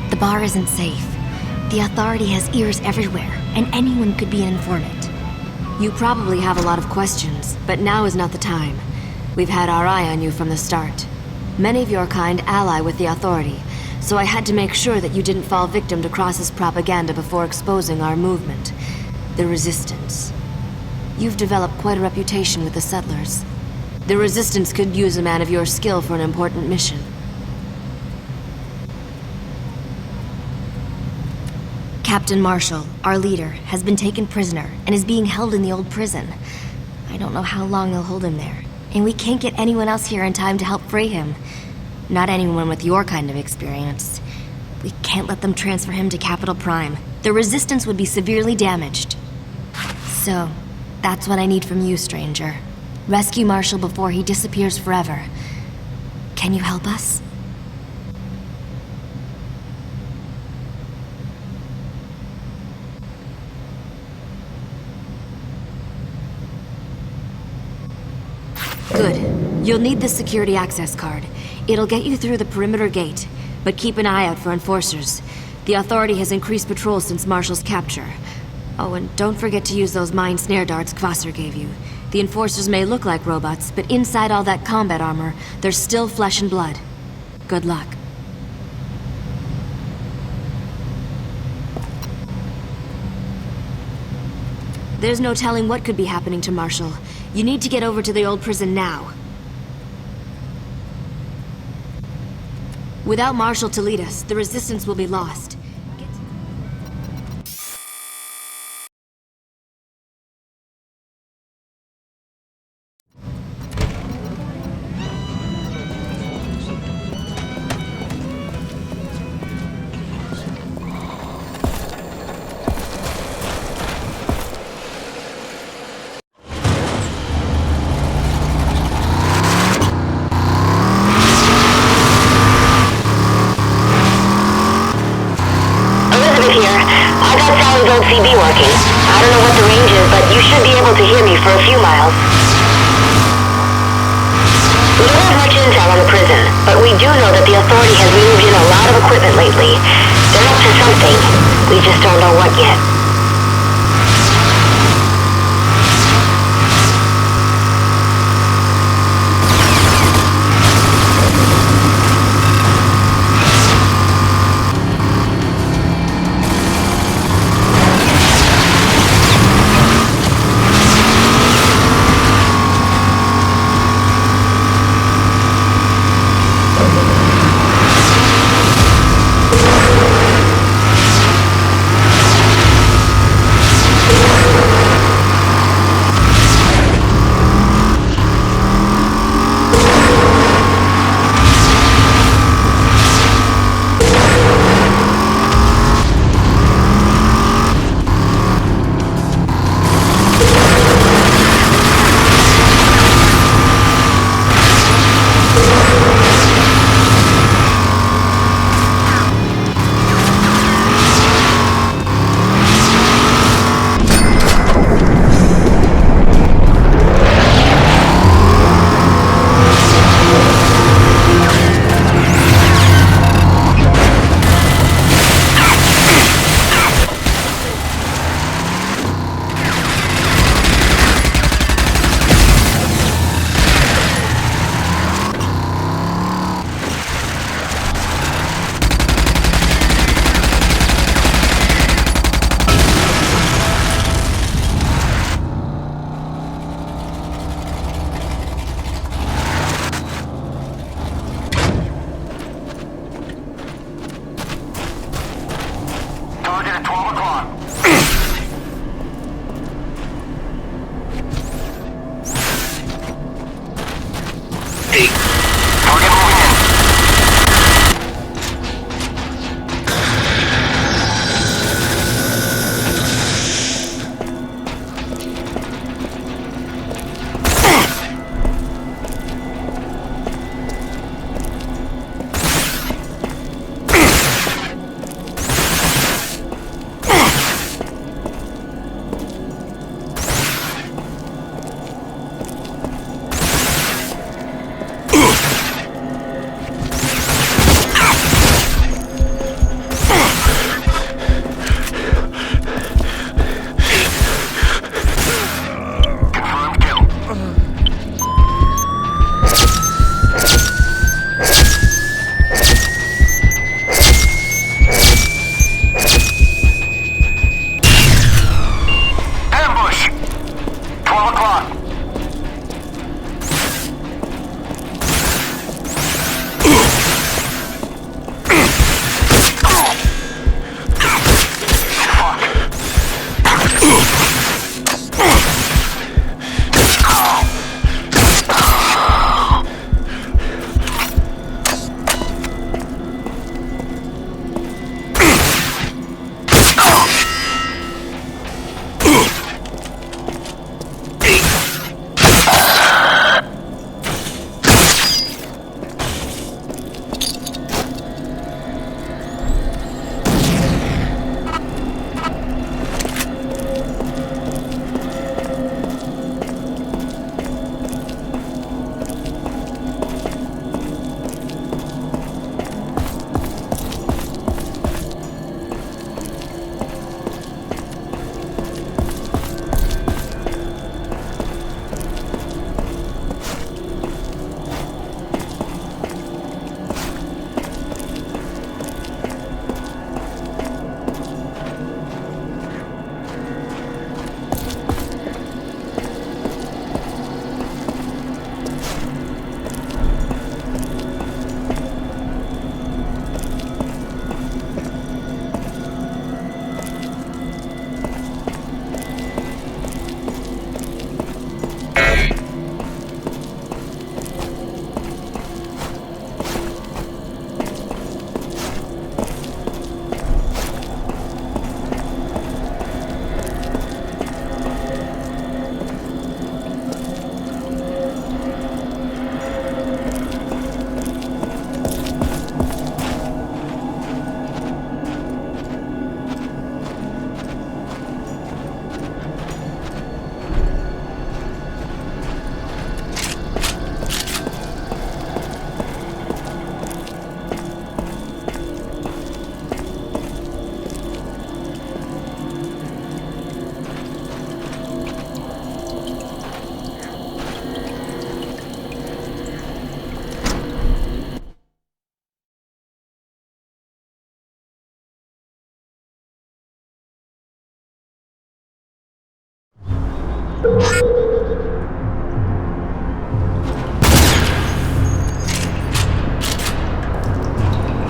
The bar isn't safe. The Authority has ears everywhere, and anyone could be an informant. You probably have a lot of questions, but now is not the time. We've had our eye on you from the start. Many of your kind ally with the Authority, so I had to make sure that you didn't fall victim to Cross's propaganda before exposing our movement, the Resistance. You've developed quite a reputation with the settlers. The Resistance could use a man of your skill for an important mission. Captain Marshall, our leader, has been taken prisoner and is being held in the old prison. I don't know how long they'll hold him there, and we can't get anyone else here in time to help free him. Not anyone with your kind of experience. We can't let them transfer him to Capital Prime. The Resistance would be severely damaged. So, that's what I need from you, stranger. Rescue Marshall before he disappears forever. Can you help us? Good. You'll need the security access card. It'll get you through the perimeter gate, but keep an eye out for enforcers. The Authority has increased patrols since Marshall's capture. Oh, and don't forget to use those mine snare darts Kvasir gave you. The enforcers may look like robots, but inside all that combat armor, there's still flesh and blood. Good luck. There's no telling what could be happening to Marshall. You need to get over to the old prison now. Without Marshall to lead us, the Resistance will be lost.
CB working. I don't know what the range is, but you should be able to hear me for a few miles. We don't have much intel on the prison, but we do know that the Authority has moved in a lot of equipment lately. They're up to something. We just don't know what yet.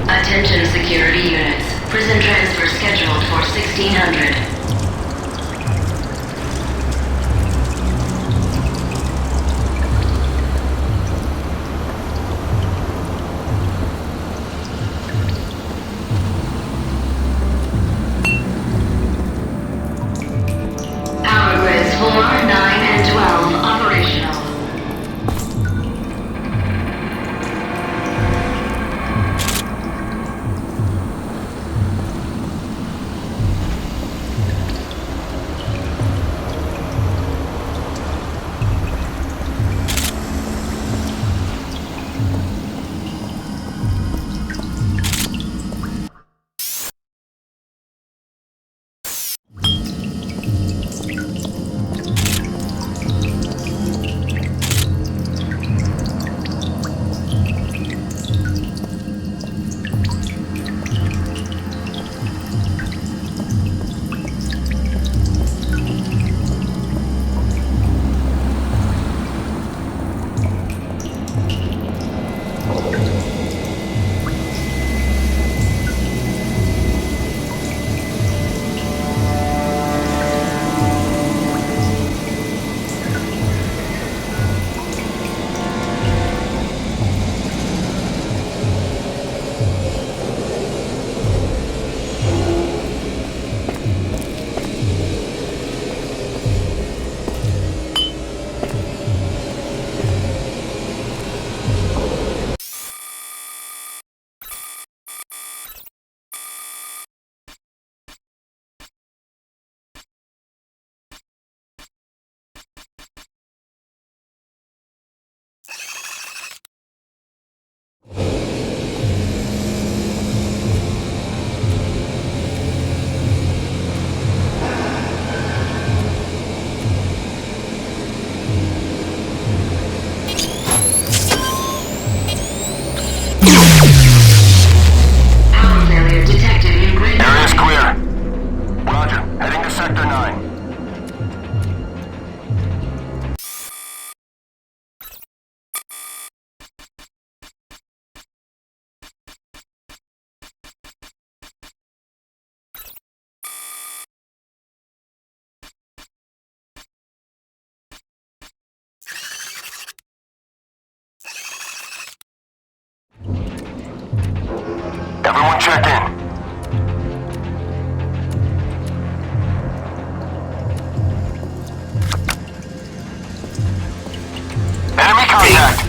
Attention security units. Prison transfer scheduled for 1600. Power grids 4, 9, and 12 operational.
Everyone check in. Enemy contact.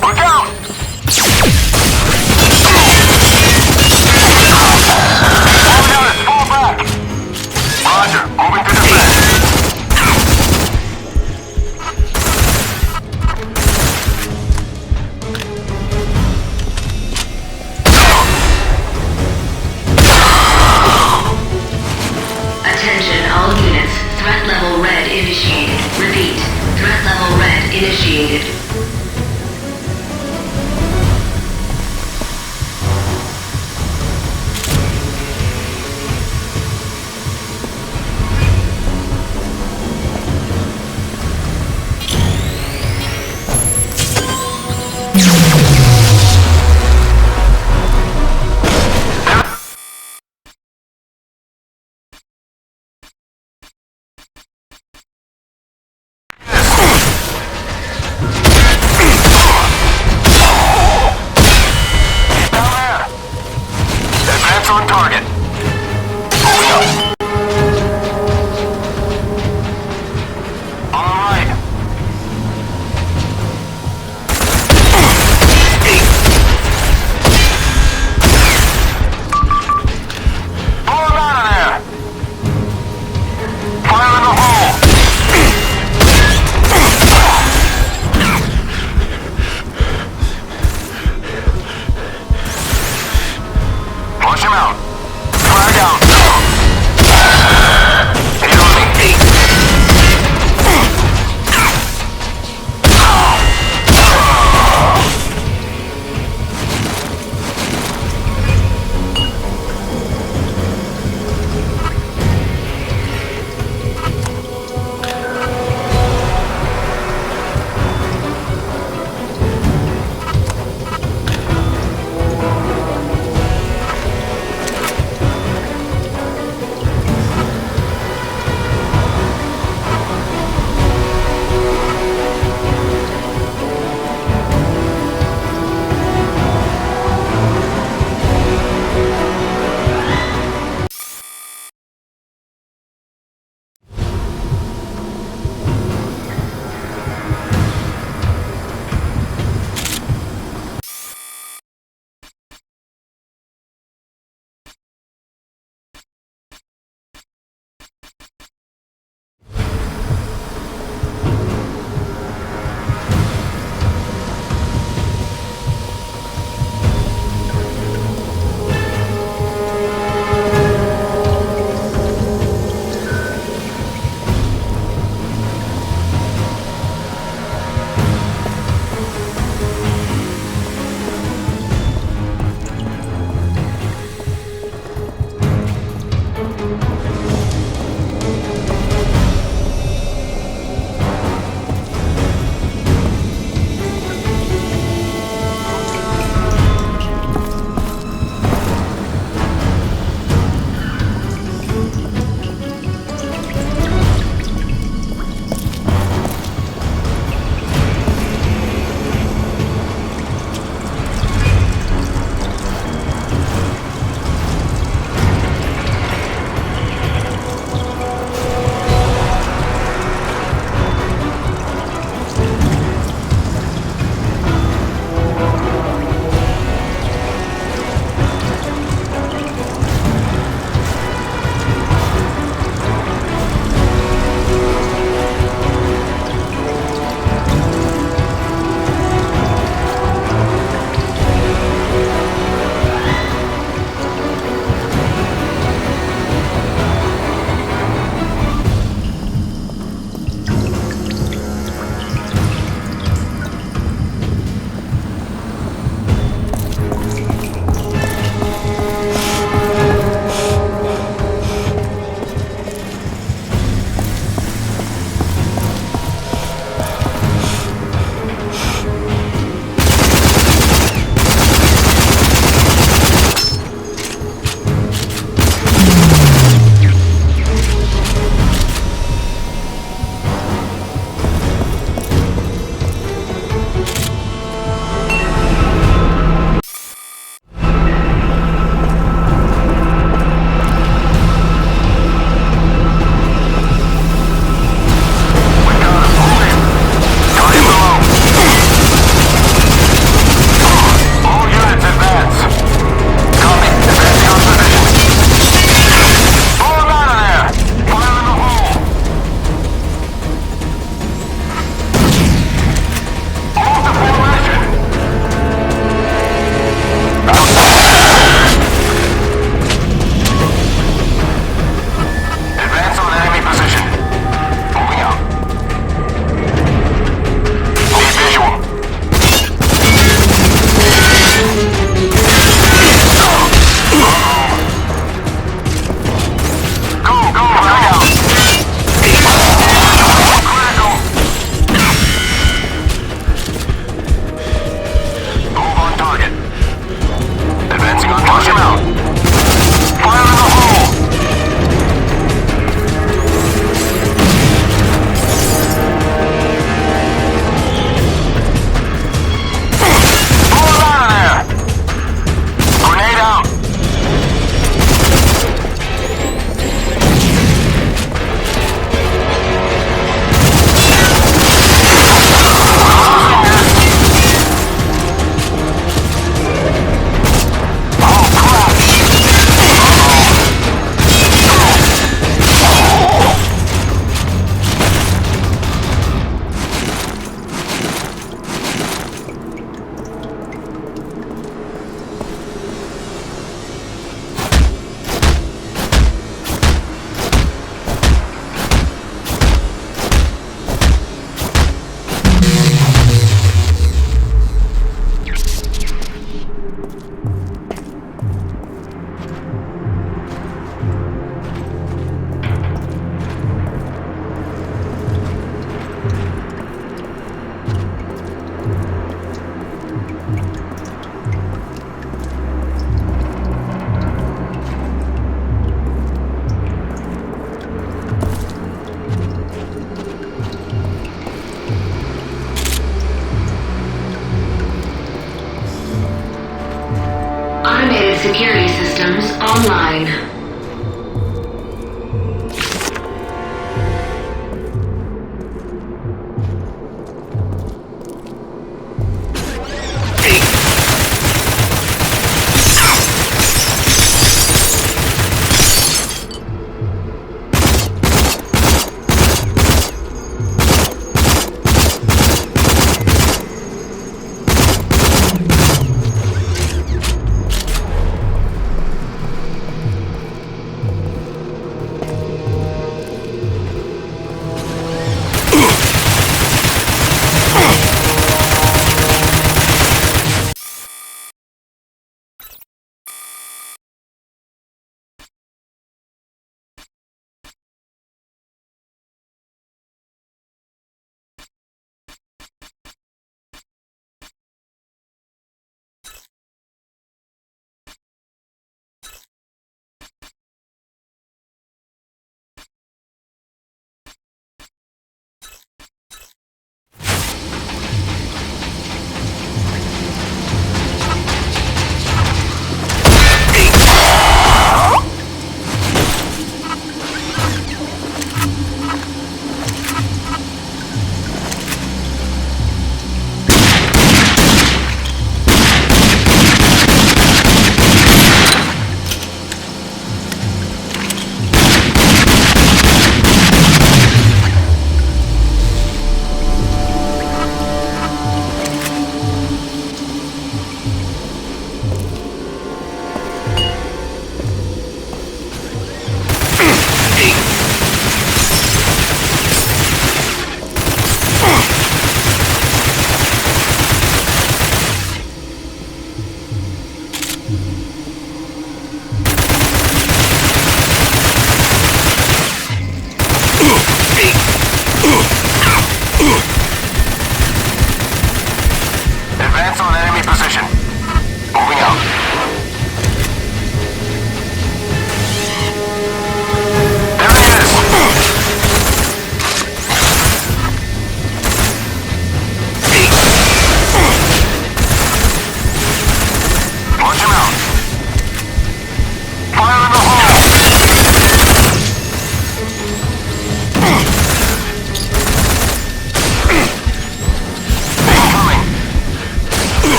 Look out! Fall back! Roger, moving to defense.
Attention all units. Threat level red initiated. Repeat. Threat level red initiated.
Advance on target. Moving up. All right. Pull him out of there. Fire in the hole. Flush him out. Flag out. Hit on me.
security systems online.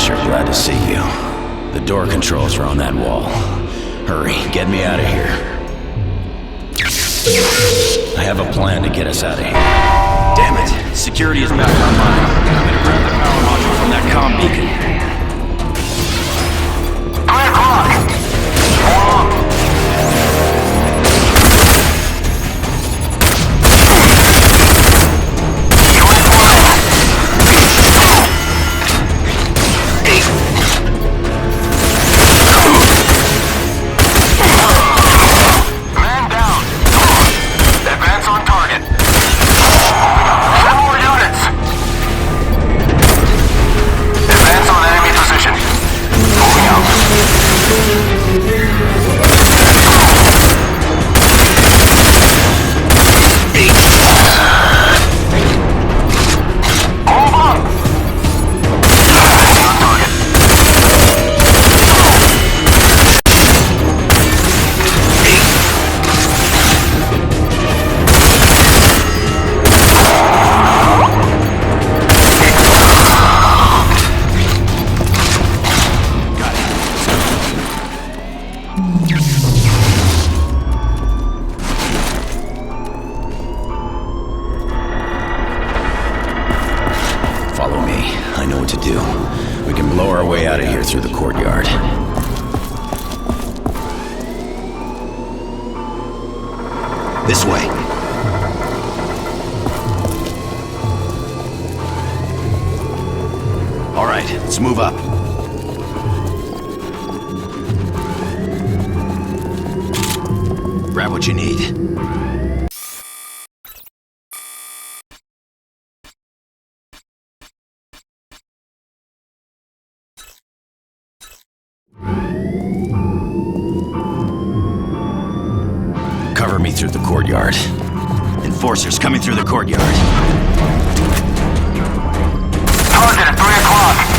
Sure glad to see you. The door controls are on that wall. Hurry, get me out of here. I have a plan to get us out of here. Damn it! Security is back online. I'm gonna grab the power module from that comm beacon. Through the courtyard. This way. All right, let's move up. Grab what you need. Cover me through the courtyard. Enforcers coming through the courtyard.
Target at 3 o'clock.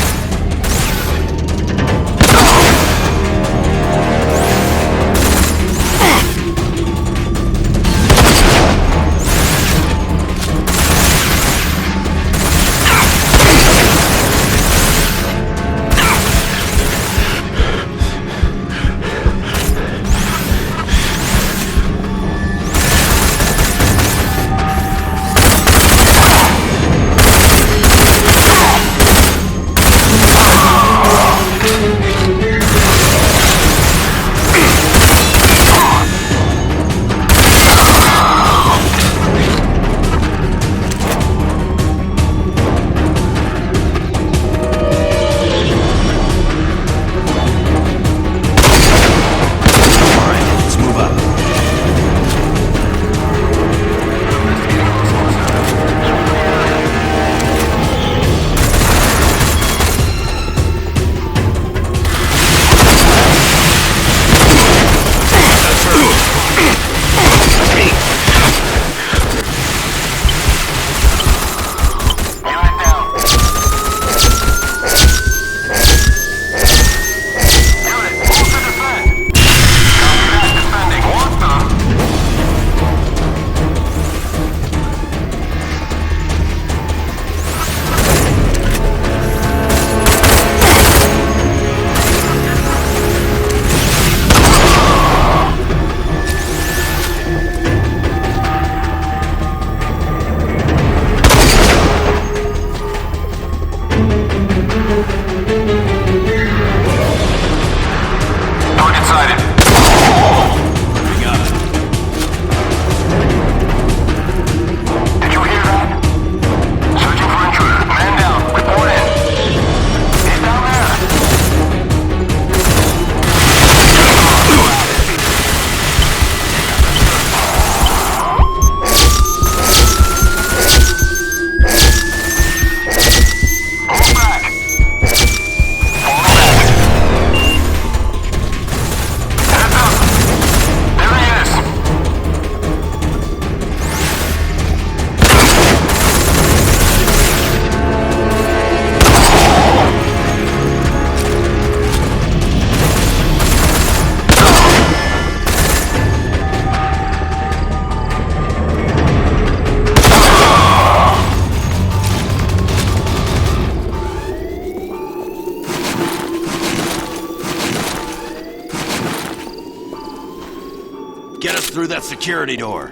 Get us through that security door.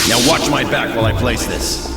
Now watch my back while I place this.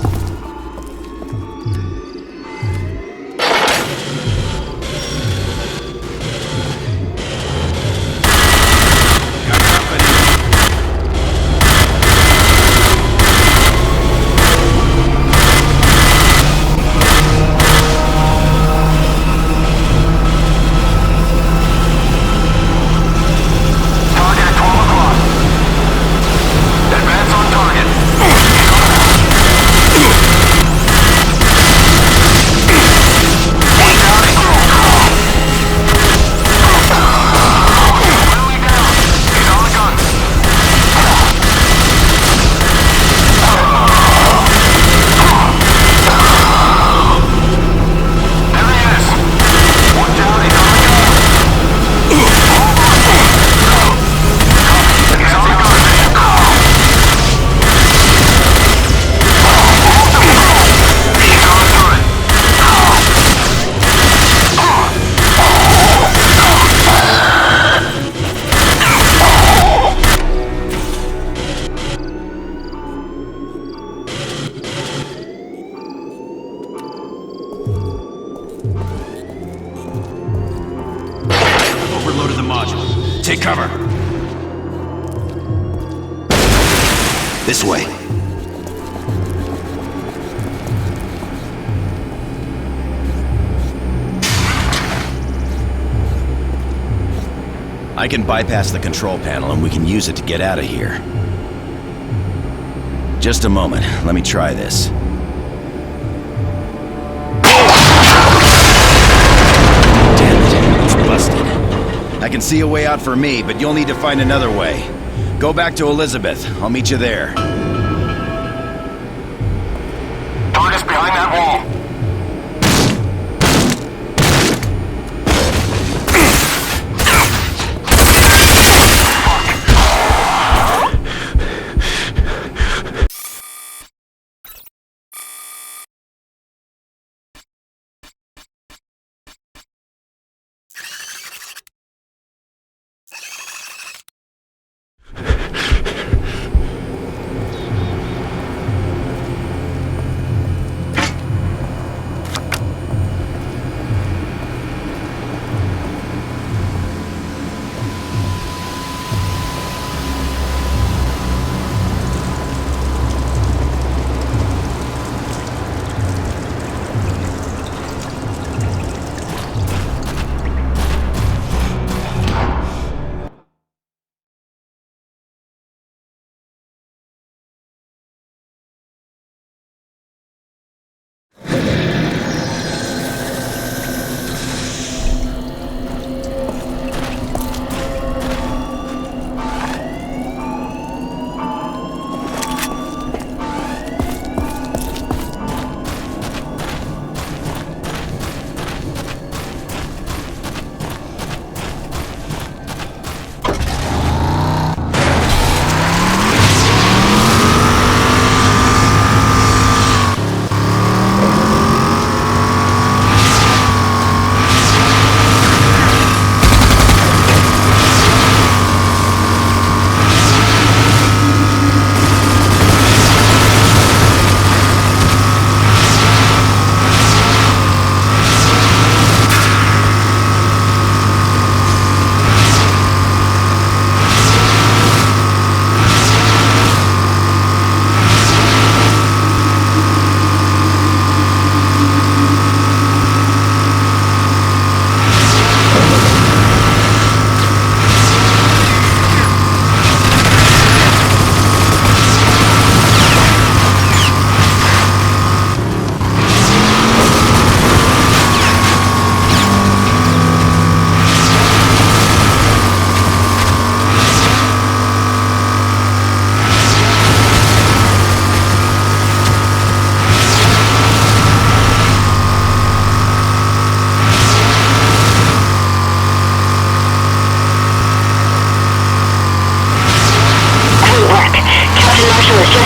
Overloaded the module. Take cover. This way. I can bypass the control panel and we can use it to get out of here. Just a moment. Let me try this. I can see a way out for me, but you'll need to find another way. Go back to Elizabeth. I'll meet you there.
Target's behind that wall.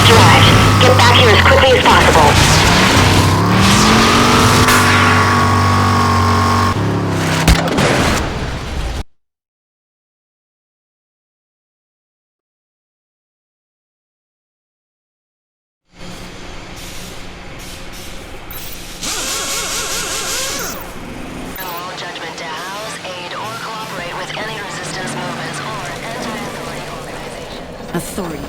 just arrived. Get back here as quickly as possible. All judgment to house, aid, or cooperate with any resistance movements or anti-authority organizations.
Authority.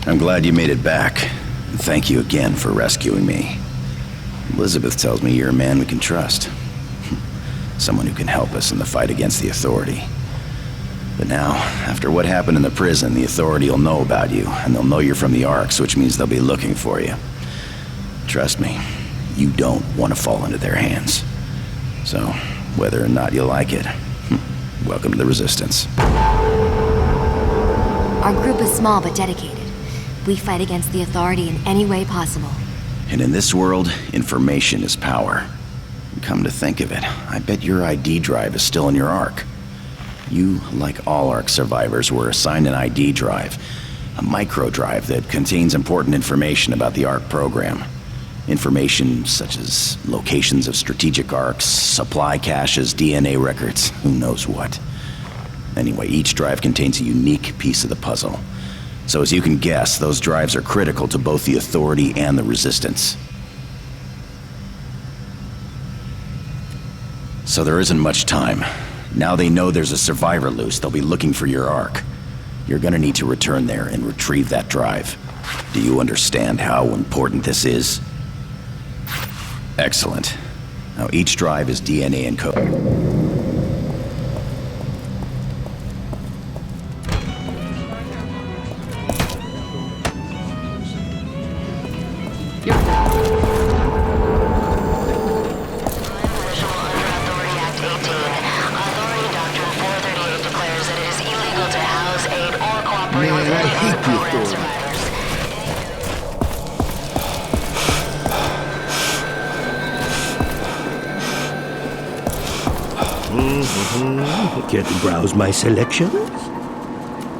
I'm glad you made it back. And thank you again for rescuing me. Elizabeth tells me you're a man we can trust. Someone who can help us in the fight against the Authority. But now, after what happened in the prison, the Authority will know about you, and they'll know you're from the Arks, which means they'll be looking for you. Trust me, you don't want to fall into their hands. So, whether or not you like it, welcome to the Resistance.
Our group is small but dedicated. We fight against the Authority in any way possible.
And in this world, information is power. Come to think of it, I bet your ID drive is still in your Ark. You, like all Ark survivors, were assigned an ID drive. A micro drive that contains important information about the Ark program. Information such as locations of strategic Arks, supply caches, DNA records, who knows what. Anyway, each drive contains a unique piece of the puzzle. So as you can guess, those drives are critical to both the Authority and the Resistance. So there isn't much time. Now they know there's a survivor loose, they'll be looking for your Ark. You're gonna need to return there and retrieve that drive. Do you understand how important this is? Excellent. Now each drive is DNA encoded.
Care to browse my selections?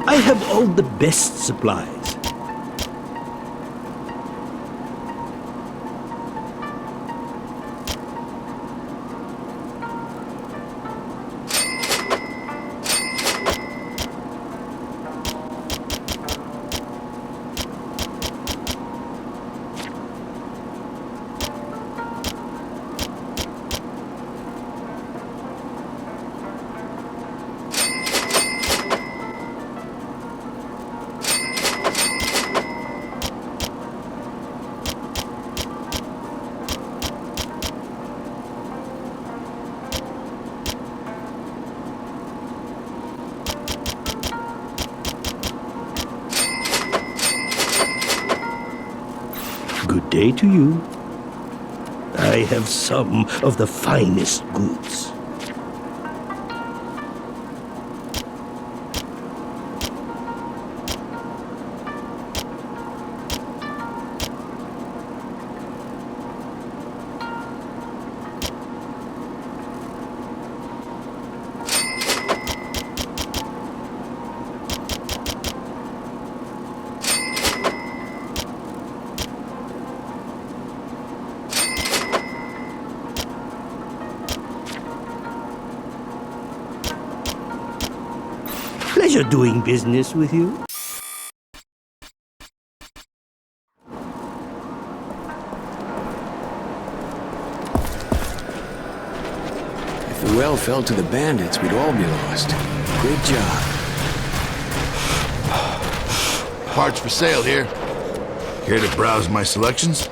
I have all the best supplies. Good day to you. I have some of the finest goods. Pleasure doing business with you.
If the well fell to the bandits, we'd all be lost. Great job.
Parts for sale here. Here to browse my selections?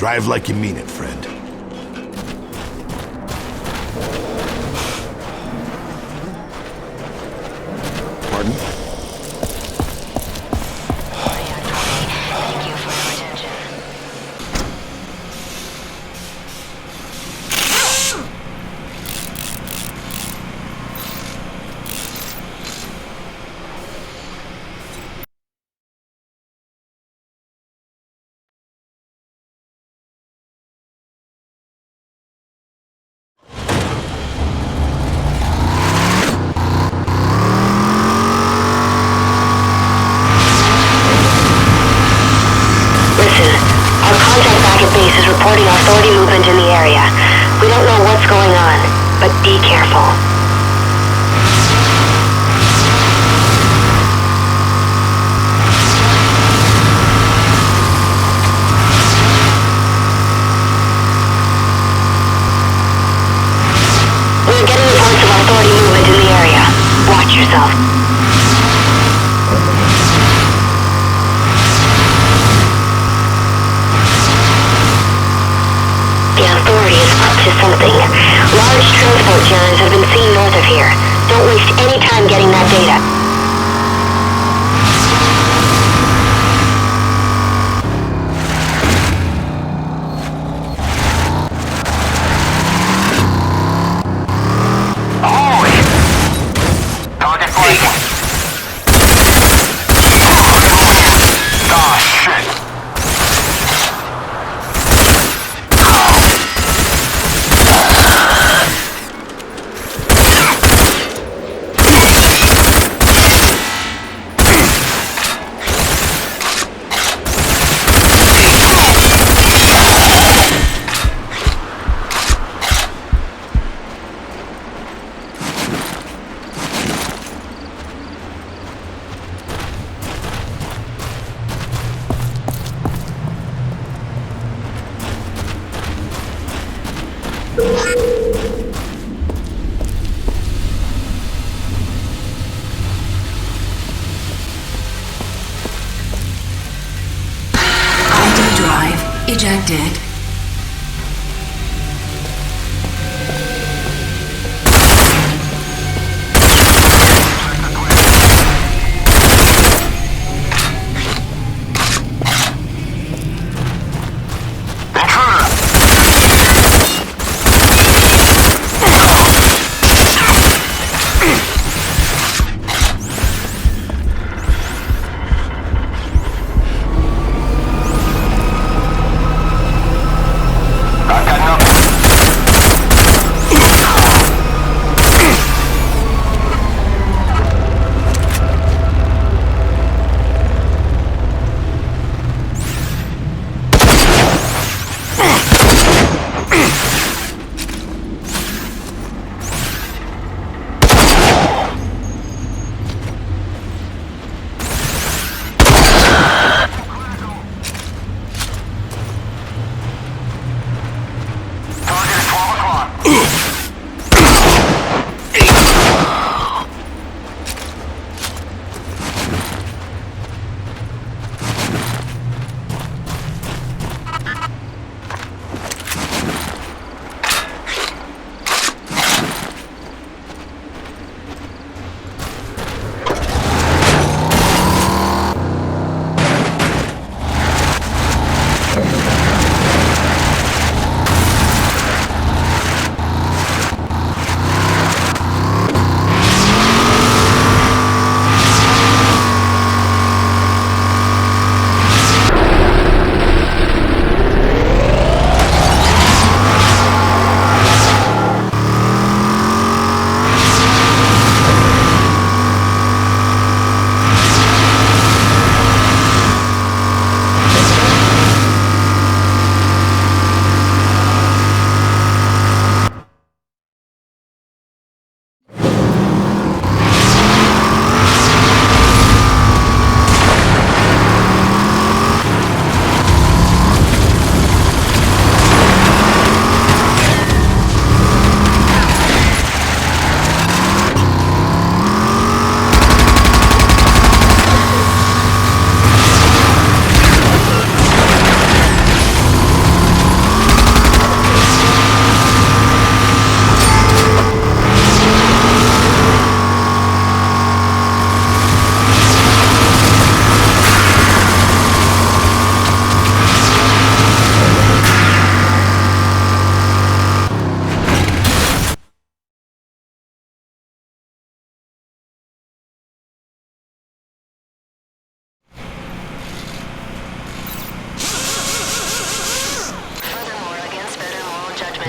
Drive like you mean it, friend.
Pardon?
Reporting authority movement in the area. We don't know what's going on, but be careful. We're getting reports of authority movement in the area. Watch yourself. The authority is up to something. Large transport jams have been seen north of here. Don't waste any time getting that data.
Ejected.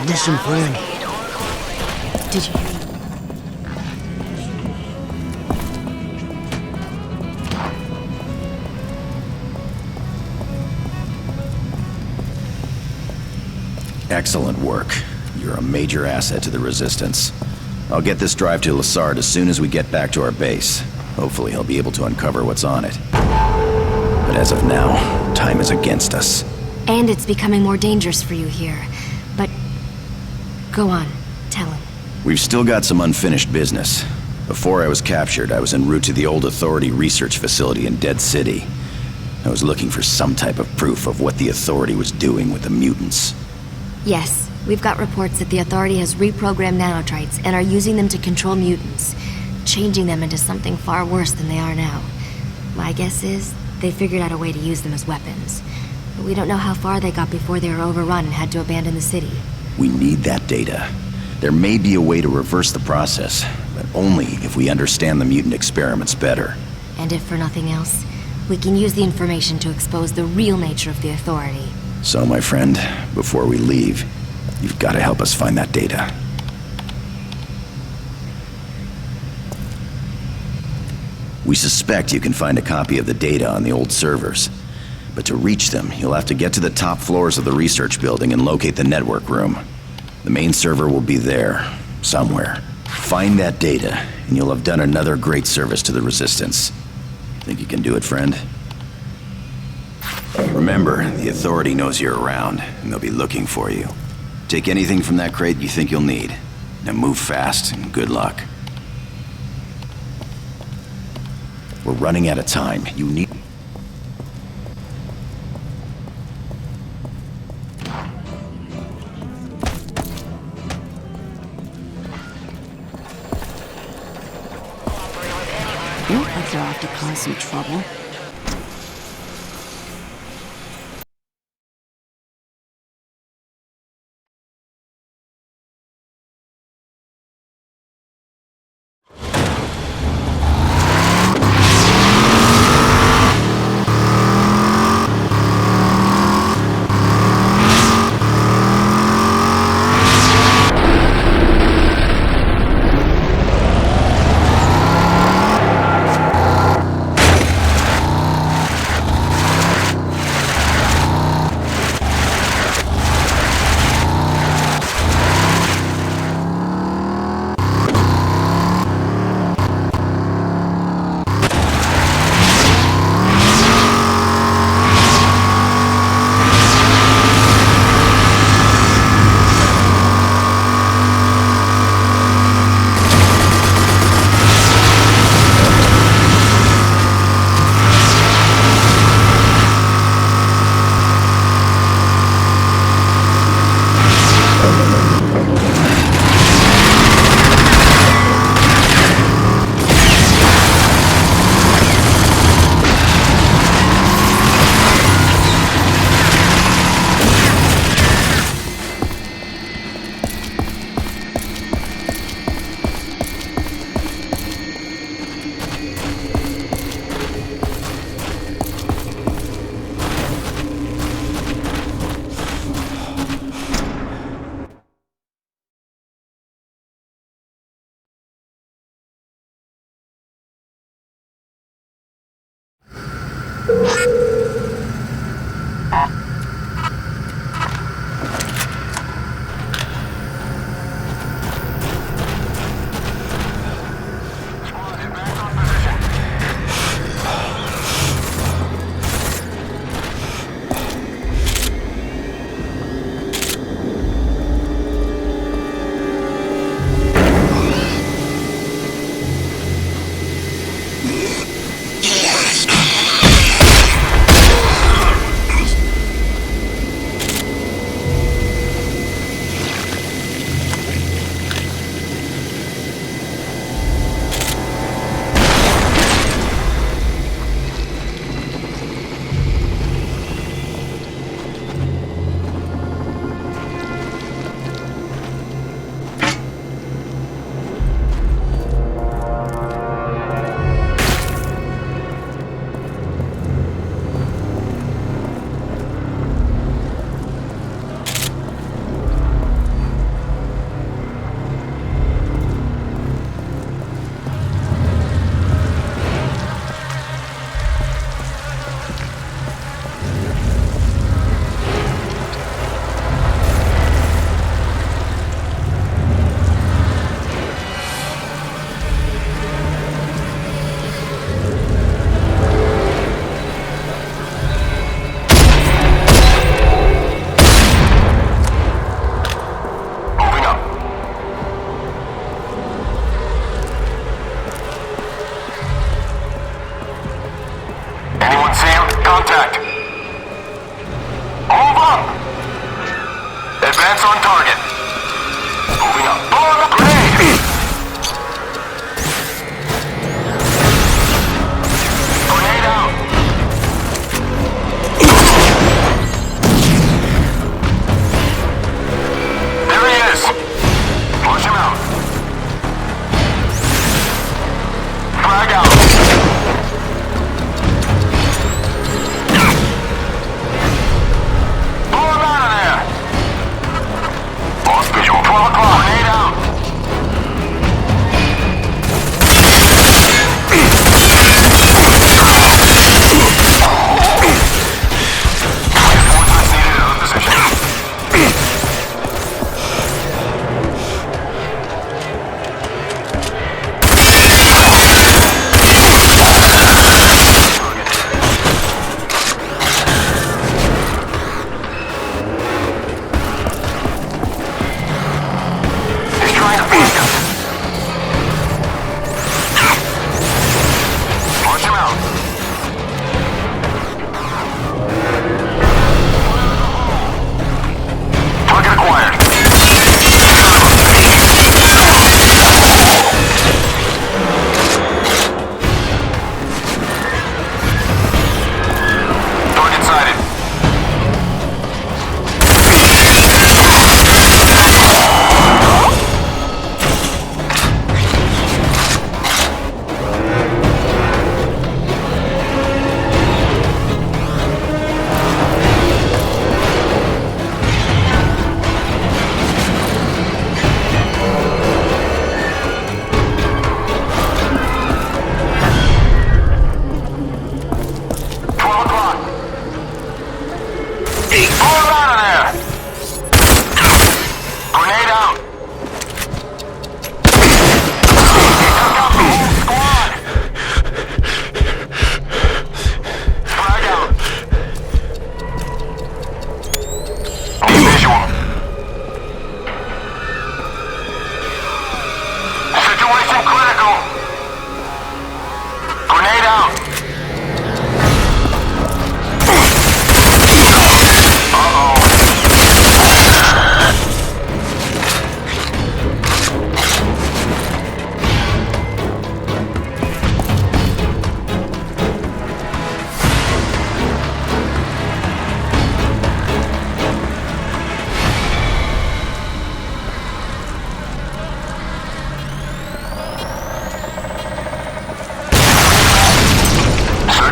Listen, friend.
Did you hear?
Excellent work. You're a major asset to the Resistance. I'll get this drive to Lassard as soon as we get back to our base. Hopefully he'll be able to uncover what's on it. But as of now, time is against us.
And it's becoming more dangerous for you here. But... go on. Tell him.
We've still got some unfinished business. Before I was captured, I was en route to the old Authority research facility in Dead City. I was looking for some type of proof of what the Authority was doing with the mutants.
Yes, we've got reports that the Authority has reprogrammed nanotrites and are using them to control mutants, changing them into something far worse than they are now. My guess is they figured out a way to use them as weapons. But we don't know how far they got before they were overrun and had to abandon the city.
We need that data. There may be a way to reverse the process, but only if we understand the mutant experiments better.
And if for nothing else, we can use the information to expose the real nature of the Authority.
So, my friend, before we leave, you've got to help us find that data. We suspect you can find a copy of the data on the old servers. But to reach them, you'll have to get to the top floors of the research building and locate the network room. The main server will be there, somewhere. Find that data, and you'll have done another great service to the Resistance. Think you can do it, friend? Remember, the Authority knows you're around, and they'll be looking for you. Take anything from that crate you think you'll need. Now move fast, and good luck. We're running out of time. You need...
They look like they're off to cause some trouble.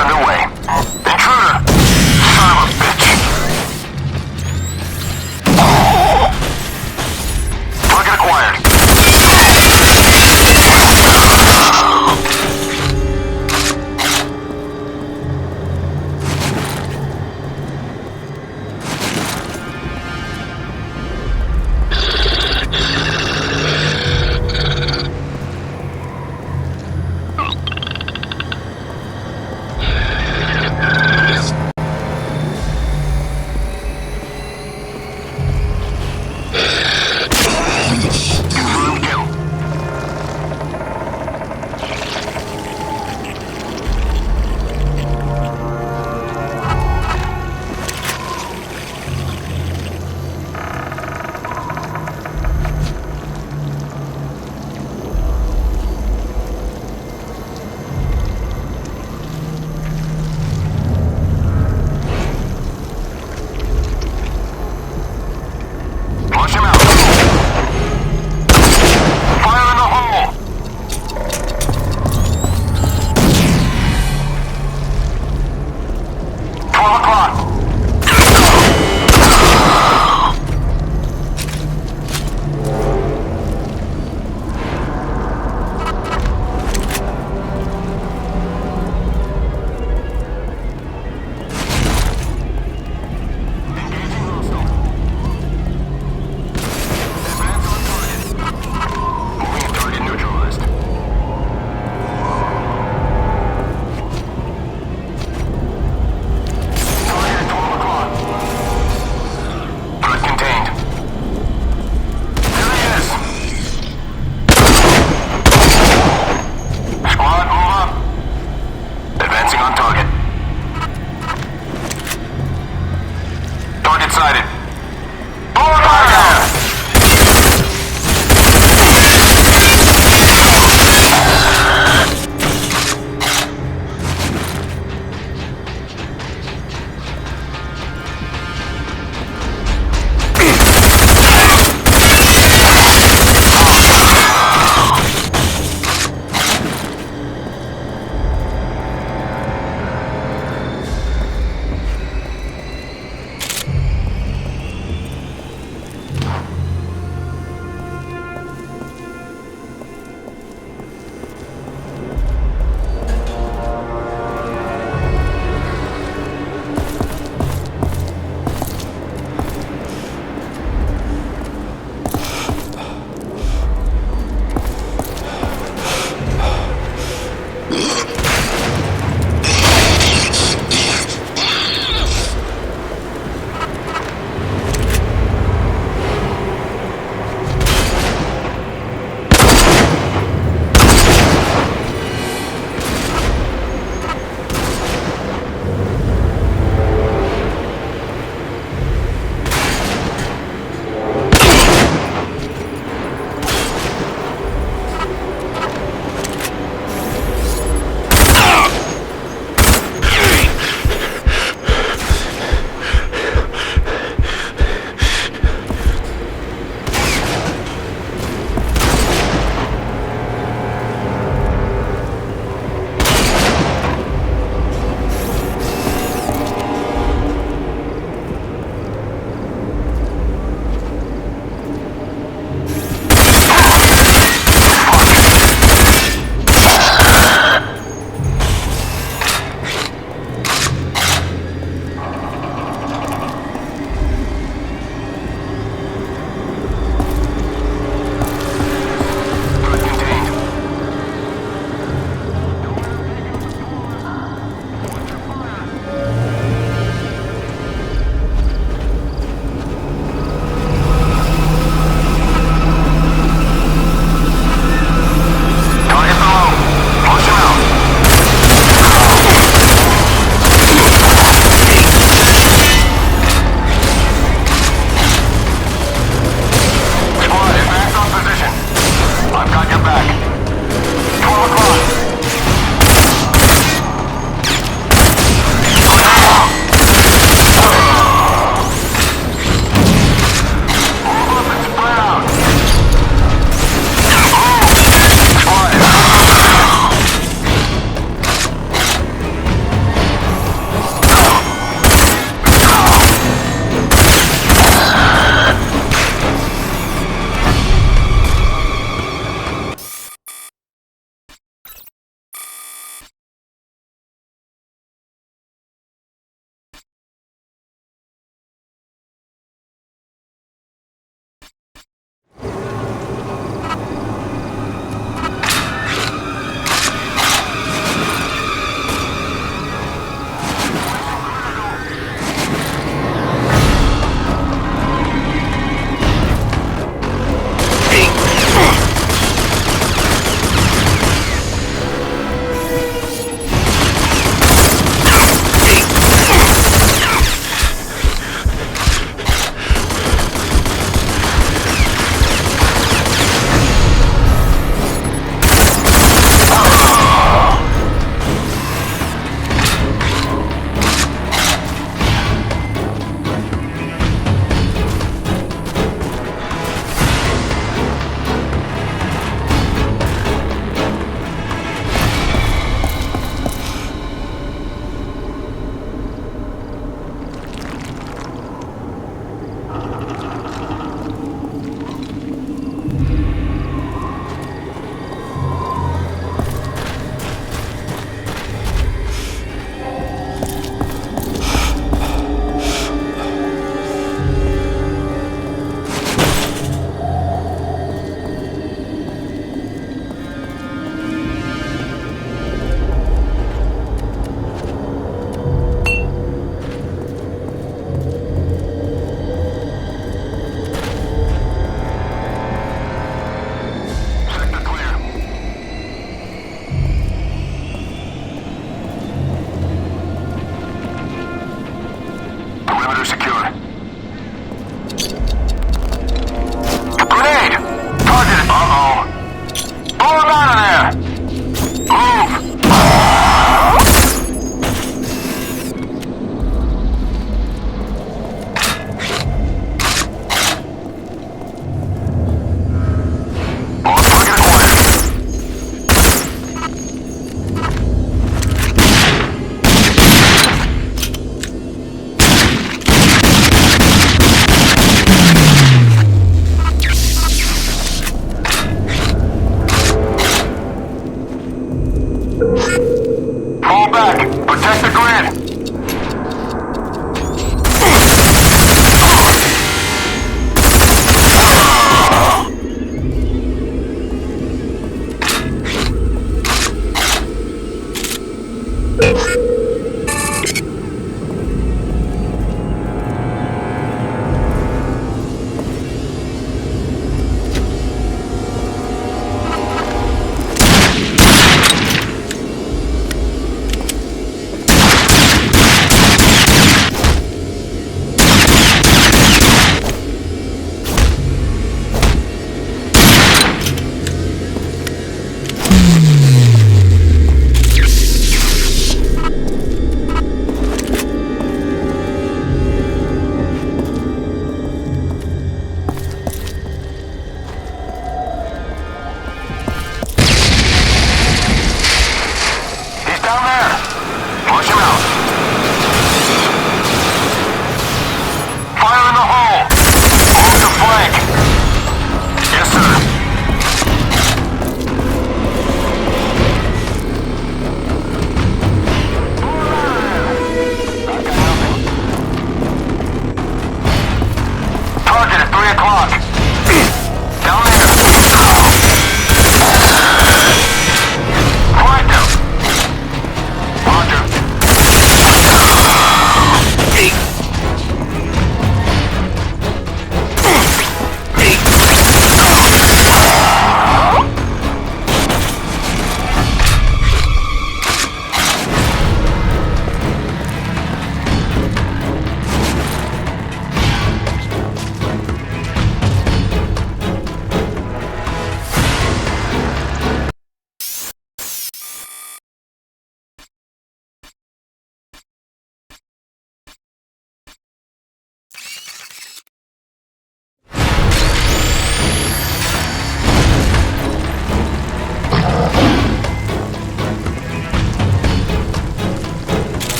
underway. Intruder! Son of a bitch! Target acquired.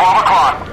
12 o'clock.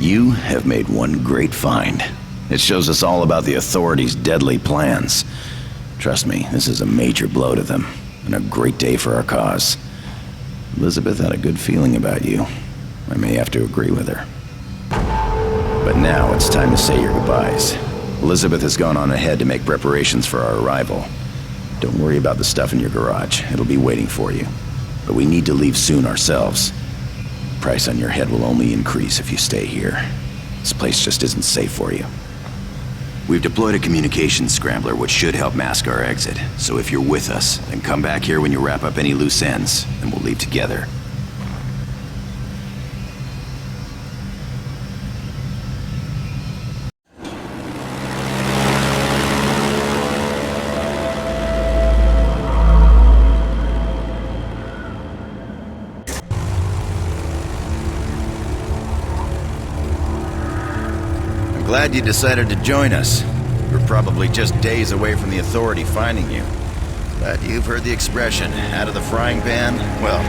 You have made one great find. It shows us all about the authorities' deadly plans. Trust me, this is a major blow to them, and a great day for our cause. Elizabeth had a good feeling about you. I may have to agree with her. But now it's time to say your goodbyes. Elizabeth has gone on ahead to make preparations for our arrival. Don't worry about the stuff in your garage. It'll be waiting for you. But we need to leave soon ourselves. The price on your head will only increase if you stay here. This place just isn't safe for you. We've deployed a communications scrambler which should help mask our exit. So if you're with us, then come back here when you wrap up any loose ends, and we'll leave together. Glad you decided to join us. We're probably just days away from the authority finding you. But you've heard the expression, out of the frying pan? Well,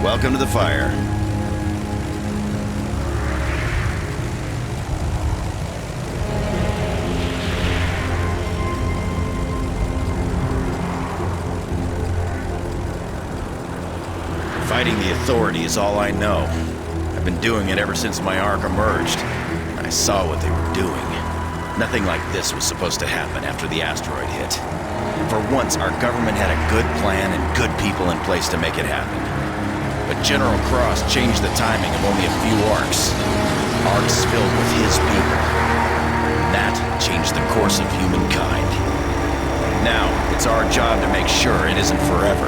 welcome to the fire. Fighting the authority is all I know. I've been doing it ever since my arc emerged. I saw what they were doing. Nothing like this was supposed to happen after the asteroid hit. For once, our government had a good plan and good people in place to make it happen. But General Cross changed the timing of only a few arcs. Arcs filled with his people. That changed the course of humankind. Now, it's our job to make sure it isn't forever.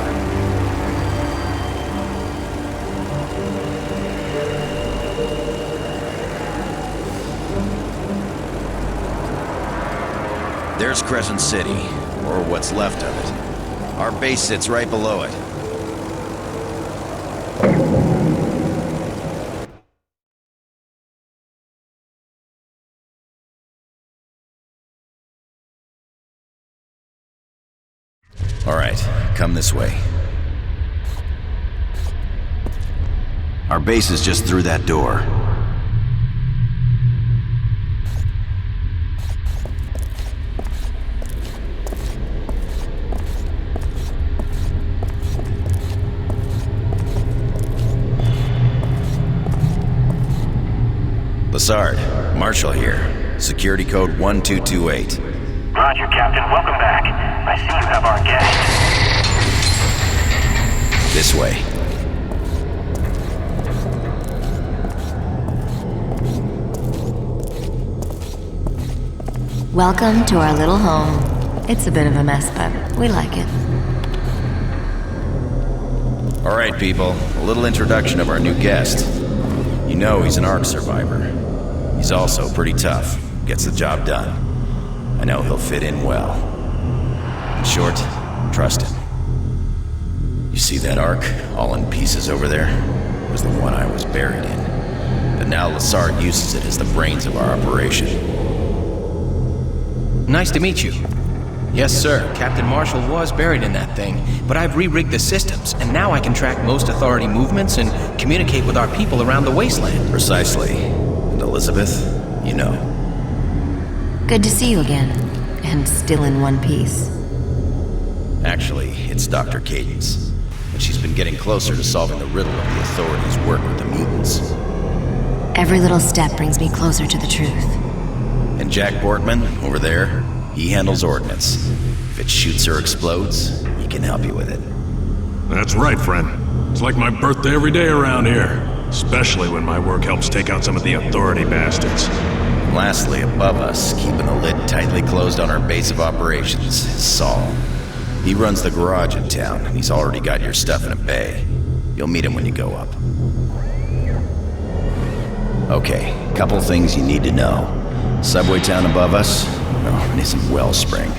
There's Crescent City, or what's left of it. Our base sits right below it. All right, come this way. Our base is just through that door. Lassard, Marshall here. Security code 1228.
Roger, Captain. Welcome back. I see you have our guest.
This way.
Welcome to our little home. It's a bit of a mess, but we like it.
All right, people. A little introduction of our new guest. You know he's an ARC survivor. He's also pretty tough. Gets the job done. I know he'll fit in well. In short, trust him. You see that ARC, all in pieces over there? It was the one I was buried in. But now Lassard uses it as the brains of our operation.
Nice to meet you. Yes, sir. Captain Marshall was buried in that thing, but I've re-rigged the systems, and now I can track most Authority movements and communicate with our people around the wasteland.
Precisely. And Elizabeth, you know.
Good to see you again. And still in one piece.
Actually, it's Dr. Cadence. And she's been getting closer to solving the riddle of the Authority's work with the mutants.
Every little step brings me closer to the truth.
And Jack Bortman, over there, he handles ordnance. If it shoots or explodes, he can help you with it.
That's right, friend. It's like my birthday every day around here. Especially when my work helps take out some of the Authority bastards.
And lastly, above us, keeping the lid tightly closed on our base of operations, is Saul. He runs the garage in town, and he's already got your stuff in a bay. You'll meet him when you go up. Okay, couple things you need to know. Subway town above us? No, it isn't Wellspring.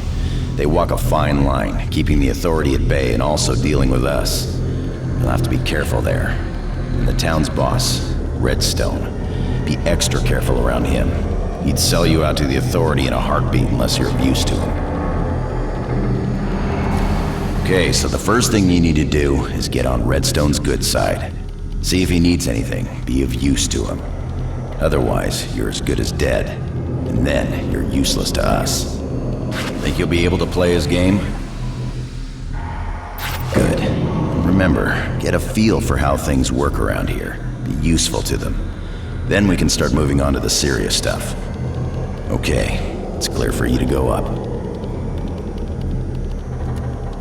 They walk a fine line, keeping the Authority at bay and also dealing with us. You'll have to be careful there. And the town's boss, Redstone. Be extra careful around him. He'd sell you out to the Authority in a heartbeat unless you're of use to him. Okay, so the first thing you need to do is get on Redstone's good side. See if he needs anything, be of use to him. Otherwise, you're as good as dead. And then, you're useless to us. Think you'll be able to play his game? Good. Remember, get a feel for how things work around here. Be useful to them. Then we can start moving on to the serious stuff. Okay, it's clear for you to go up.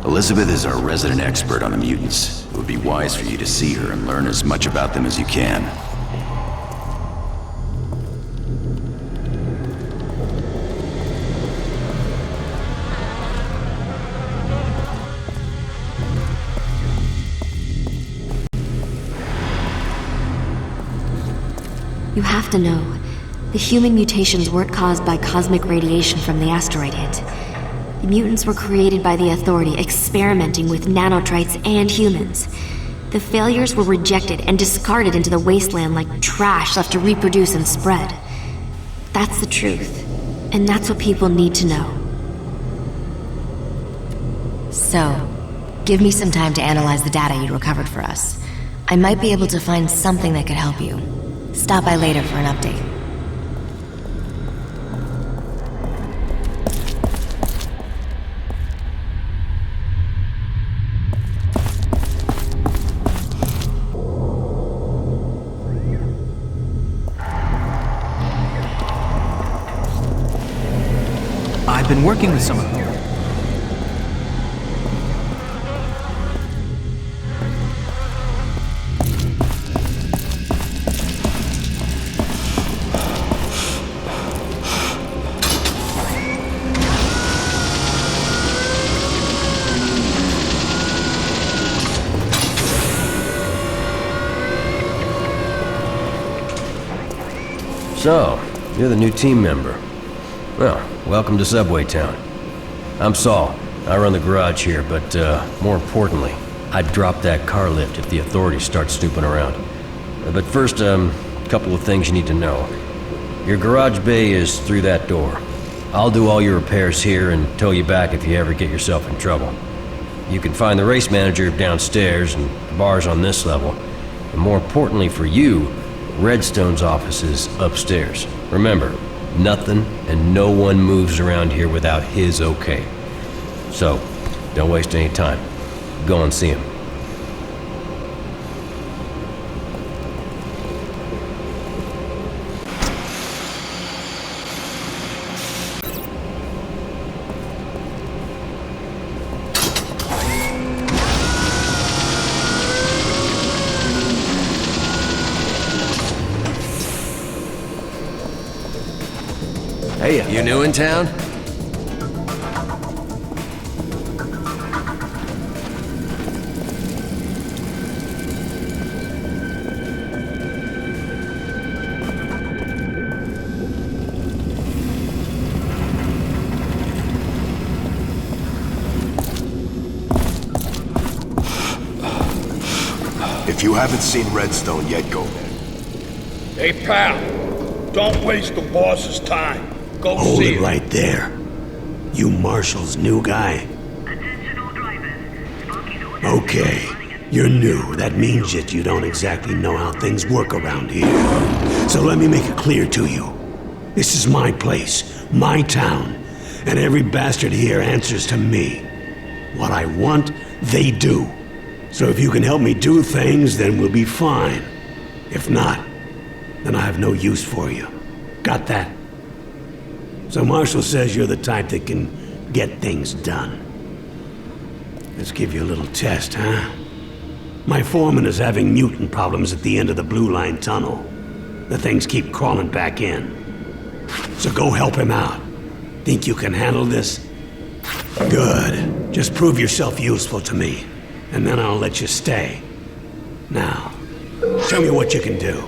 Elizabeth is our resident expert on the mutants. It would be wise for you to see her and learn as much about them as you can.
You have to know, the human mutations weren't caused by cosmic radiation from the asteroid hit. The mutants were created by the Authority experimenting with nanotrites and humans. The failures were rejected and discarded into the wasteland like trash left to reproduce and spread. That's the truth, and that's what people need to know.
So, give me some time to analyze the data you recovered for us. I might be able to find something that could help you. Stop by later for an update.
I've been working with some of them.
So, you're the new team member. Well, welcome to Subway Town. I'm Saul. I run the garage here, but more importantly, I'd drop that car lift if the authorities start snooping around. But first, a couple of things you need to know. Your garage bay is through that door. I'll do all your repairs here and tow you back if you ever get yourself in trouble. You can find the race manager downstairs and the bar's on this level. And more importantly for you, Redstone's office is upstairs. Remember, nothing and no one moves around here without his okay. So, don't waste any time. Go and see him.
Hey, you new in town?
If you haven't seen Redstone yet, go there.
Hey, pal. Don't waste the boss's time. Go
Hold
see
it
him.
right there. You Marshall's new guy. Okay, you're new. That means that you don't exactly know how things work around here. So let me make it clear to you. This is my place, my town, and every bastard here answers to me. What I want, they do. So if you can help me do things, then we'll be fine. If not, then I have no use for you. Got that? So Marshall says you're the type that can get things done. Let's give you a little test, huh? My foreman is having mutant problems at the end of the Blue Line tunnel. The things keep crawling back in. So go help him out. Think you can handle this? Good. Just prove yourself useful to me, and then I'll let you stay. Now, show me what you can do,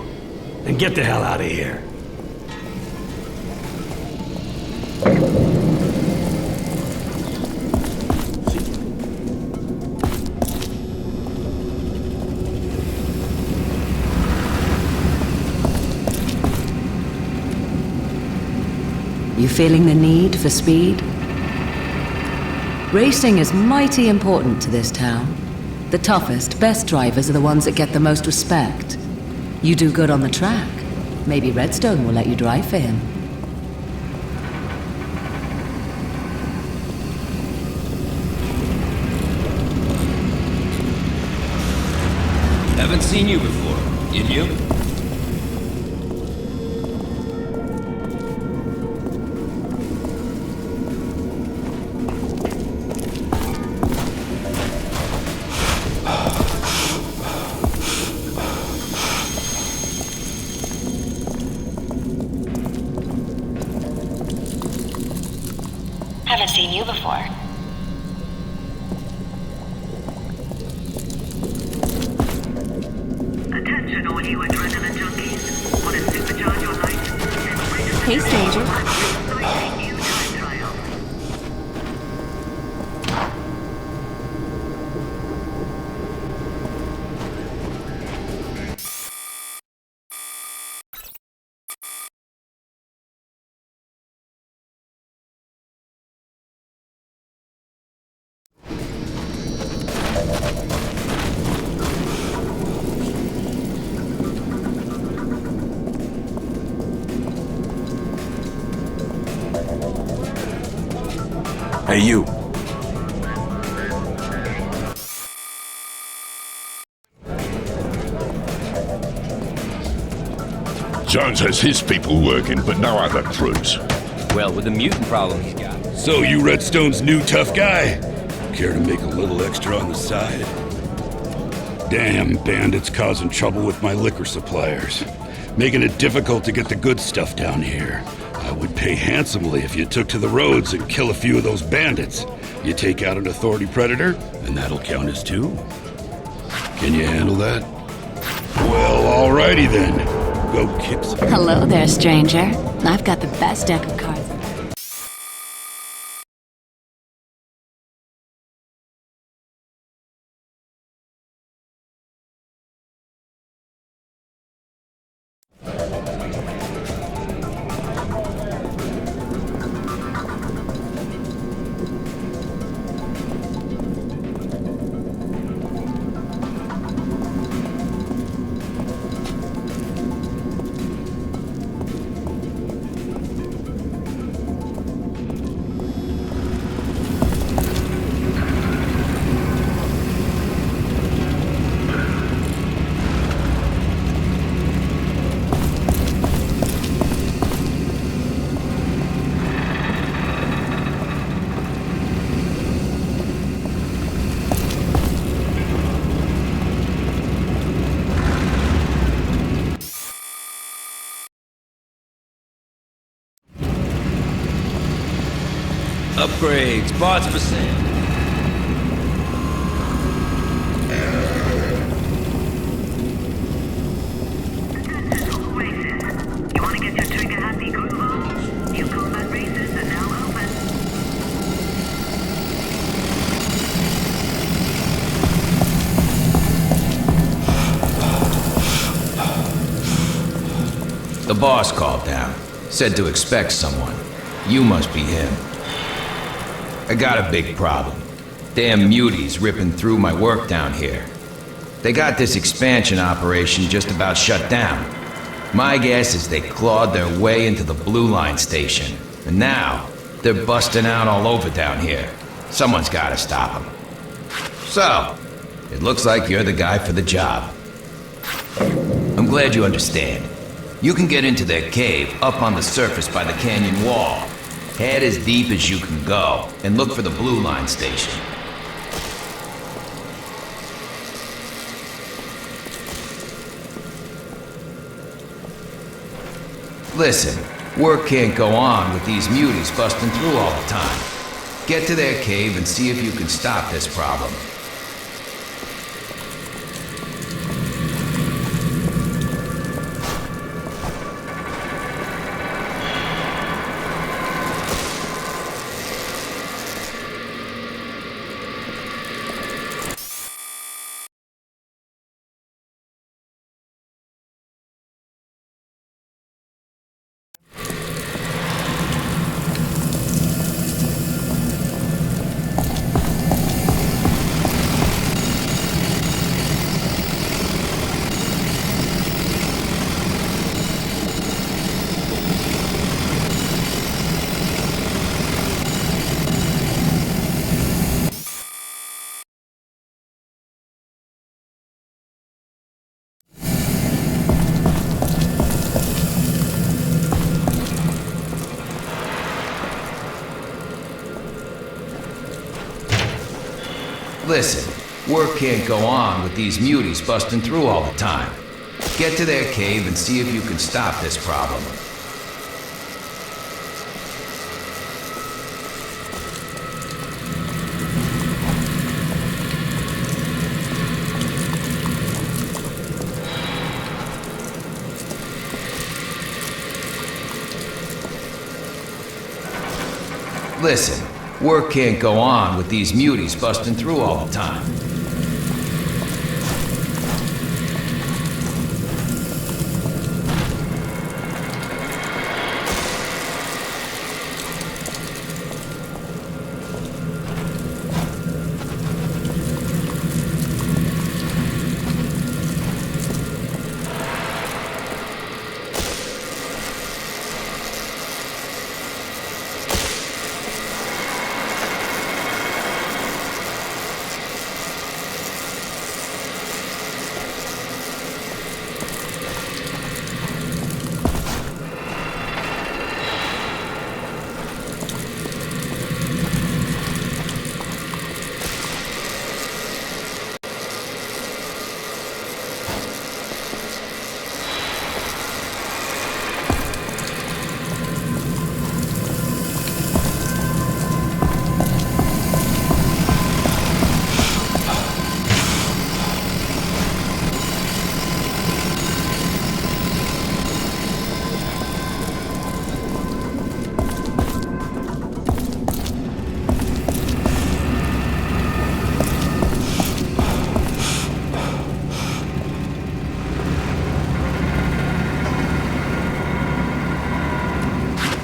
and get the hell out of here.
You feeling the need for speed? Racing is mighty important to this town. The toughest, best drivers are the ones that get the most respect. You do good on the track. Maybe Redstone will let you drive for him.
Haven't seen you before. You new?
Haven't seen you before.
Attention all you adrenaline junkies. Want to supercharge your life?
Hey, stranger.
New time trial.
Hey, you.
Jones has his people working, but no other crews.
Well, with the mutant problem he's got.
So you Redstone's new tough guy? Care to make a little extra on the side? Damn bandits causing trouble with my liquor suppliers. Making it difficult to get the good stuff down here. I would pay handsomely if you took to the roads and kill a few of those bandits. You take out an authority predator, and that'll count as two. Can you handle that? Well, alrighty then. Go kick some...
Hello there, stranger. I've got the best deck of cards.
Upgrades, parts for sale.
You want to get your trigger happy groove on? New combat races are now open.
The boss called down. Said to expect someone. You must be him. I got a big problem. Damn muties ripping through my work down here. They got this expansion operation just about shut down. My guess is they clawed their way into the Blue Line station. And now, they're busting out all over down here. Someone's gotta stop them. So, it looks like you're the guy for the job. I'm glad you understand. You can get into their cave up on the surface by the canyon wall. Head as deep as you can go, and look for the Blue Line station. Listen, work can't go on with these muties busting through all the time. Get to their cave and see if you can stop this problem. Listen, work can't go on with these muties busting through all the time. Get to their cave and see if you can stop this problem. Listen, work can't go on with these muties busting through all the time.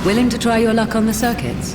Willing to try your luck on the circuits?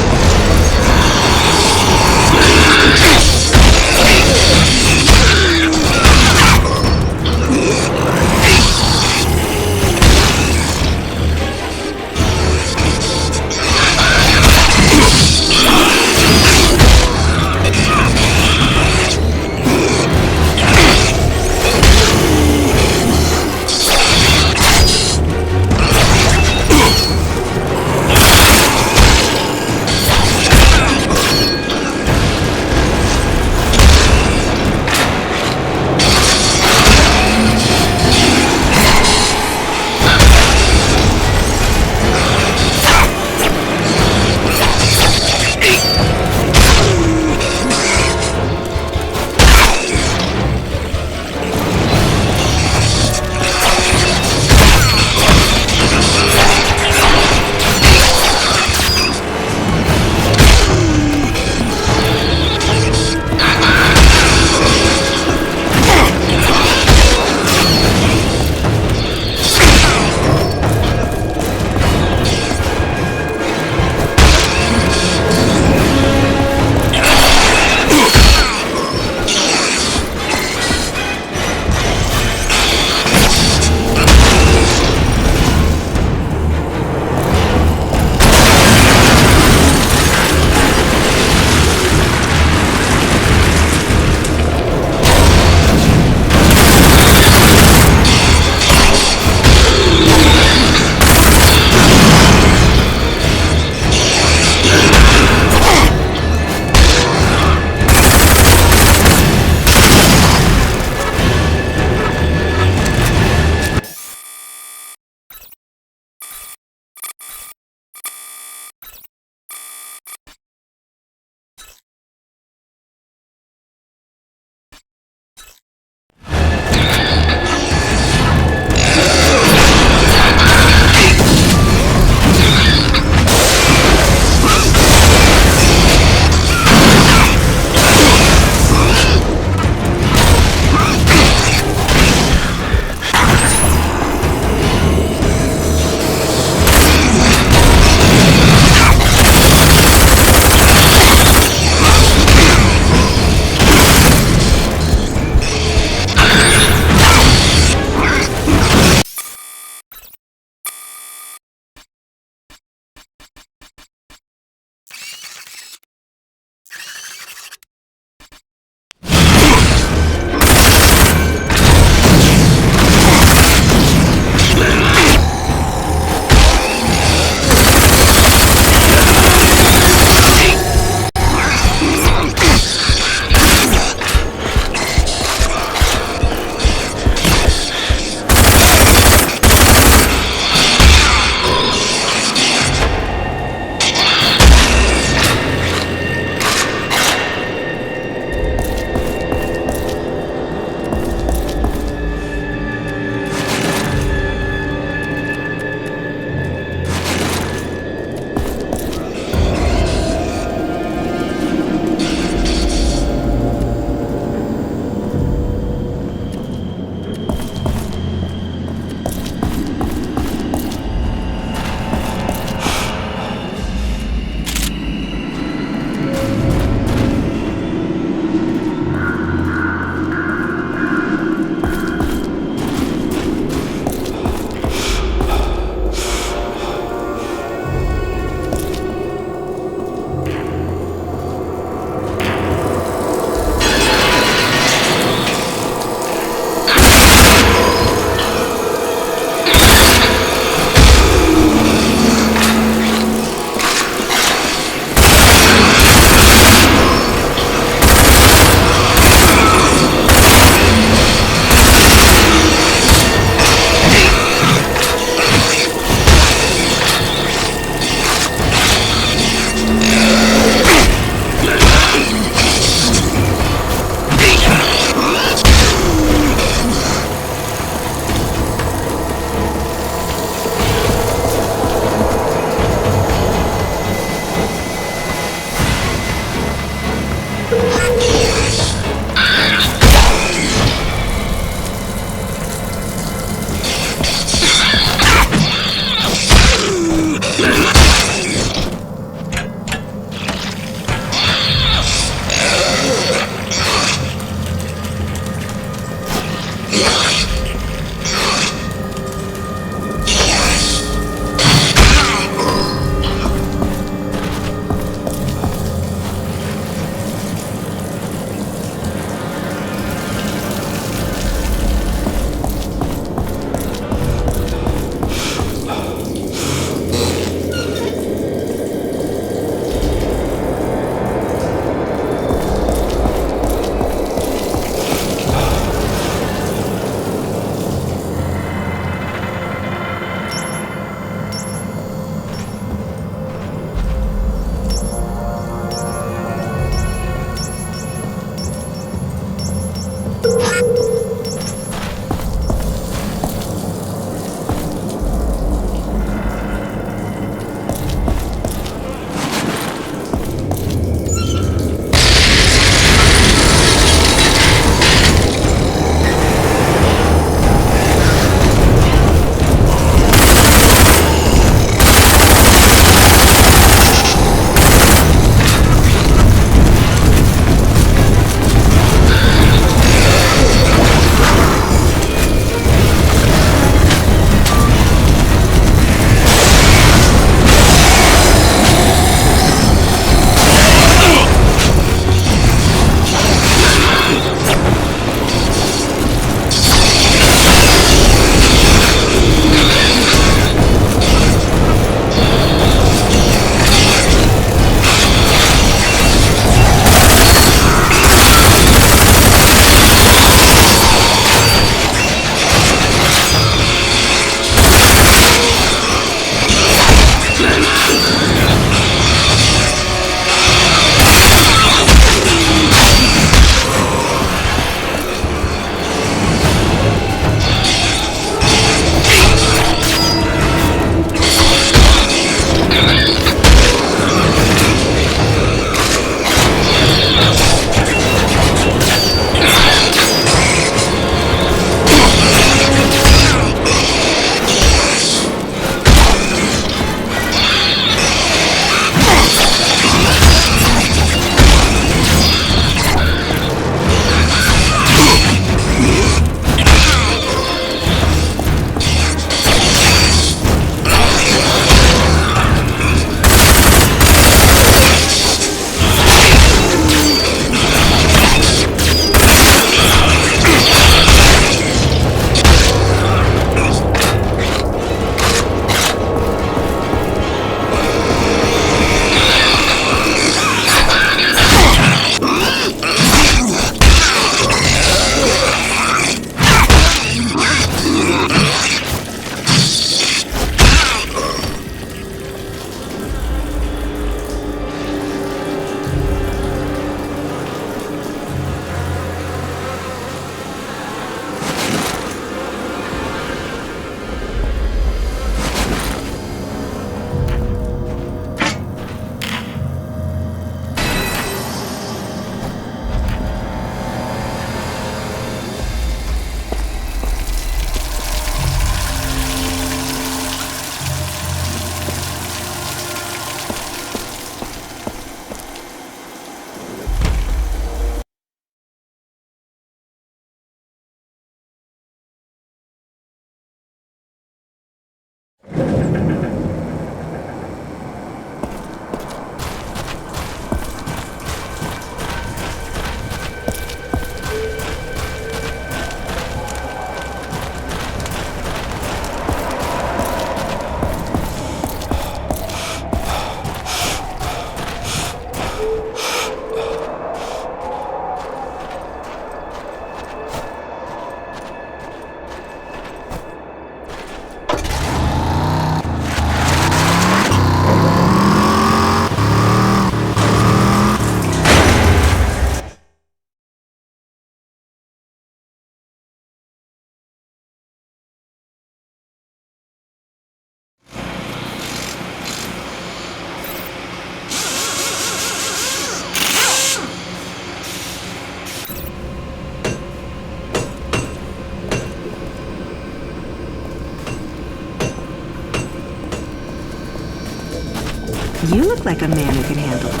look like a man who can handle it.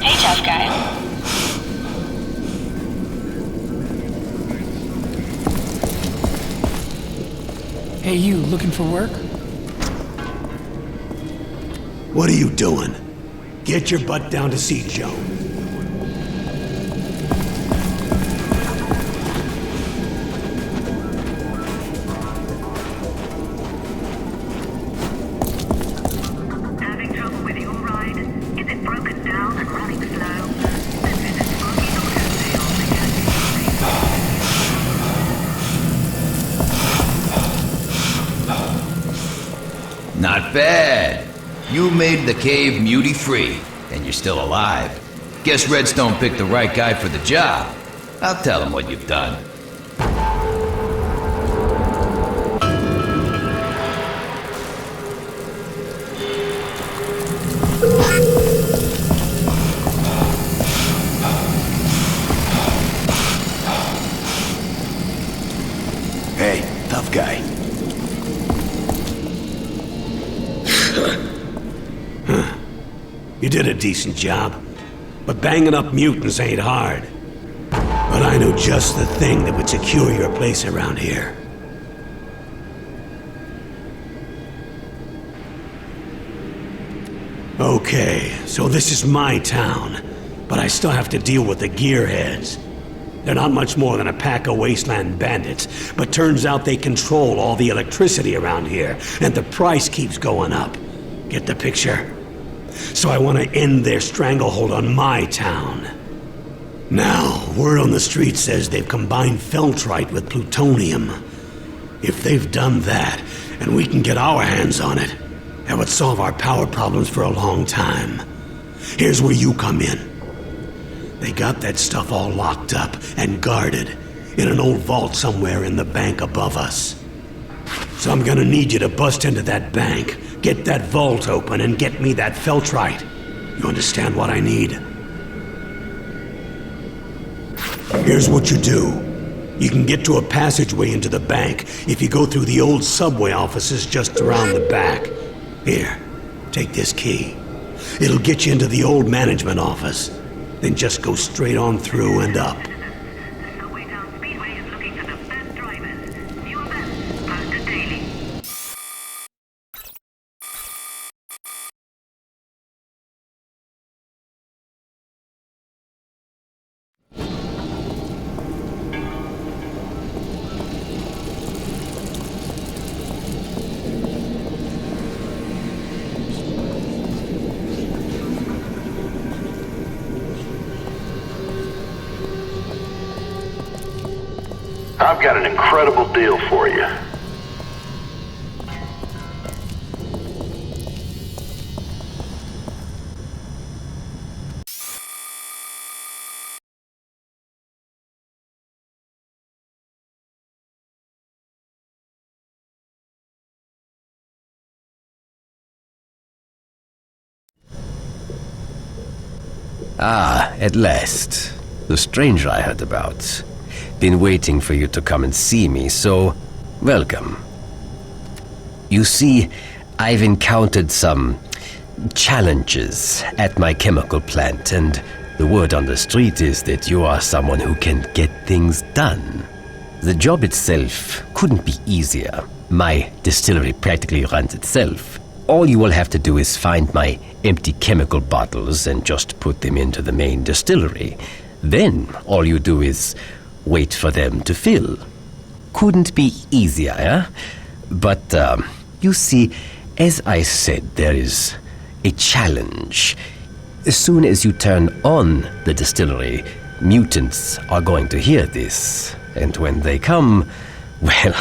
Hey, tough guy.
Hey, you, looking for work?
What are you doing? Get your butt down to see Joe.
Having trouble with your ride? Is it broken down and running slow? Then visit Smoky
Not bad. You made the cave muty-free, and you're still alive. Guess Redstone picked the right guy for the job. I'll tell him what you've done.
Hey, tough guy.
You did a decent job, but banging up mutants ain't hard. But I know just the thing that would secure your place around here. Okay, so this is my town, but I still have to deal with the gearheads. They're not much more than a pack of wasteland bandits, but turns out they control all the electricity around here, and the price keeps going up. Get the picture? So I want to end their stranglehold on my town. Now, word on the street says they've combined feltrite with plutonium. If they've done that, and we can get our hands on it, that would solve our power problems for a long time. Here's where you come in. They got that stuff all locked up and guarded in an old vault somewhere in the bank above us. So I'm gonna need you to bust into that bank, get that vault open, and get me that feltrite. You understand what I need? Here's what you do. You can get to a passageway into the bank if you go through the old subway offices just around the back. Here, take this key. It'll get you into the old management office. Then just go straight on through and up.
I've got an incredible deal for you.
Ah, at last. The stranger I heard about. Been waiting for you to come and see me, so welcome. You see, I've encountered some challenges at my chemical plant, and the word on the street is that you are someone who can get things done. The job itself couldn't be easier. My distillery practically runs itself. All you will have to do is find my empty chemical bottles and just put them into the main distillery. Then all you do is wait for them to fill. Couldn't be easier, eh? But, you see, as I said, there is a challenge. As soon as you turn on the distillery, mutants are going to hear this. And when they come, well,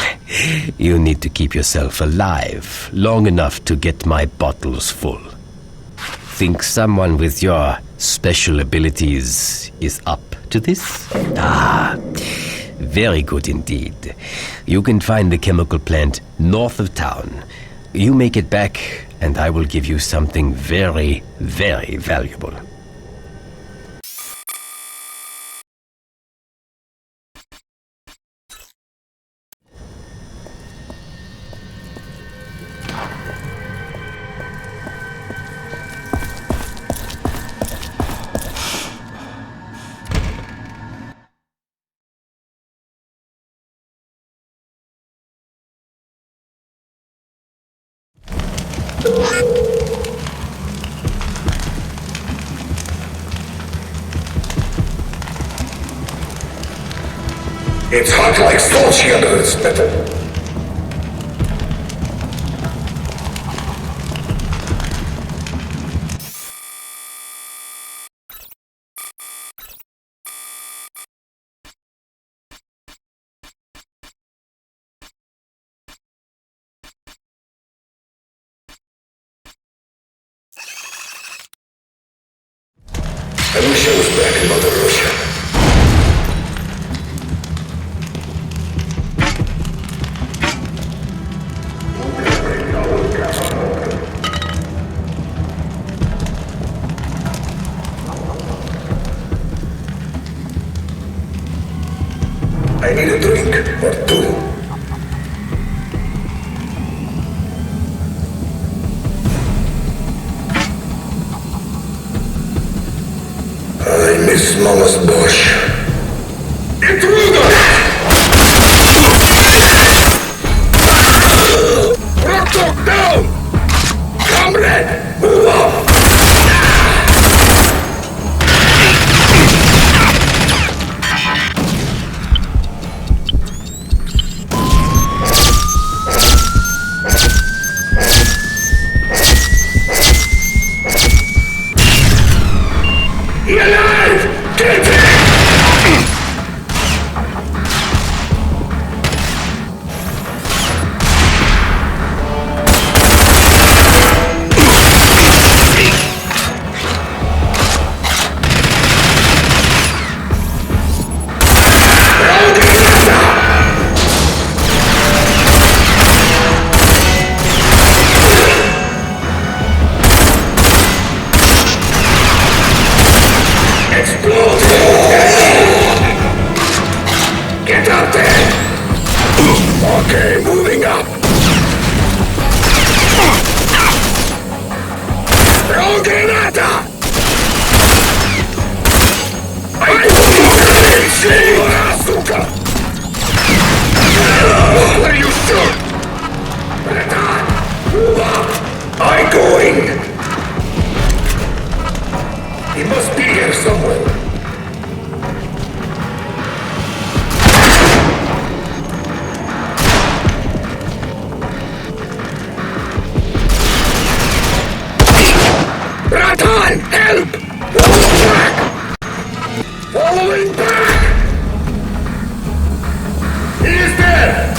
you need to keep yourself alive long enough to get my bottles full. Think someone with your special abilities is up to this? Ah, very good indeed. You can find the chemical plant north of town. You make it back, and I will give you something very, very valuable.
It's hot like Sochi under its metal. I wish I was back in Mother Russia. I need a drink or two. I miss Mama's bush. Intruder! Rock dog down! Comrade, move up! He alive! Get him! Get out there! Okay, moving up. Throw granata! I see Asuka! Look where you shoot! Move up! I'm going! He must be here somewhere. Ratan, help! Follow back! Following back! He is there!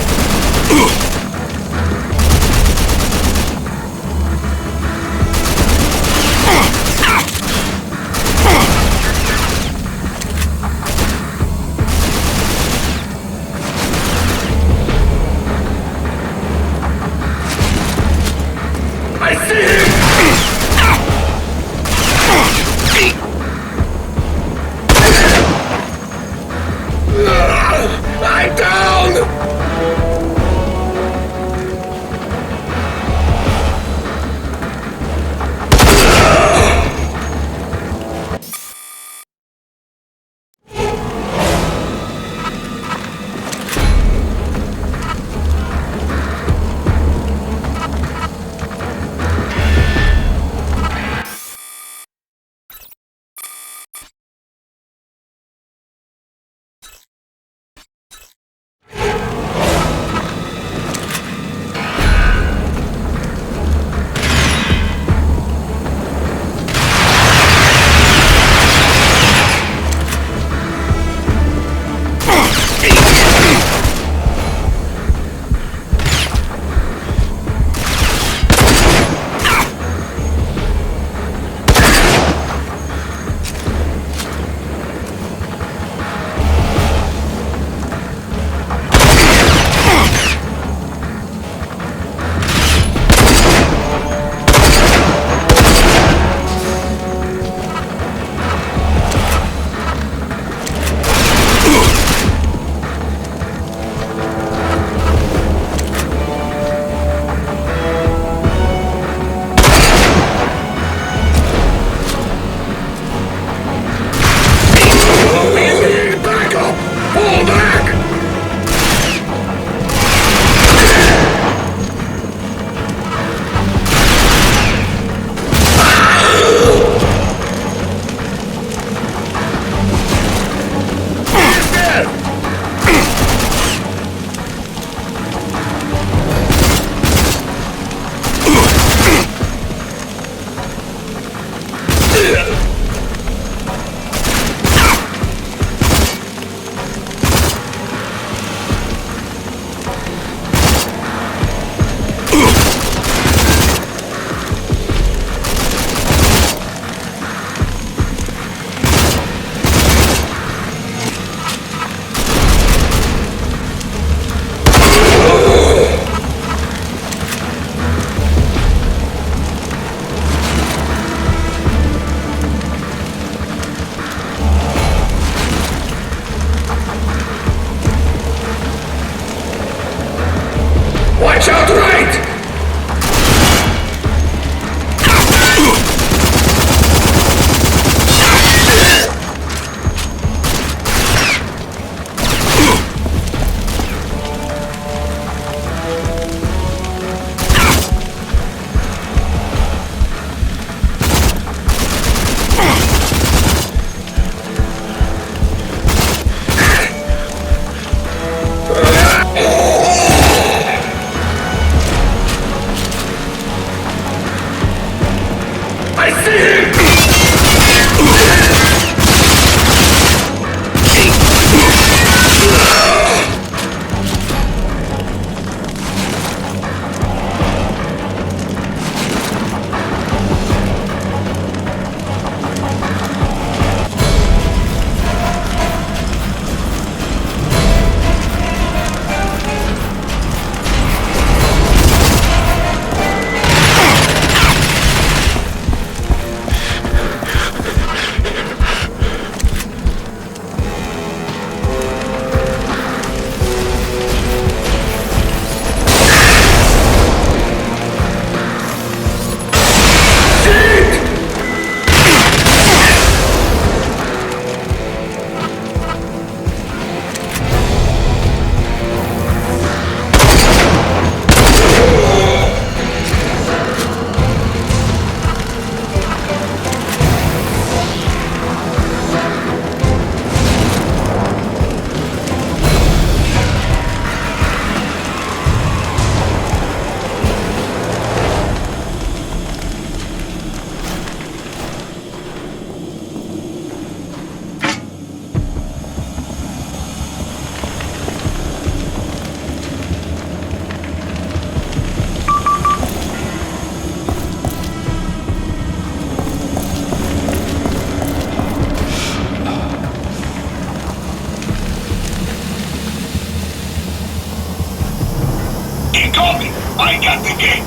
at the gate!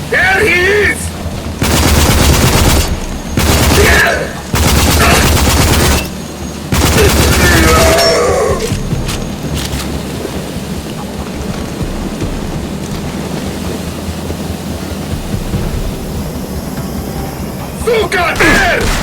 There he is! Сука, дверь!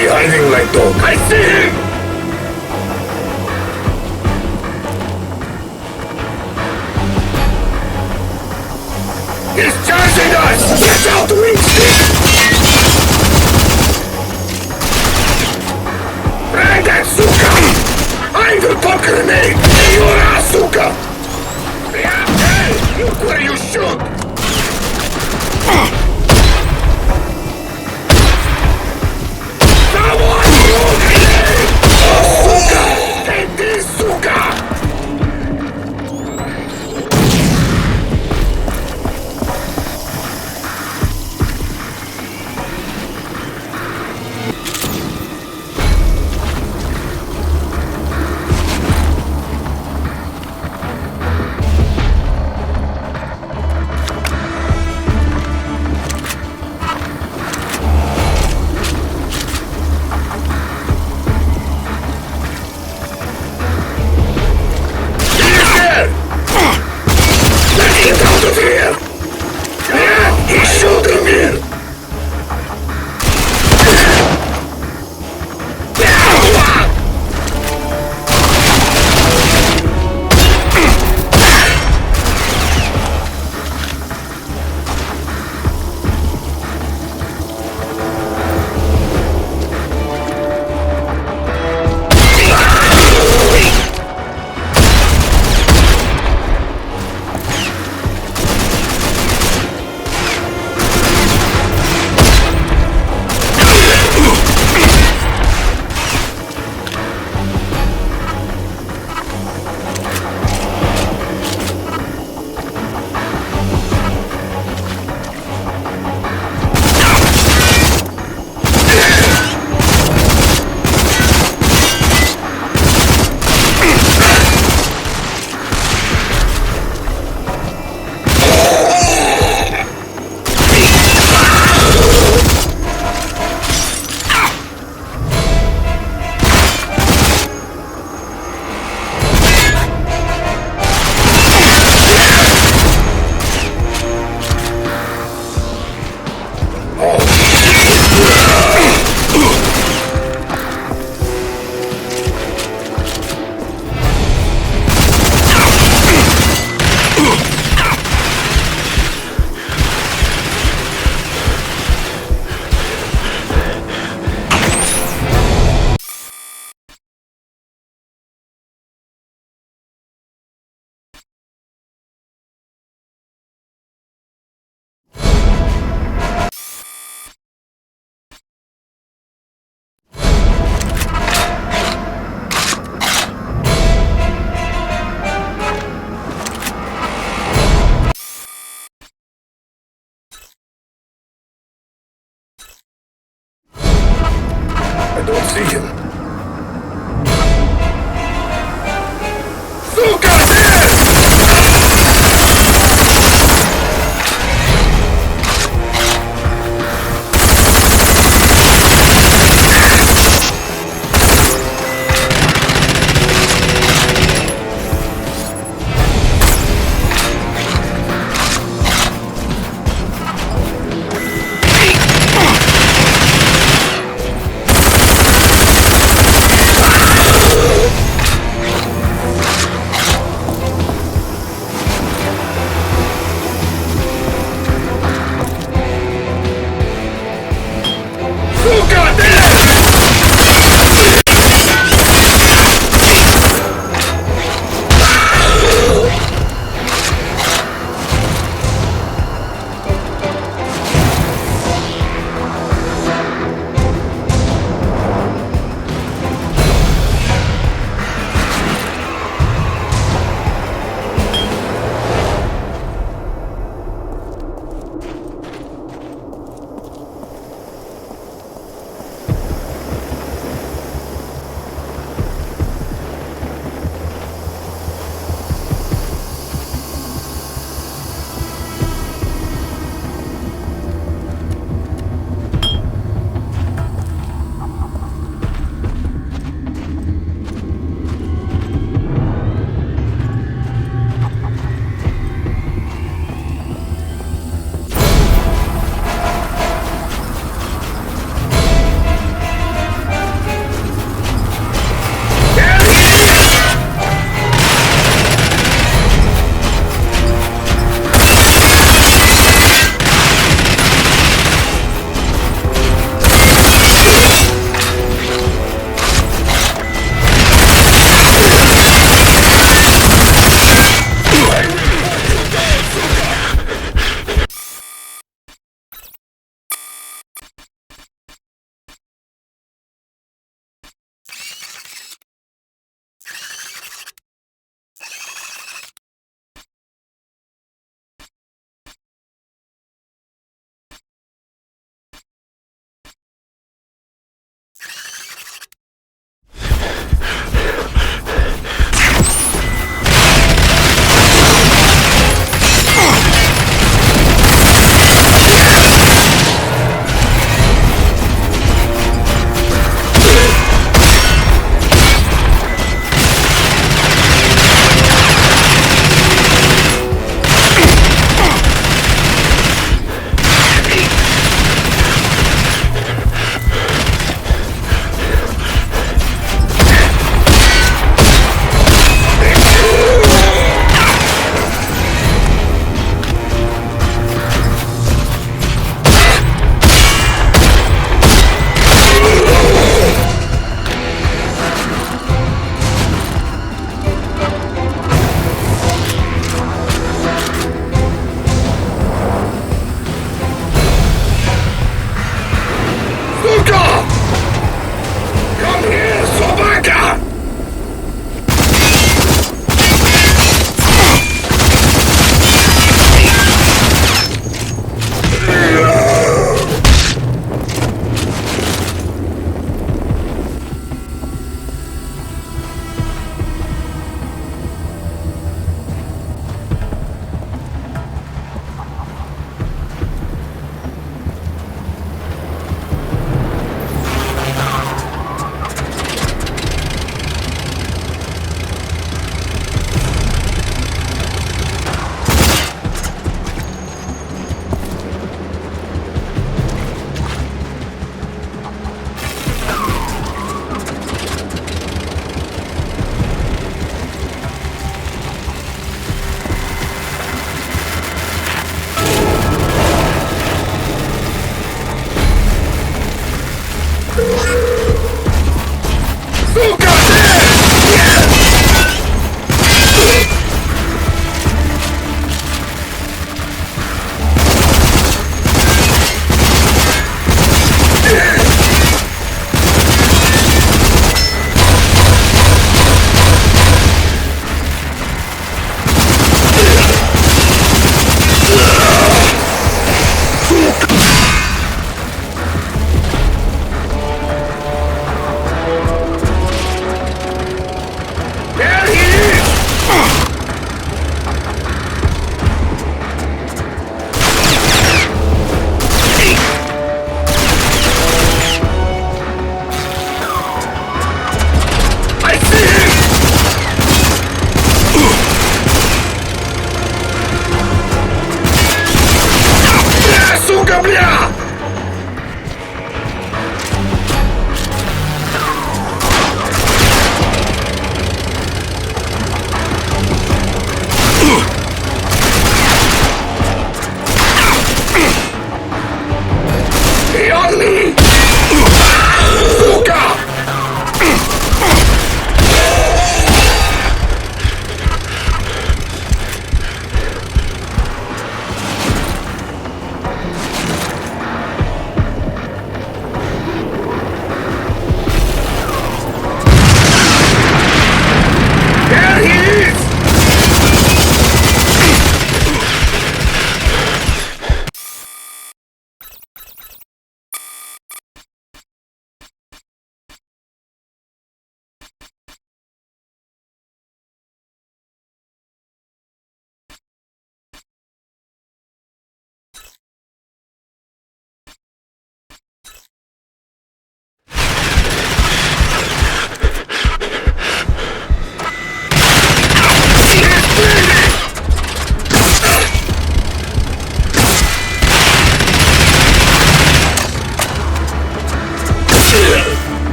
he hiding like dog? I see him! He's charging us! Watch out, Winston! Bring that suka! I will pop grenade in your ass, suka! Yeah, hey! Look where you shoot! Someone throw grenade! Oh, suka! Take this, suka! I don't see him. Suka,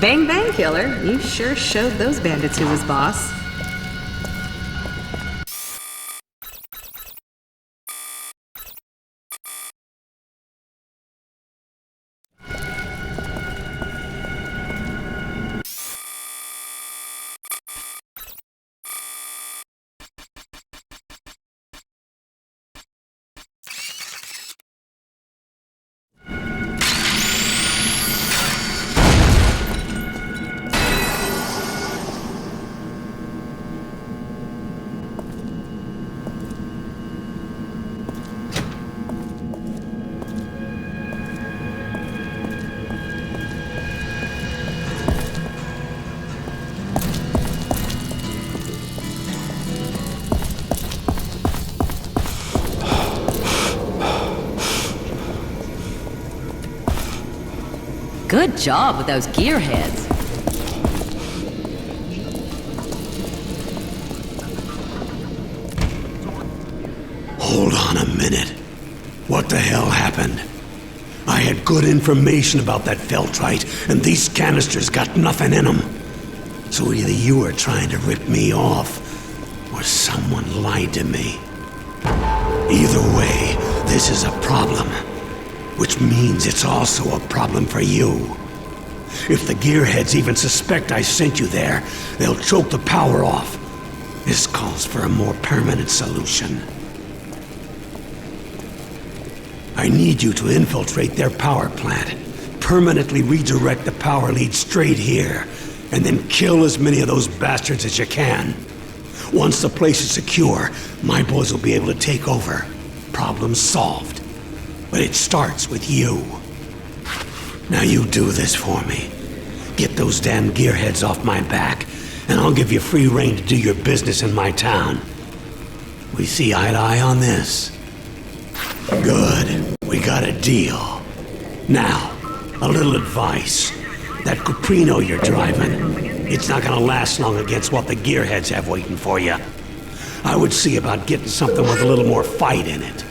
Bang Bang Killer, you sure showed those bandits who was boss.
Good job with those gearheads.
Hold on a minute. What the hell happened? I had good information about that Feltrite, and these canisters got nothing in them. So either you were trying to rip me off, or someone lied to me. Either way, this is a problem. Which means it's also a problem for you. If the gearheads even suspect I sent you there, they'll choke the power off. This calls for a more permanent solution. I need you to infiltrate their power plant, permanently redirect the power lead straight here, and then kill as many of those bastards as you can. Once the place is secure, my boys will be able to take over. Problem solved. But it starts with you. Now you do this for me. Get those damn gearheads off my back, and I'll give you free rein to do your business in my town. We see eye to eye on this? Good. We got a deal. Now, a little advice. That Caprino you're driving, it's not gonna last long against what the gearheads have waiting for you. I would see about getting something with a little more fight in it.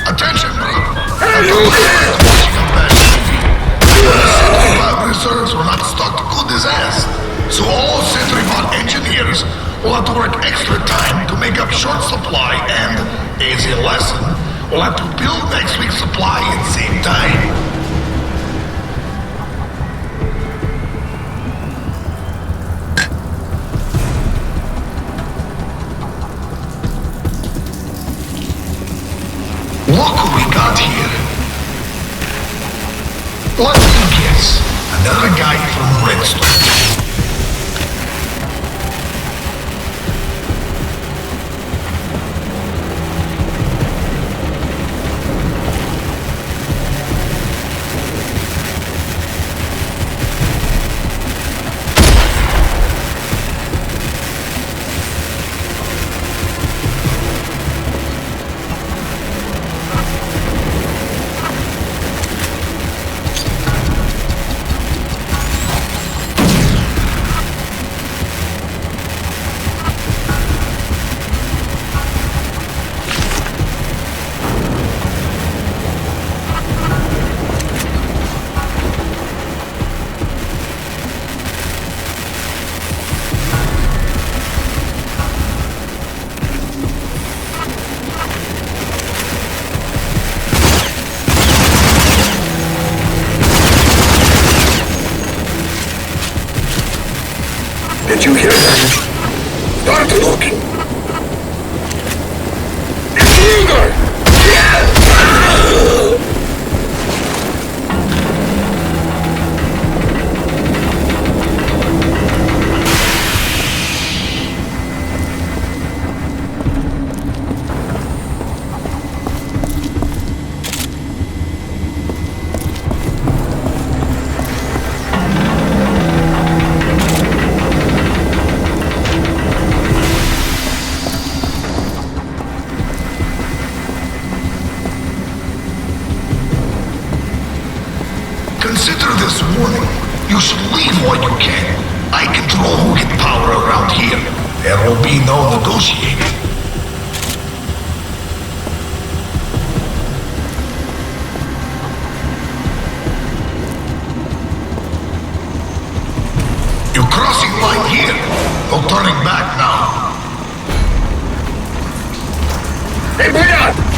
Attention, reserves were not stocked good as ass, so all Centribot engineers will have to work extra time to make up short supply and, as a lesson, will have to build next week's supply at the same time. Look who we got here. Let me guess. Another guy from Redstone. Did you hear that? Start looking. It's Luger! Consider this warning. You should leave what you can. I control who get power around here. There will be no negotiating. You're crossing line here. No turning back now. Hey, Brian!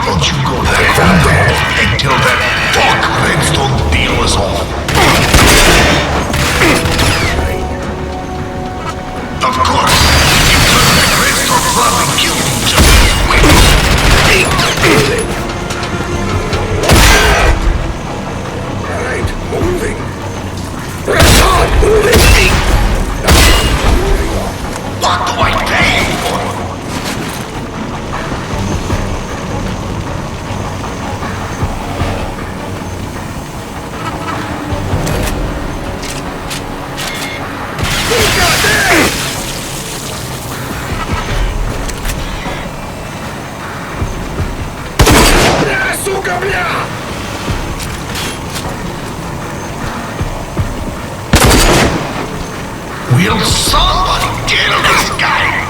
don't you go back from there until that dark redstone deal is off. Of course, until that redstone problem killed each other. Right, moving. Press on, moving. What do I pay for? Will somebody kill this guy?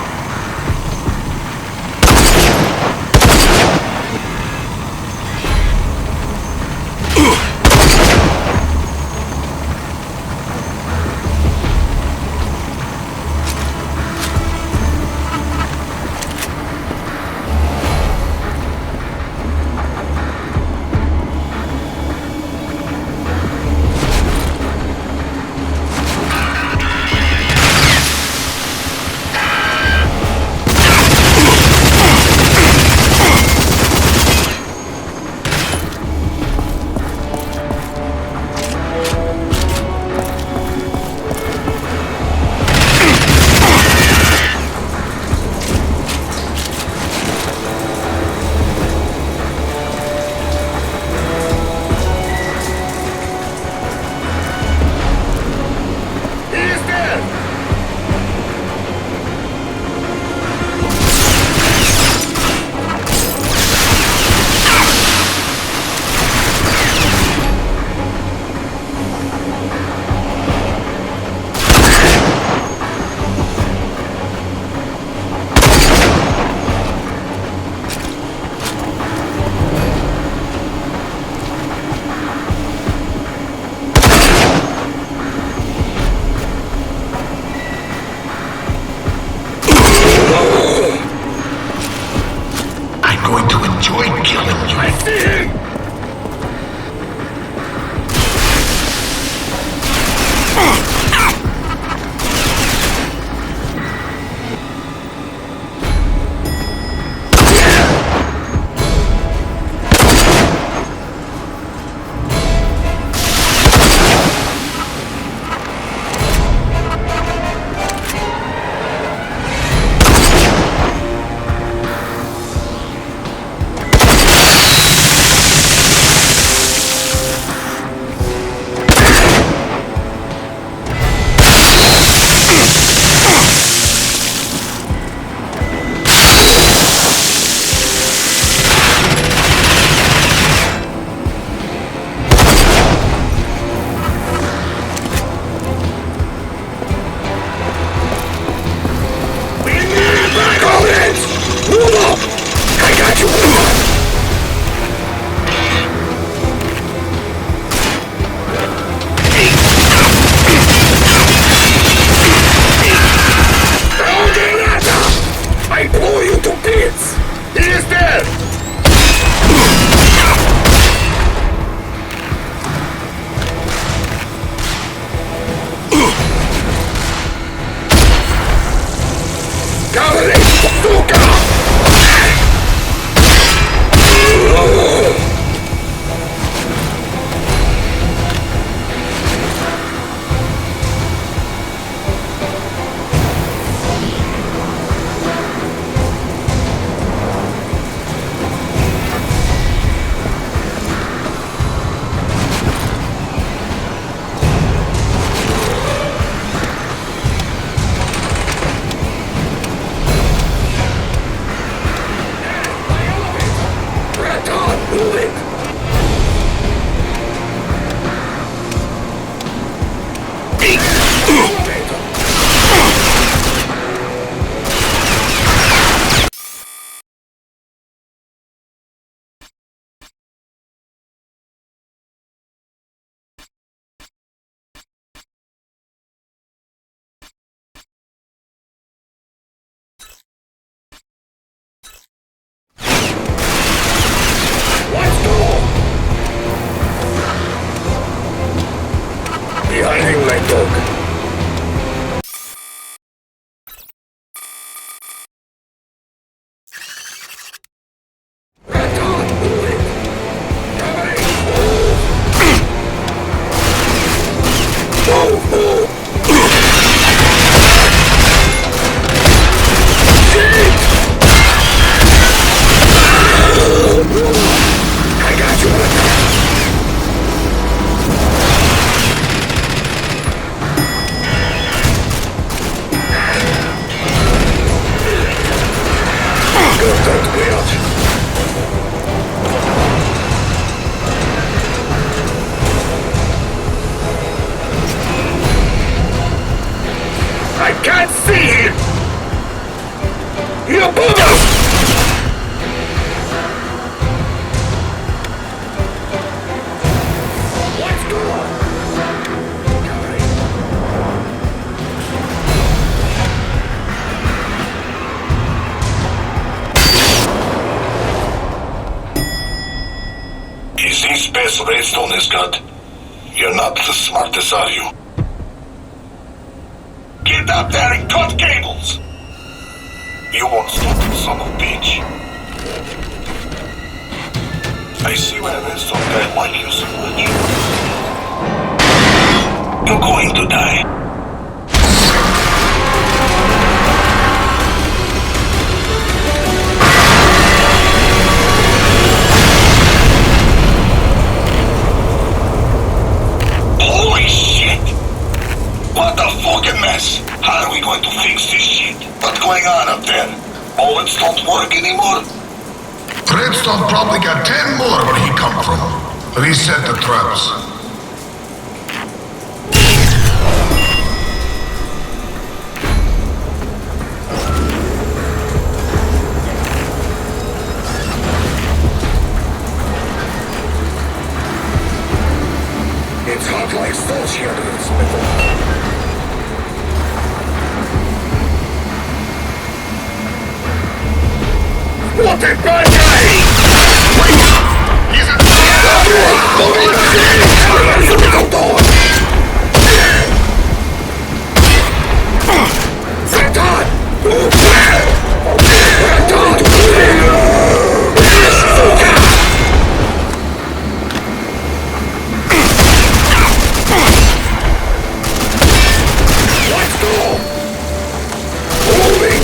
Let's see him! You move!
Is this best redstone has got? You're not the smartest, are you? Get up there and cut cables! You won't stop, son of a bitch. I see why redstone guy like you so much. You're going to die. Holy shit! What a fucking mess! How are we going to fix this shit? What's going on up there? Bullets don't work anymore?
Redstone probably got 10 more where he come from. Reset the traps. It's hot like stone here in this middle. What a bad guy! He's a let's go! Moving!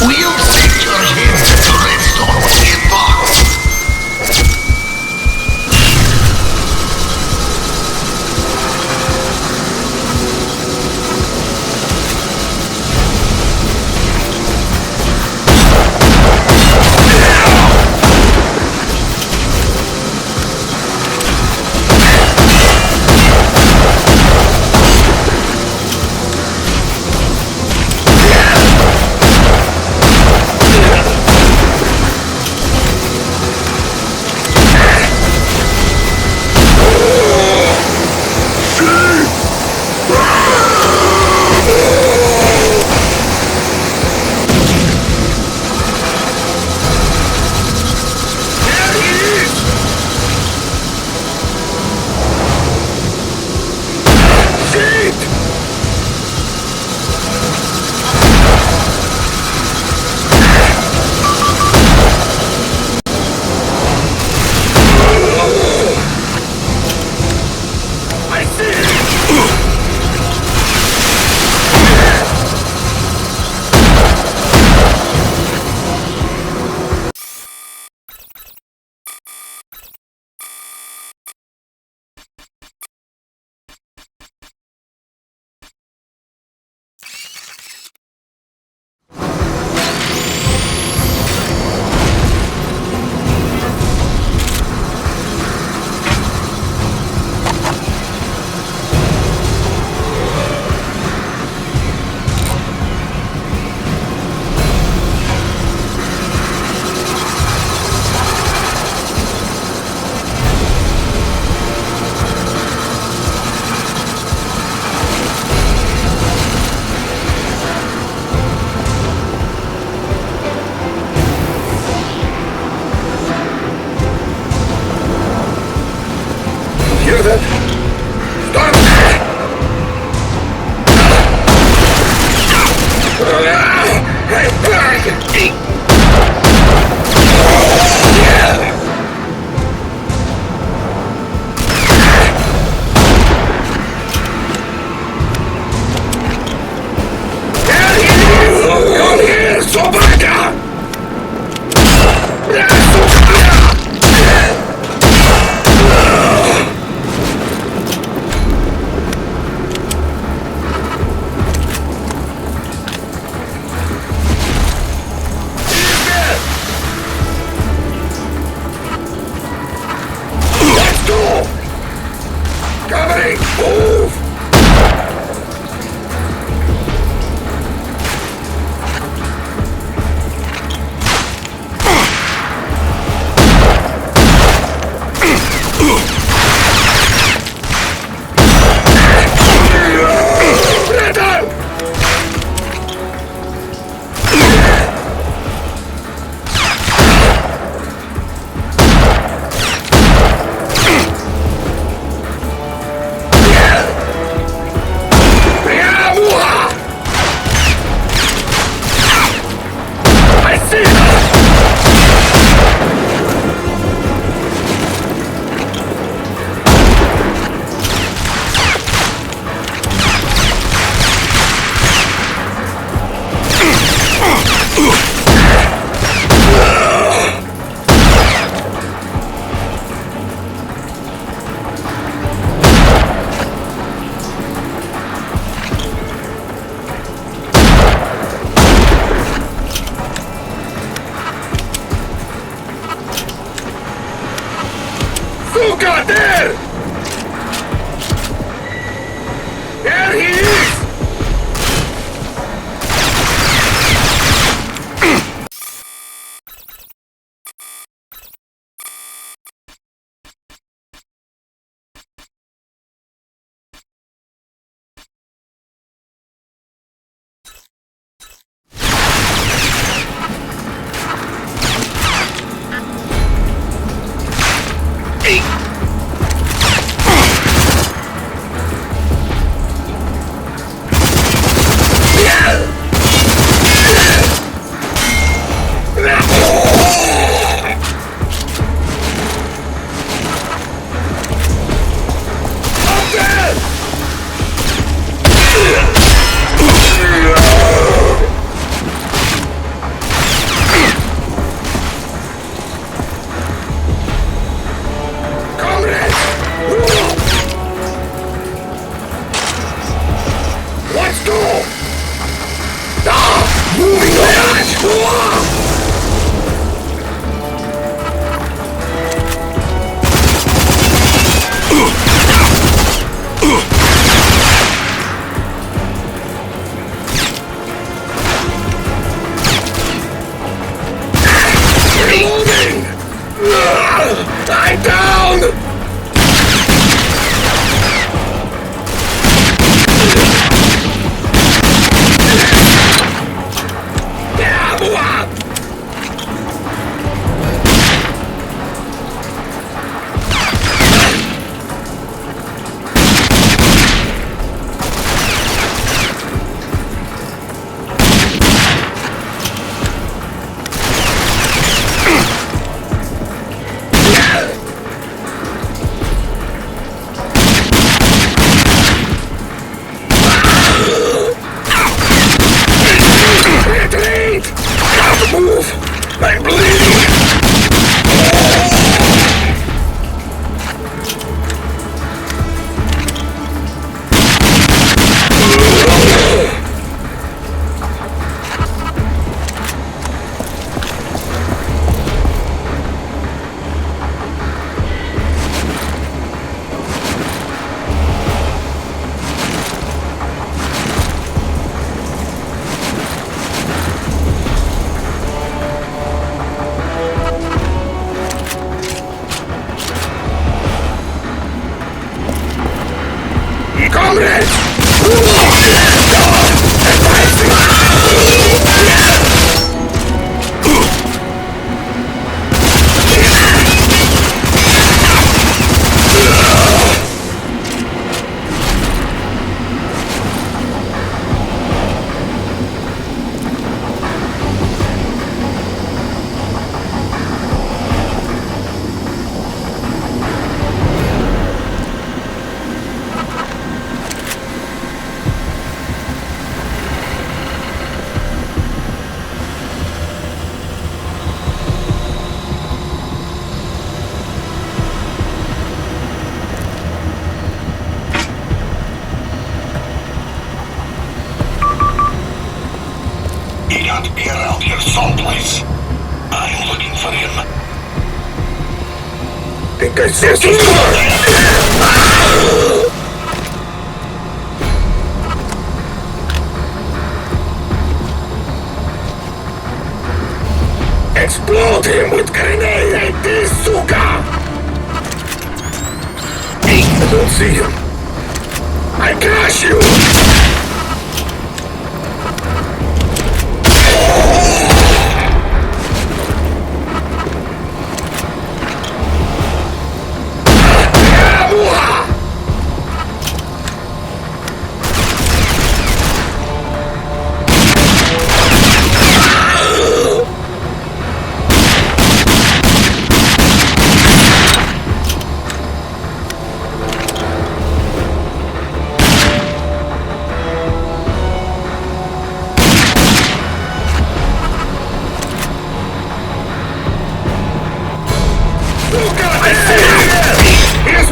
We'll secure him to Redstone inbox.
Hear that? Stop! Come here, собака! Coming! Move! Сука, there! There he is!
think I said too much? Explode him with grenade like this, suka! I don't see him. I crush you!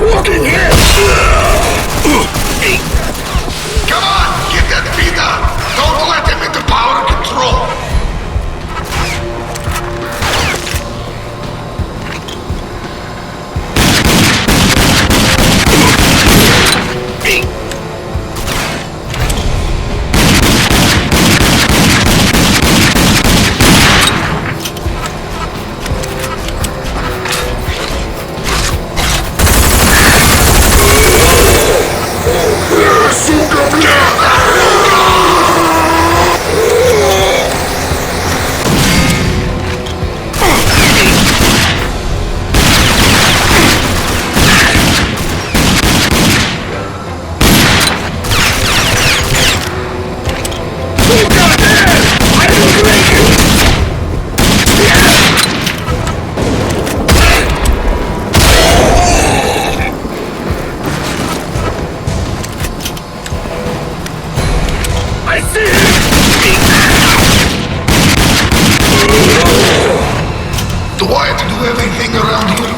Walking here! Come on, get that beat up! Don't let him into power control! Do I have to do everything around here?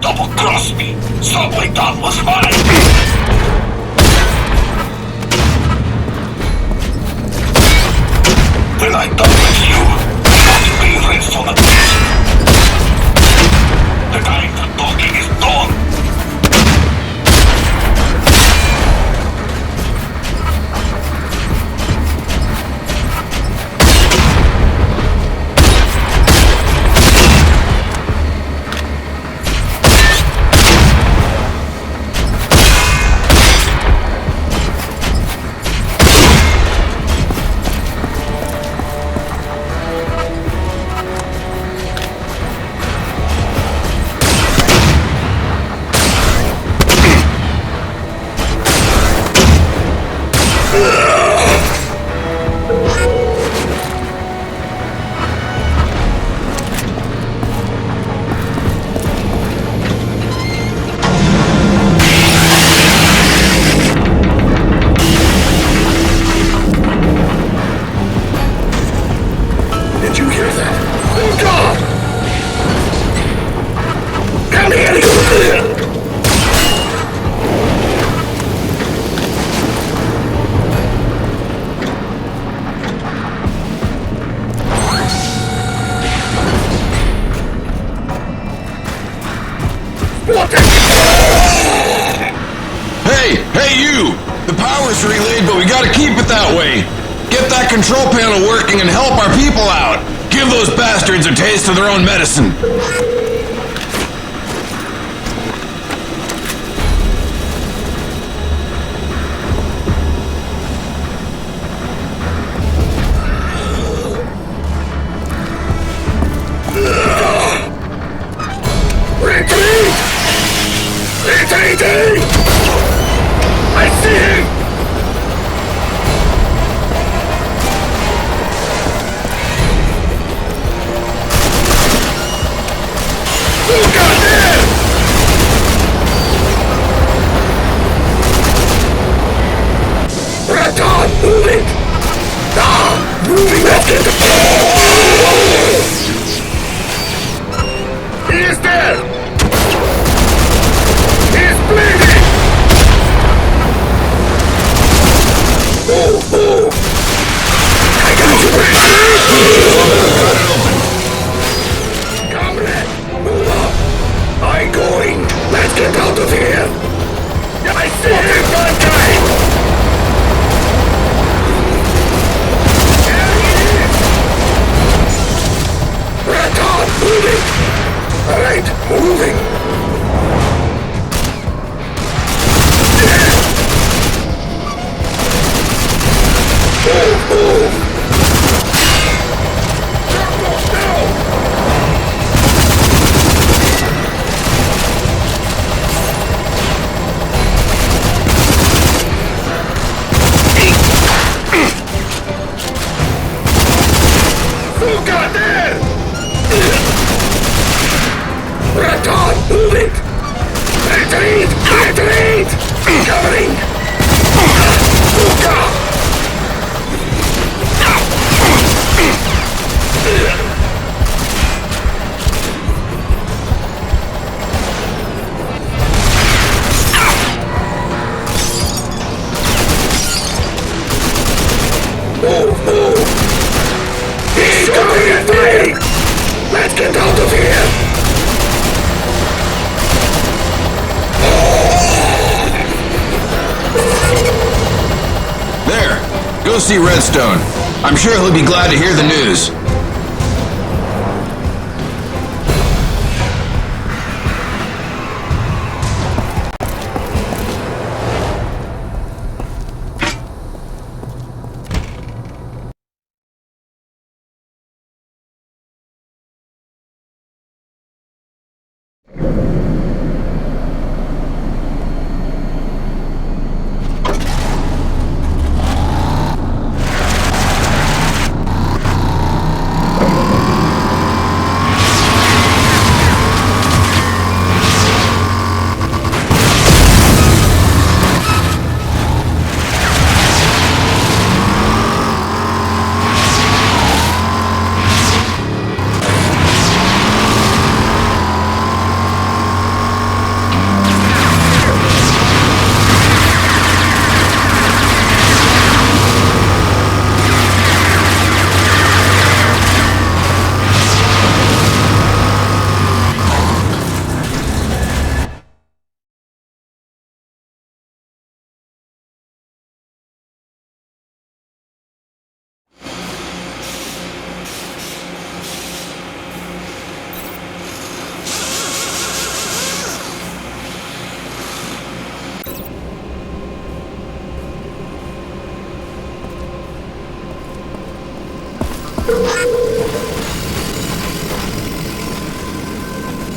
Double-crossed me! Subway Town was mine! When I done with you, I have to be rinsed on the beach. The time for talking is gone!
Hey you! The power's relayed, but we gotta keep it that way. Get that control panel working and help our people out. Give those bastards a taste of their own medicine.
Retreat! Retreating! I see him! Who got there? Raton, moving! Ah, moving, let's get the... He is there! He's bleeding! Move, move! I got you! Cut it open! Comrade, move up! I'm going! Let's get out of here! I see him! One guy! There he is! Raton, moving! Alright, moving! Move, move! Turbo now! Who got there? Raton, move it! Retreat! Retreat! Covering! Luca! Move, move! He's coming at me! Let's get out of here!
There! Go see Redstone. I'm sure he'll be glad to hear the news.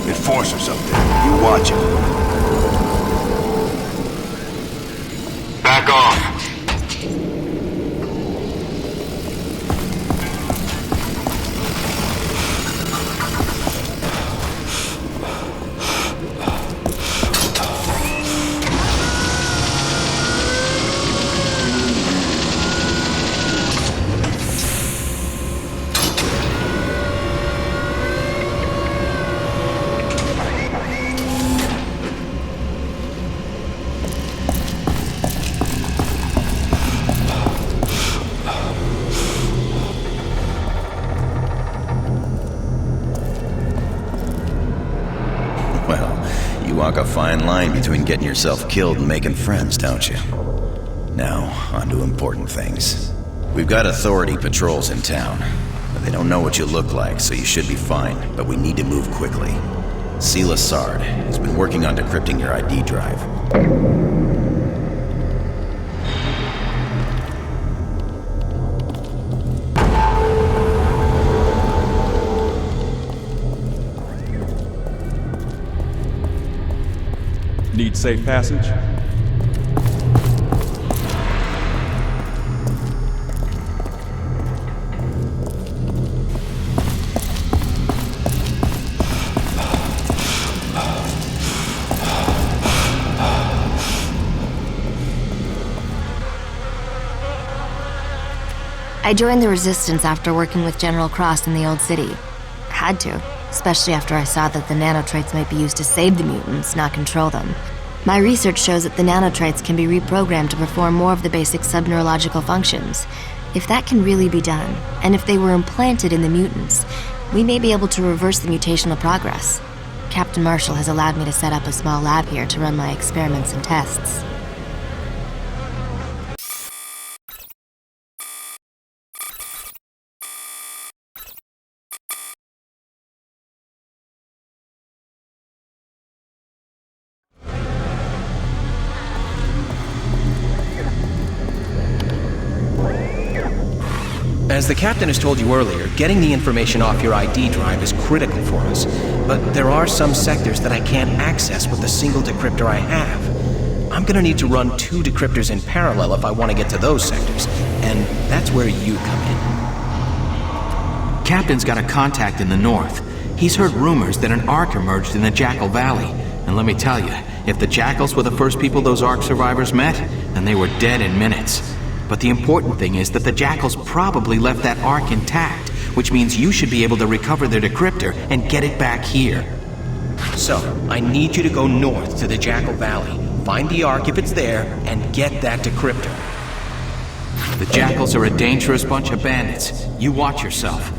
Enforcers up there. You watch it.
Back off.
You walk a fine line between getting yourself killed and making friends, don't you? Now, on to important things. We've got authority patrols in town. They don't know what you look like, so you should be fine, but we need to move quickly. C. Lassard has been working on decrypting your ID drive.
Need safe passage?
I joined the Resistance after working with General Cross in the Old City. Had to, especially after I saw that the nanotraits might be used to save the mutants, not control them. My research shows that the nanotraits can be reprogrammed to perform more of the basic subneurological functions. If that can really be done, and if they were implanted in the mutants, we may be able to reverse the mutational progress. Captain Marshall has allowed me to set up a small lab here to run my experiments and tests.
As the captain has told you earlier, getting the information off your ID drive is critical for us. But there are some sectors that I can't access with the single decryptor I have. I'm gonna need to run 2 decryptors in parallel if I want to get to those sectors, and that's where you come in.
Captain's got a contact in the north. He's heard rumors that an Ark emerged in the Jackal Valley. And let me tell you, if the Jackals were the first people those Ark survivors met, then they were dead in minutes. But the important thing is that the Jackals probably left that Ark intact, which means you should be able to recover their decryptor and get it back here.
So, I need you to go north to the Jackal Valley, find the Ark if it's there, and get that decryptor.
The Jackals are a dangerous bunch of bandits. You watch yourself.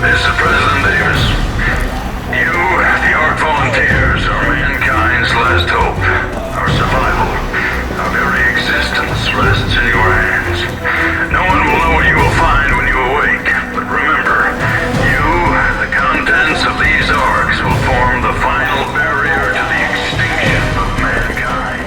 This is President Davis. You, the Ark Volunteers, are mankind's last hope. Our survival, our very existence rests in your hands. No one will know what you will find when you awake. But remember, you, the contents of these Arks, will form the final barrier to the extinction of mankind.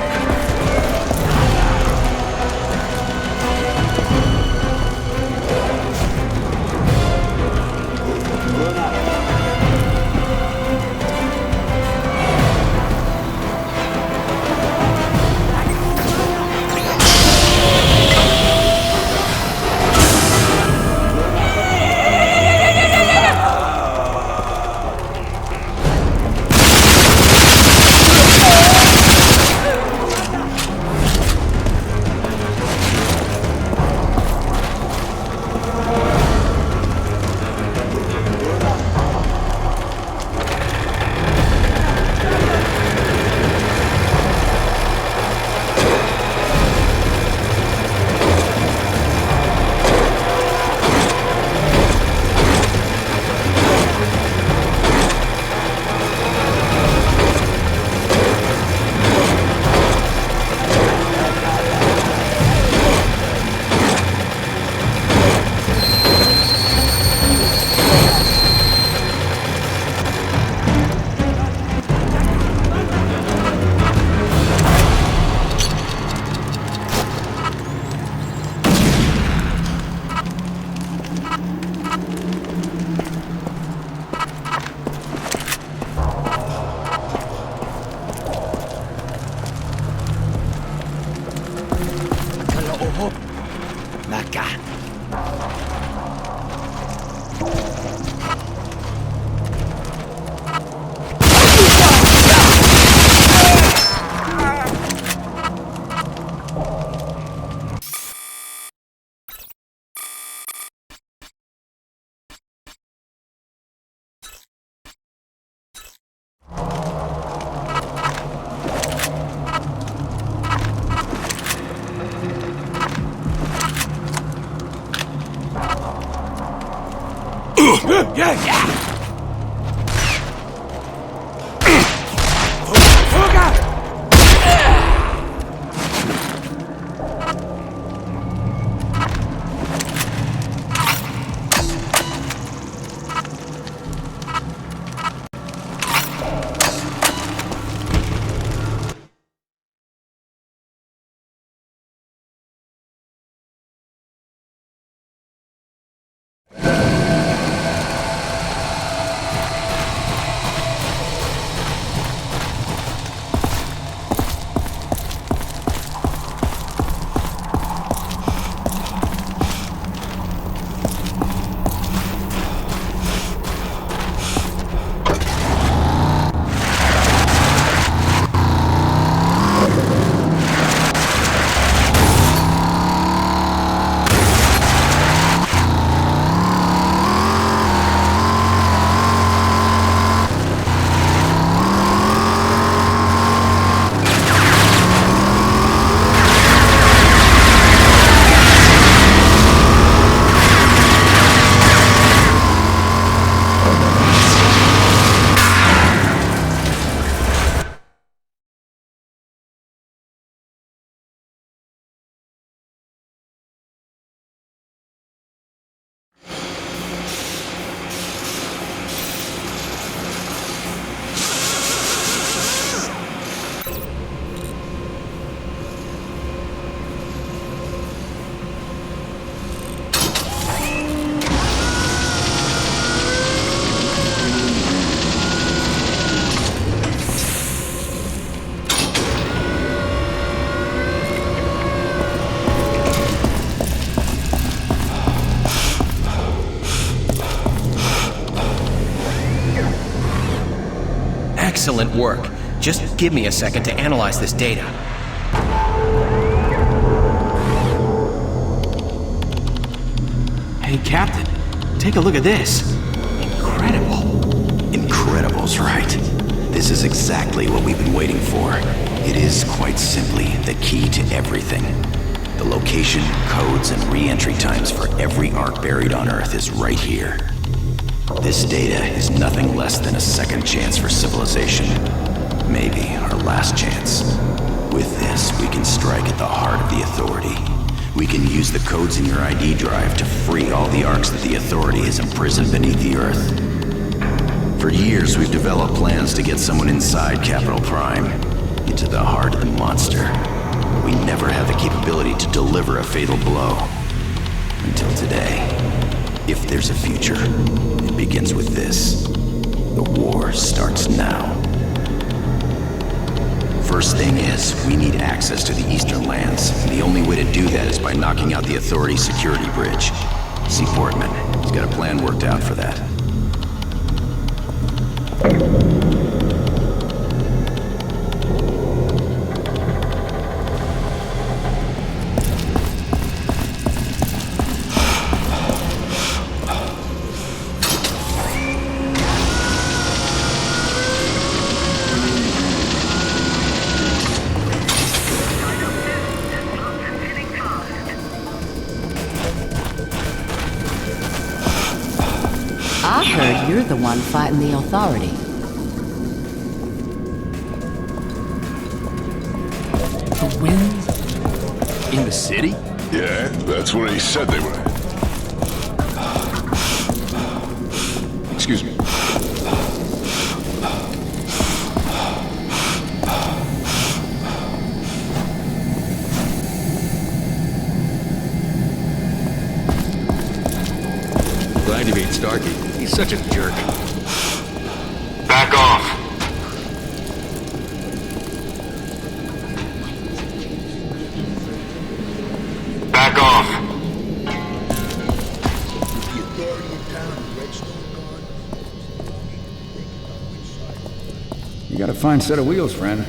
excellent work. Just give me a second to analyze this data. Hey, Captain, take a look at this. Incredible.
Incredible's right. This is exactly what we've been waiting for. It is, quite simply, the key to everything. The location, codes, and re-entry times for every Ark buried on Earth is right here. This data is nothing less than a second chance for civilization. Maybe our last chance. With this, we can strike at the heart of the Authority. We can use the codes in your ID drive to free all the Arks that the Authority has imprisoned beneath the Earth. For years, we've developed plans to get someone inside Capital Prime, into the heart of the monster. We never had the capability to deliver a fatal blow. Until today. If there's a future, it begins with this. The war starts now. First thing is, we need access to the Eastern lands. And the only way to do that is by knocking out the Authority's security bridge. See Portman. He's got a plan worked out for that.
I heard you're the one fighting the Authority.
The winds? In the city?
Yeah, that's where he said they were. Excuse me.
Glad you beat Starkey. He's such a jerk.
Back off. Back off.
You got a fine set of wheels, friend.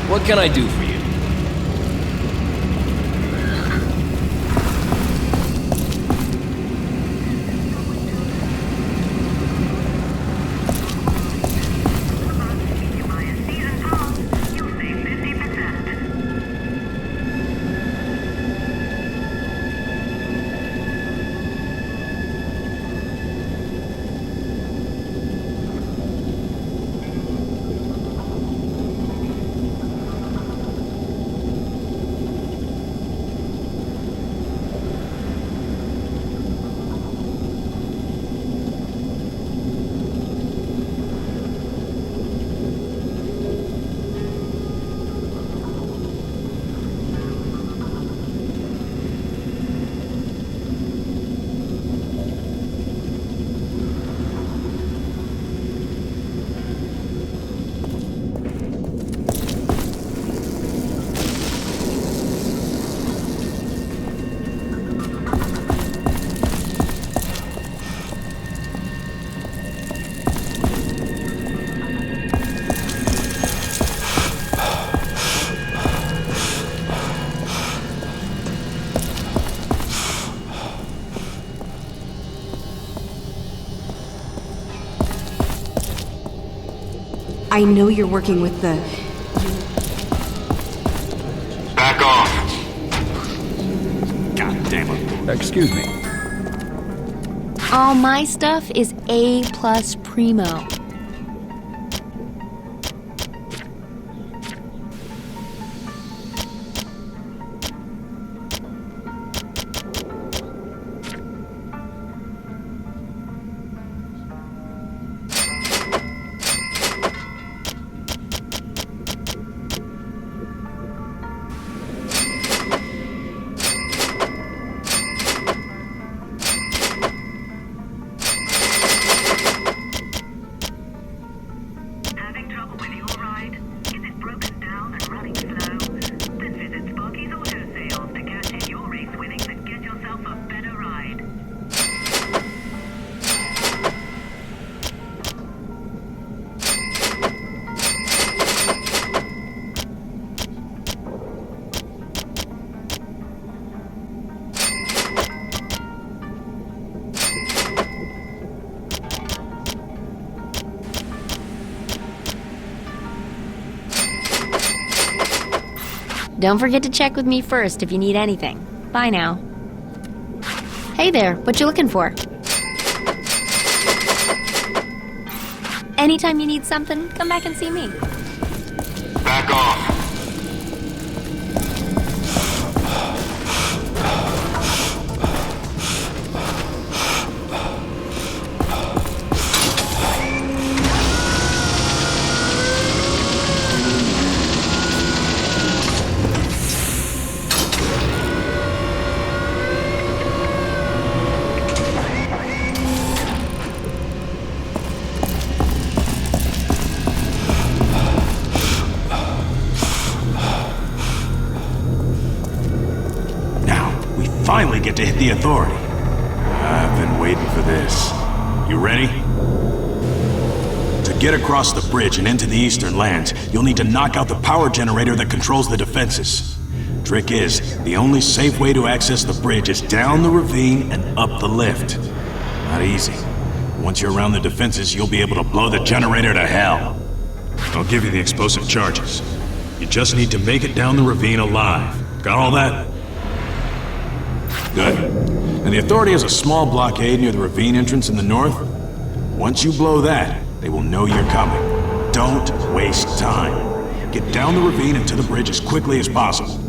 What can I do for you?
I know you're working with the...
Back off.
God damn it. Excuse me.
All my stuff is A+ primo.
Having trouble with your ride? Is it broken down and running slow? Then visit Sparky's Auto Sales to cash in your race winnings and get yourself a better ride.
Don't forget to check with me first if you need anything. Bye now. Hey there, what you looking for? Anytime you need something, come back and see me.
Back off.
Finally get to hit the authority. I've been waiting for this. You ready? To get across the bridge and into the eastern lands, you'll need to knock out the power generator that controls the defenses. Trick is, the only safe way to access the bridge is down the ravine and up the lift. Not easy. Once you're around the defenses, you'll be able to blow the generator to hell. I'll give you the explosive charges. You just need to make it down the ravine alive. Got all that? Good. And the Authority has a small blockade near the ravine entrance in the north. Once you blow that, they will know you're coming. Don't waste time. Get down the ravine and to the bridge as quickly as possible.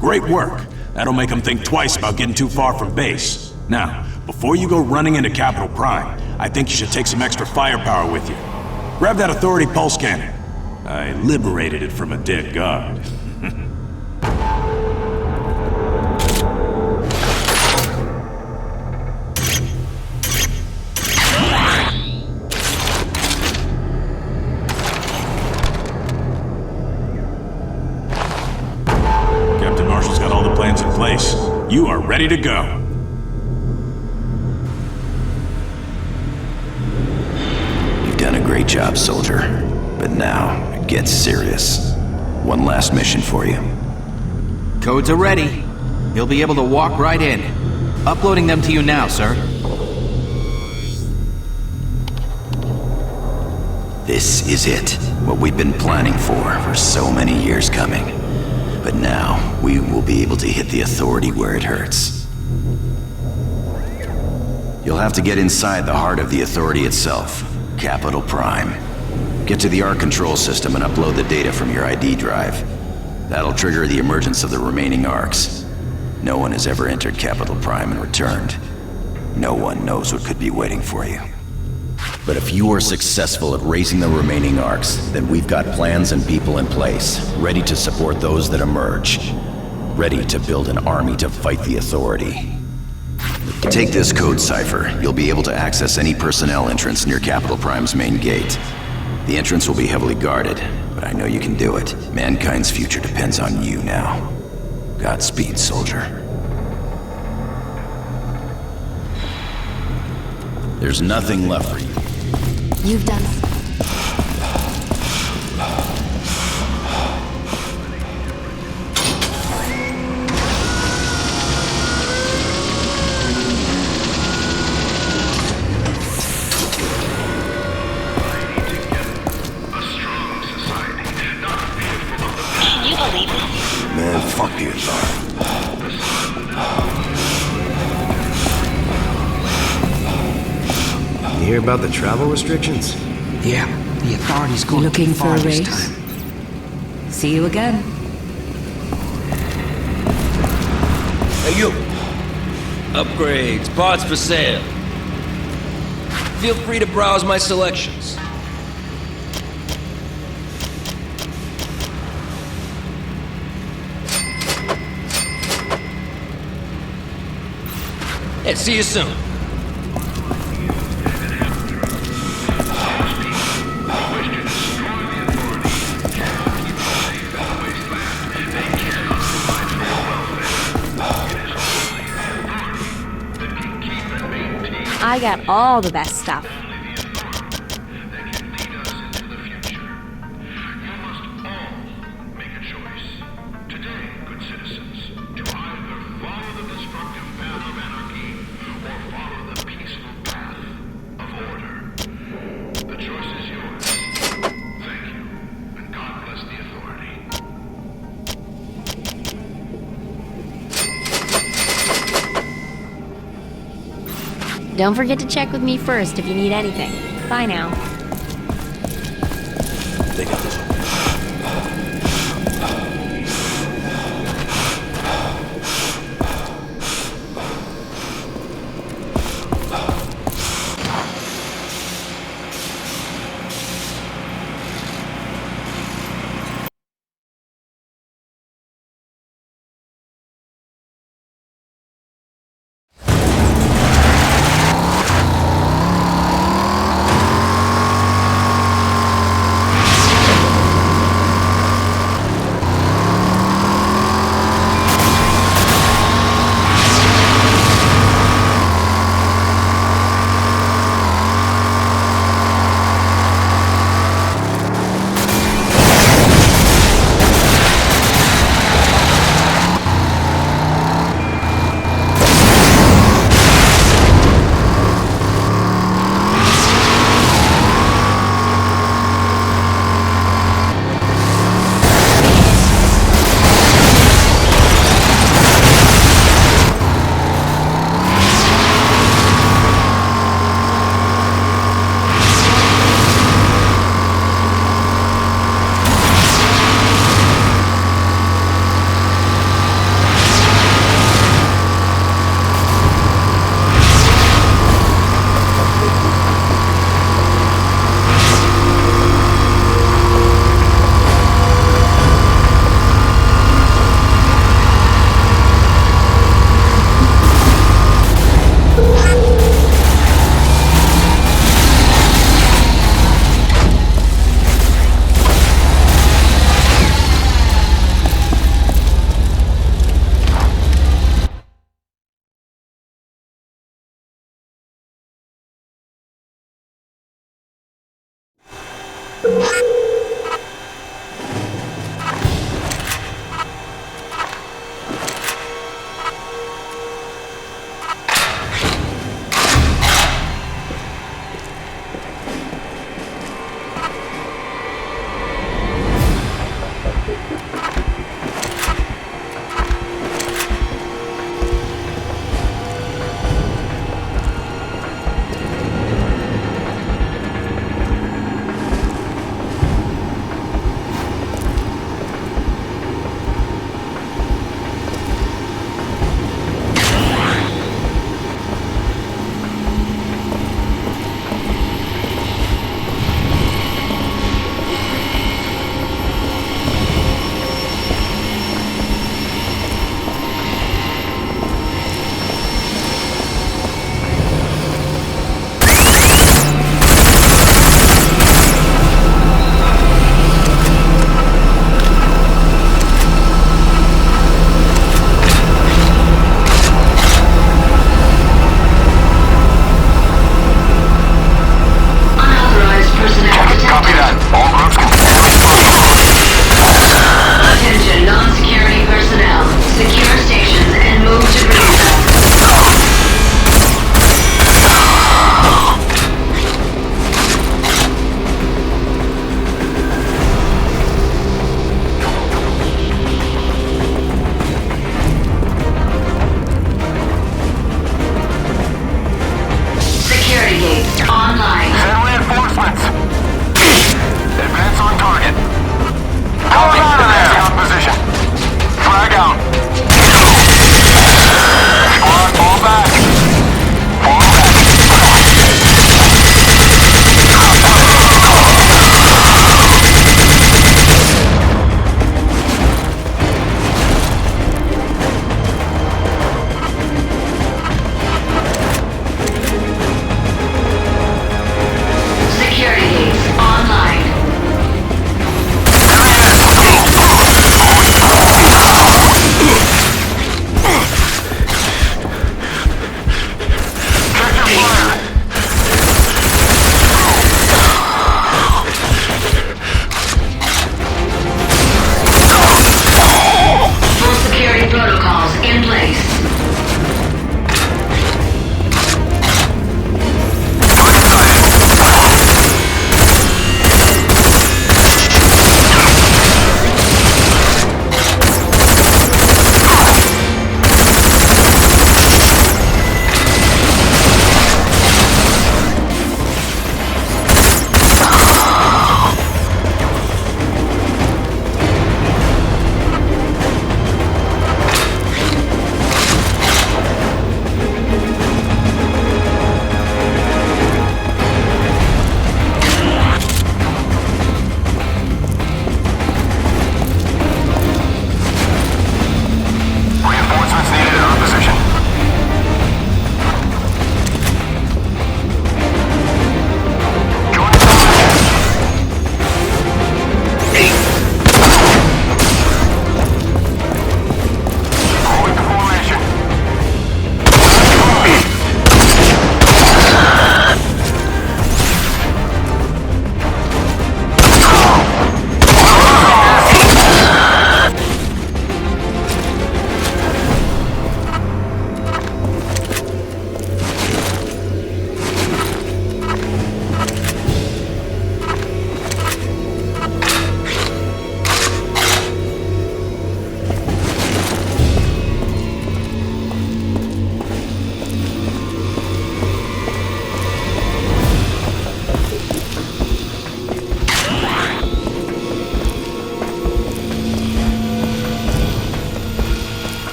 Great work. That'll make them think twice about getting too far from base. Now, before you go running into Capital Prime, I think you should take some extra firepower with you. Grab that Authority pulse cannon. I liberated it from a dead guard. You are ready to go.
You've done a great job, soldier. But now, it gets serious. One last mission for you.
Codes are ready. You'll be able to walk right in. Uploading them to you now, sir.
This is it. What we've been planning for so many years coming. But now, we will be able to hit the Authority where it hurts. You'll have to get inside the heart of the Authority itself, Capital Prime. Get to the ARC control system and upload the data from your ID drive. That'll trigger the emergence of the remaining ARCs. No one has ever entered Capital Prime and returned. No one knows what could be waiting for you. But if you are successful at raising the remaining ARCs, then we've got plans and people in place, ready to support those that emerge. Ready to build an army to fight the Authority. Take this code cipher. You'll be able to access any personnel entrance near Capital Prime's main gate. The entrance will be heavily guarded, but I know you can do it. Mankind's future depends on you now. Godspeed, soldier. There's nothing left for you.
You've done it.
Can you believe it?
Man, fuck the Authority.
You hear about the travel restrictions?
Yeah, the Authority's going
Looking
too
for
far
a
this
race?
time.
See you again.
Hey, you! Upgrades, parts for sale. Feel free to browse my selections. Hey, see you soon.
I got all the best stuff. Don't forget to check with me first if you need anything. Bye now.
They got this.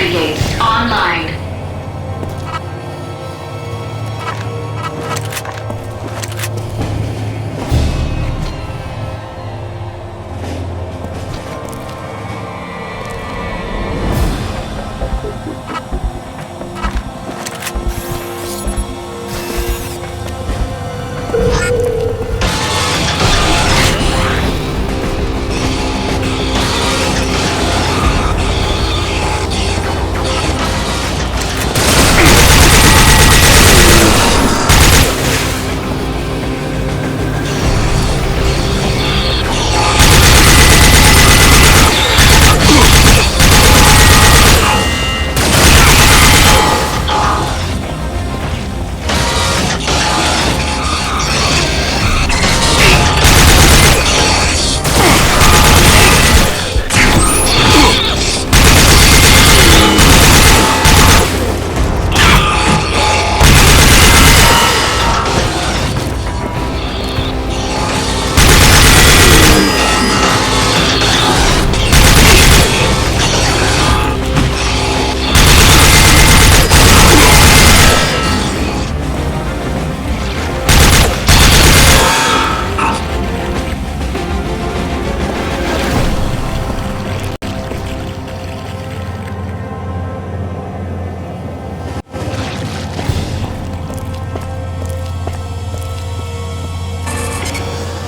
Entry gates online.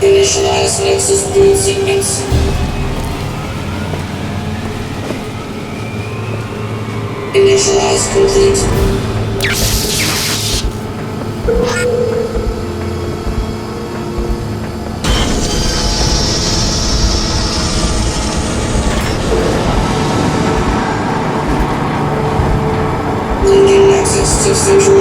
Initialize Nexus boot sequence. Initialize complete. Linking Nexus to Central